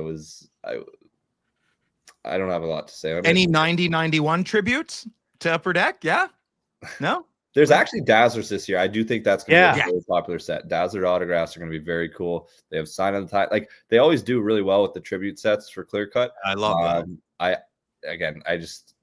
don't have a lot to say.
Any 90-91 tributes to Upper Deck? Yeah. No.
There's actually Dazzlers this year. I do think that's going to be a
Yeah.
very popular set. Dazzler autographs are going to be very cool. They have sign on the tie. Like they always do really well with the tribute sets for clear cut.
I love that.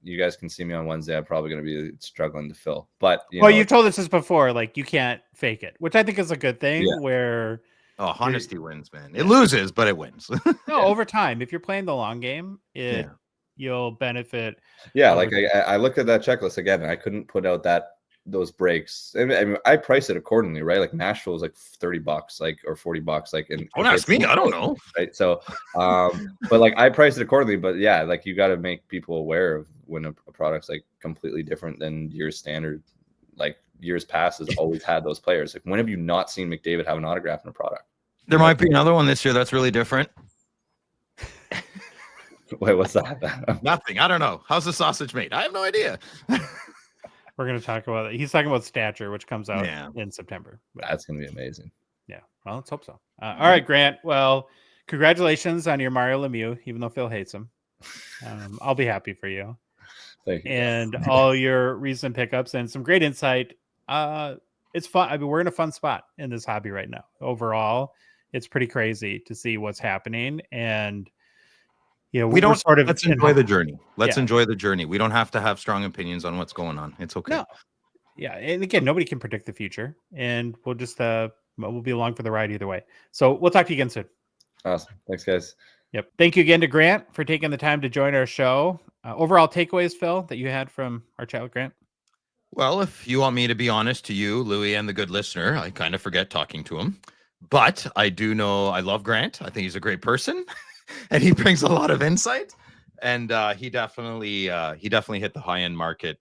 You guys can see me on Wednesday. I'm probably going to be struggling to fill, but
You've told us this before. Like you can't fake it, which I think is a good thing.
Yeah.
Where
honesty wins, man. It loses, but it wins.
over time, if you're playing the long game, you'll benefit.
Yeah, like I looked at that checklist again, and I couldn't put out those breaks. I mean, I price it accordingly, right? Like Nashville is like $30, like or $40, like.
Don't ask me. I don't know.
Right. So, but like I price it accordingly. But yeah, like you got to make people aware of when a product's like completely different than your standard. Like years past has always had those players. Like when have you not seen McDavid have an autograph in a product?
There might be another one this year that's really different.
Wait, what's that?
Nothing. I don't know. How's the sausage made? I have no idea.
We're going to talk about it. He's talking about Stature, which comes out
Yeah.
in September. But,
That's going to be amazing.
yeah. Well, let's hope so. All right, Grant. Well, congratulations on your Mario Lemieux, even though Phil hates him. I'll be happy for you.
Thank you.
And all your recent pickups and some great insight. It's fun. I mean, we're in a fun spot in this hobby right now. Overall, it's pretty crazy to see what's happening. And let's enjoy the journey. Let's enjoy the journey. We don't have to have strong opinions on what's going on. It's okay. No. Yeah. And again, nobody can predict the future. And we'll just we'll be along for the ride either way. So we'll talk to you again soon.
Awesome. Thanks, guys.
Yep. Thank you again to Grant for taking the time to join our show. Overall takeaways, Phil, that you had from our chat with Grant?
Well, if you want me to be honest to you, Louis, and the good listener, I kind of forget talking to him. But I do know I love Grant. I think he's a great person. And he brings a lot of insight, and he definitely hit the high end market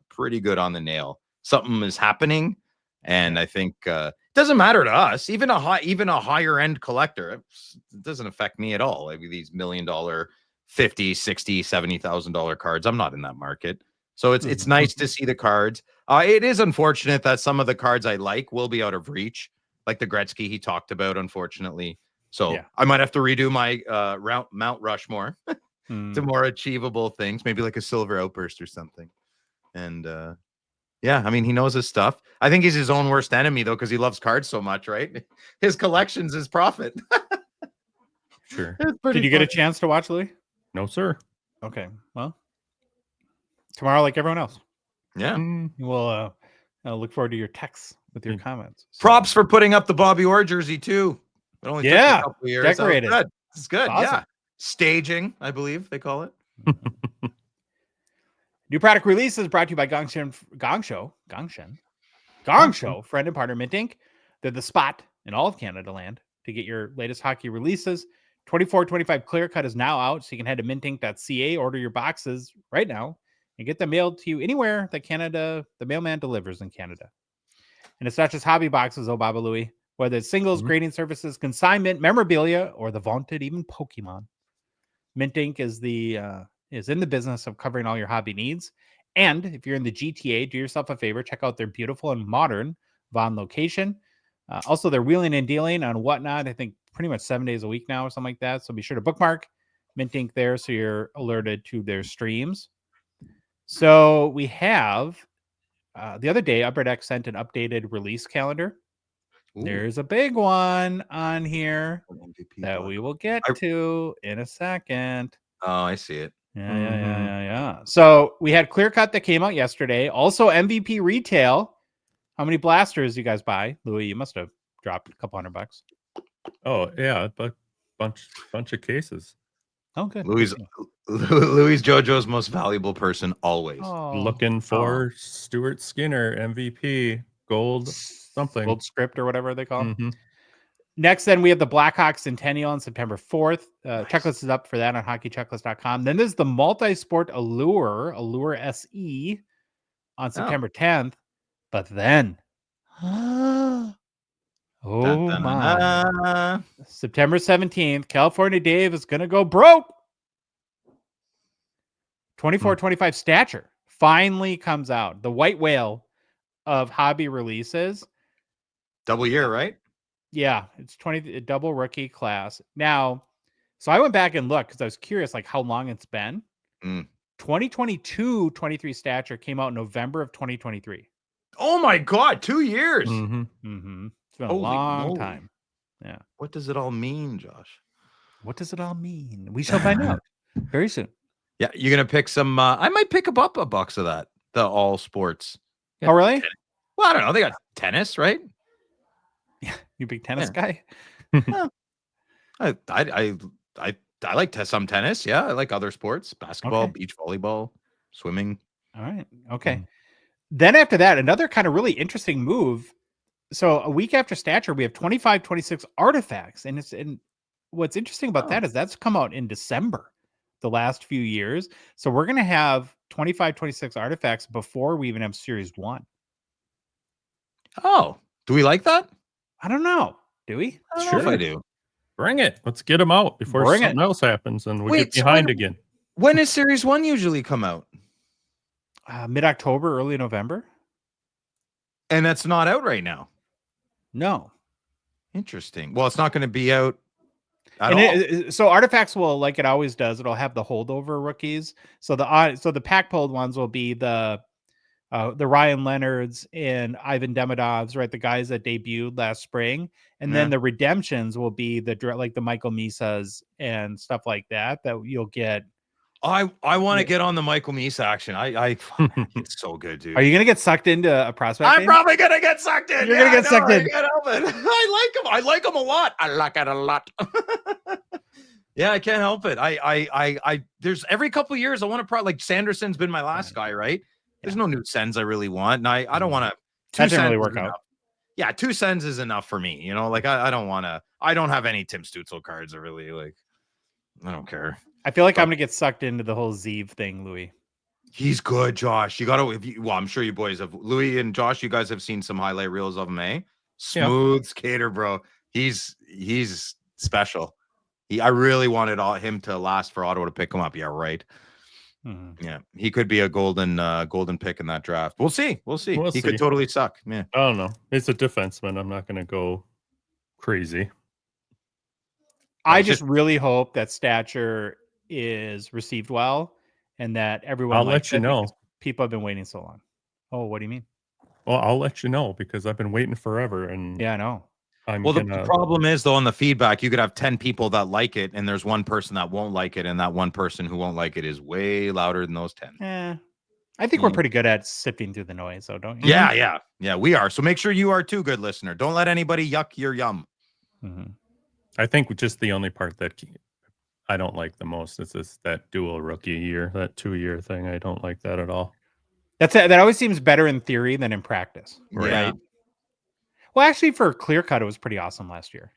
pretty good on the nail. Something is happening, and I think it doesn't matter to us. Even a higher end collector, it doesn't affect me at all. Like these $1 million, $50,000, $60,000, $70,000 cards, I'm not in that market, so it's nice to see the cards. It is unfortunate that some of the cards I like will be out of reach, like the Gretzky he talked about, unfortunately. So I might have to redo my Mount Rushmore to more achievable things, maybe like a Silver Outburst or something. And I mean, he knows his stuff. I think he's his own worst enemy, though, because he loves cards so much, right? His collection's his profit.
Sure.
Did you get a chance to watch, Louis?
No, sir.
Okay. Well, tomorrow, like everyone else.
Yeah.
We'll look forward to your texts with your comments. So.
Props for putting up the Bobby Orr jersey, too. It only took a couple years.
Decorated.
It's good.
Awesome.
Yeah. Staging, I believe they call it.
New product releases brought to you by Gongshow, friend and partner Mint Inc. They're the spot in all of Canada land to get your latest hockey releases. 24-25 Clear Cut is now out, so you can head to mintink.ca, order your boxes right now, and get them mailed to you anywhere that the mailman delivers in Canada. And it's not just hobby boxes, Baba Louie. Whether it's singles, grading services, consignment, memorabilia, or the vaunted even Pokemon, Mint Inc. is in the business of covering all your hobby needs. And if you're in the GTA, do yourself a favor, check out their beautiful and modern Vaughan location. Also, they're wheeling and dealing on Whatnot, I think pretty much 7 days a week now or something like that. So be sure to bookmark Mint Inc. there so you're alerted to their streams. So we have the other day, Upper Deck sent an updated release calendar. Ooh. There's a big one on here that we will get to in a second.
Oh, I see it.
Yeah. So we had Clear Cut that came out yesterday. Also MVP Retail How many blasters you guys buy? Louis, you must have dropped a couple $100.
Oh yeah, but bunch of cases.
Oh, good.
Louis JoJo's most valuable person always.
Oh,
Looking for Stuart Skinner, MVP, gold something.
Gold script or whatever they call it.
Mhm.
Next, then we have the Blackhawks Centennial on September 4th.
Nice.
Checklist is up for that on hockeychecklist.com. Then there's the multi-sport Allure SE on September 10th. But then, oh my,
my.
September 17th, California Dave is going to go broke. 24-25 Stature finally comes out. The white whale of hobby releases.
Double year, right?
Yeah, it's 20 double rookie class. Now, so I went back and looked because I was curious like how long it's been. 2022-23 Stature came out in November of 2023.
Oh my God, 2 years.
Mhm.
It's been a
Holy
long
moly.
time. Yeah.
What does it all mean, Josh?
What does it all mean? We shall find out very soon.
Yeah, you're gonna pick some. I might pick up a box of that. The all sports.
Oh, really?
Well, I don't know. They got tennis, right?
You big tennis guy?
I like some tennis. Yeah, I like other sports: basketball,
Okay.
beach volleyball, swimming.
All right. Okay. Then after that, another kind of really interesting move. So a week after Stature, we have 25-26 Artifacts. And what's interesting about that is that's come out in December, the last few years. So we're going to have 25-26 Artifacts before we even have Series 1.
Oh, do we like that?
I don't know. Do we?
I don't know if I do.
Bring it. Let's get them out before
Bring
something else happens and we
Wait,
get
so
behind again.
When does Series 1 usually come out?
Mid-October, early November?
And that's not out right now.
No.
Interesting. Well, it's not going to be out at
And
all.
so Artifacts will, like it always does, it'll have the holdover rookies. So the pack pulled ones will be the Ryan Leonards and Ivan Demidovs, right? The guys that debuted last spring. And then the redemptions will be like the Michael Misas and stuff like that you'll get.
I want to get on the Michael Meese action. It's so good, dude.
Are you gonna get sucked into a prospect?
I'm probably gonna get sucked in.
You're gonna get sucked in.
I can't help it. I like him a lot. I like it a lot. Yeah, I can't help it. I there's every couple of years I want to like Sanderson's been my last guy, right? There's no new Sens I really want, and I don't want to.
That didn't really work out.
Yeah, 2 Sens is enough for me. You know, like I don't want to. I don't have any Tim Stutzel cards. I really like. I don't care.
I feel like I'm gonna get sucked into the whole Zeev thing, Louis.
He's good, Josh. You gotta. Well, I'm sure you boys have. Louis and Josh, you guys have seen some highlight reels of him, eh? Smooth skater, bro. He's special. I really wanted him to last for Ottawa to pick him up. Yeah, right. Yeah, he could be a golden pick in that draft. We'll see. He could totally suck. Yeah,
I don't know. It's a defenseman. I'm not going to go crazy.
I just really hope that Stature is received well and that everyone.
I'll let you know.
People have been waiting so long. Oh, what do you mean?
Well, I'll let you know because I've been waiting forever. And
yeah, I know.
The problem is though on the feedback, you could have 10 people that like it, and there's one person that won't like it, and that one person who won't like it is way louder than those 10.
I think we're pretty good at sifting through the noise, though, don't you?
Yeah, we are. So make sure you are too, good listener. Don't let anybody yuck your yum.
I think just the only part that I don't like the most is that dual rookie year, that 2-year thing. I don't like that at all.
That always seems better in theory than in practice.
Right.
Well, actually, for Clear Cut, it was pretty awesome last year.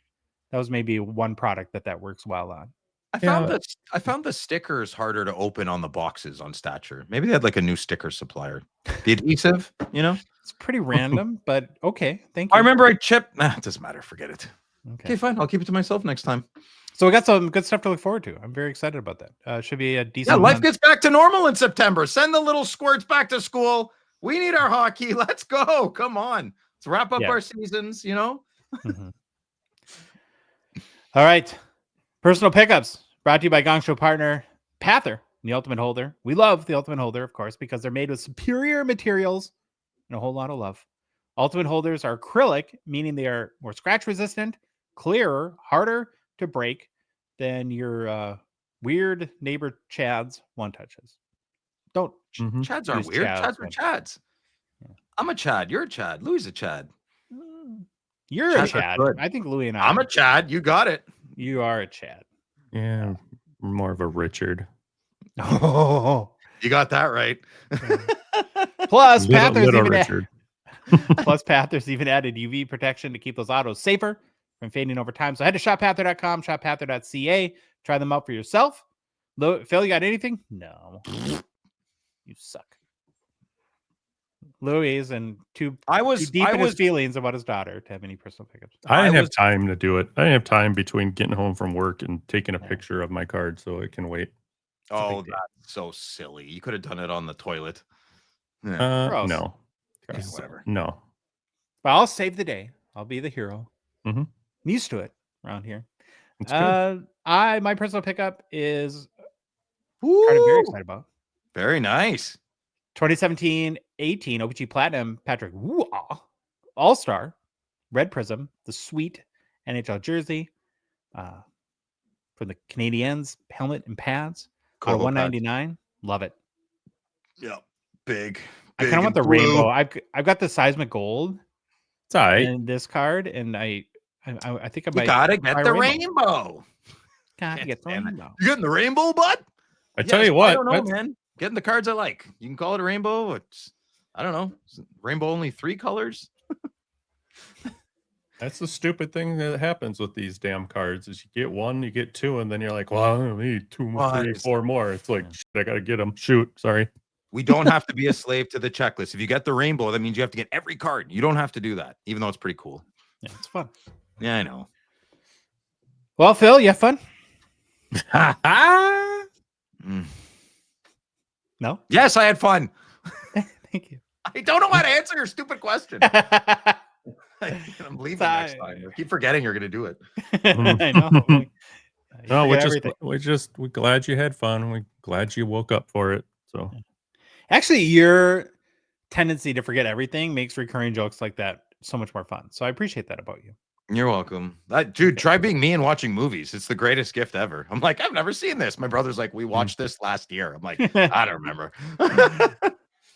That was maybe one product that works well on.
I found the stickers harder to open on the boxes on Stature. Maybe they had like a new sticker supplier. The adhesive, you know?
It's pretty random, but okay. Thank you.
I remember I chipped. It doesn't matter. Forget it.
Okay,
fine. I'll keep it to myself next time.
So we got some good stuff to look forward to. I'm very excited about that. Should be a decent.
Yeah, life gets back to normal in September. Send the little squirts back to school. We need our hockey. Let's go. Come on. Let's wrap up our seasons, you know?
All right. Personal pickups brought to you by Gongshow partner Paterson, the Ultimate Holder. We love the Ultimate Holder, of course, because they're made with superior materials and a whole lot of love. Ultimate Holders are acrylic, meaning they are more scratch resistant, clearer, harder to break than your weird neighbor Chad's one touches. Don't.
Chads aren't weird. Chads are Chads. I'm a Chad. You're a Chad. Louis a Chad.
You're
Chads
a
are
Chad.
good.
I think Louis and I.
I'm a Chad. You got it.
You are a Chad.
Yeah, more of a Richard.
Oh.
You got that right.
Plus,
Little
Pathers even
Richard.
Plus, Pathers even added UV protection to keep those autos safer from fading over time. So head to shoppather.com, shoppather.ca. Try them out for yourself. Phil, you got anything? No. You suck. Louis and too deep in his feelings about his daughter to have any personal pickups.
I didn't have time to do it. I didn't have time between getting home from work and taking a picture of my card, so it can wait.
Oh, that's so silly. You could have done it on the toilet.
Gross.
No.
Yeah, whatever.
No.
But I'll save the day. I'll be the hero.
Mm-hmm.
I'm used to it around here.
Good.
My personal pickup is card I'm very excited about.
Very nice. 2017-18
O-Pee-Chee Platinum Patrick All-Star Red Prism, the sweet NHL jersey for the Canadiens, helmet and pads. Cool. 199. Love it.
Yeah. Big.
I kind of want the rainbow. I've got the seismic gold.
It's all right.
And this card, and I think I might.
You gotta get the rainbow.
Gotta get the rainbow.
You getting the rainbow, bud?
I tell you what,
I don't know, man. Getting the cards I like. You can call it a rainbow. It's, I don't know. Rainbow only 3 colors.
That's the stupid thing that happens with these damn cards is you get 1, you get 2, and then you're like, well, I need 2 more, 3, 4 more. It's like, I got to get them. Shoot. Sorry.
We don't have to be a slave to the checklist. If you get the rainbow, that means you have to get every card. You don't have to do that, even though it's pretty cool.
Yeah, it's fun.
Yeah, I know.
Well, Phil, you have fun? No?
Yes, I had fun.
Thank you.
I don't know how to answer your stupid question. I'm leaving next time. I keep forgetting you're going to do it.
I know.
No, we're glad you had fun. We're glad you woke up for it. So,
actually, your tendency to forget everything makes recurring jokes like that so much more fun. So I appreciate that about you.
You're welcome. Dude, try being me and watching movies. It's the greatest gift ever. I'm like, I've never seen this. My brother's like, we watched this last year. I'm like, I don't remember.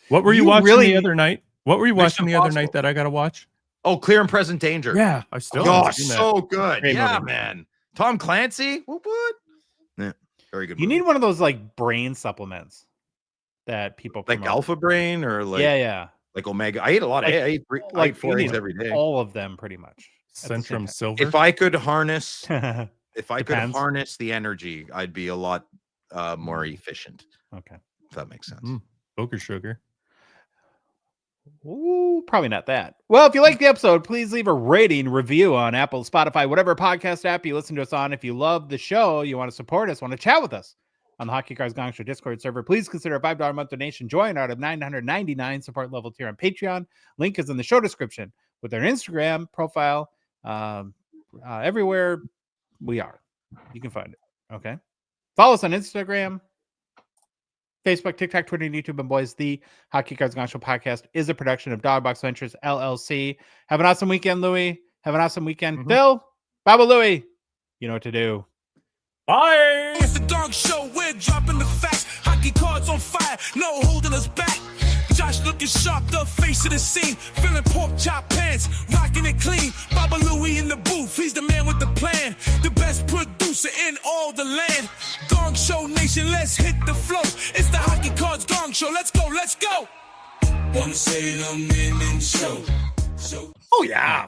What were you watching the other night? What were you watching the other night that I got to watch?
Oh, Clear and Present Danger.
Yeah, I still.
Oh, so good.
Great
yeah,
movie.
man. Tom Clancy. What? Yeah, very good.
You need one of those like brain supplements that people
like
promote.
Alpha Brain or like like Omega. I eat a lot of. I eat 4 eggs every day.
All of them, pretty much.
Centrum Silver.
If I could harness,
Depends.
could harness the energy, I'd be a lot more efficient.
Okay,
if that makes sense.
Poker sugar.
Ooh, probably not that. Well, if you like the episode, please leave a rating, review on Apple, Spotify, whatever podcast app you listen to us on. If you love the show, you want to support us, want to chat with us on the Hockey Cards Gongshow Discord server, please consider a $5 a month donation. Join out of $999 support level tier on Patreon. Link is in the show description with our Instagram profile. Everywhere we are, you can find it. Okay. Follow us on Instagram, Facebook, TikTok, Twitter, and YouTube. And boys, the Hockey Cards Gongshow podcast is a production of Dogbox Ventures LLC. Have an awesome weekend, Louis. Have an awesome weekend, Phil. Baba Louis. You know what to do.
Bye.
It's the Gong Show. We're dropping the facts. Hockey cards on fire. No holding us back. Josh looking sharp, the face of the scene. Feeling pork chop pants, rocking it clean. Baba Louie in the booth, he's the man with the plan. The best producer in all the land. Gong Show Nation, let's hit the flow. It's the Hockey Cards Gong Show. Let's go, let's go. Wanna say them in show.
Oh yeah.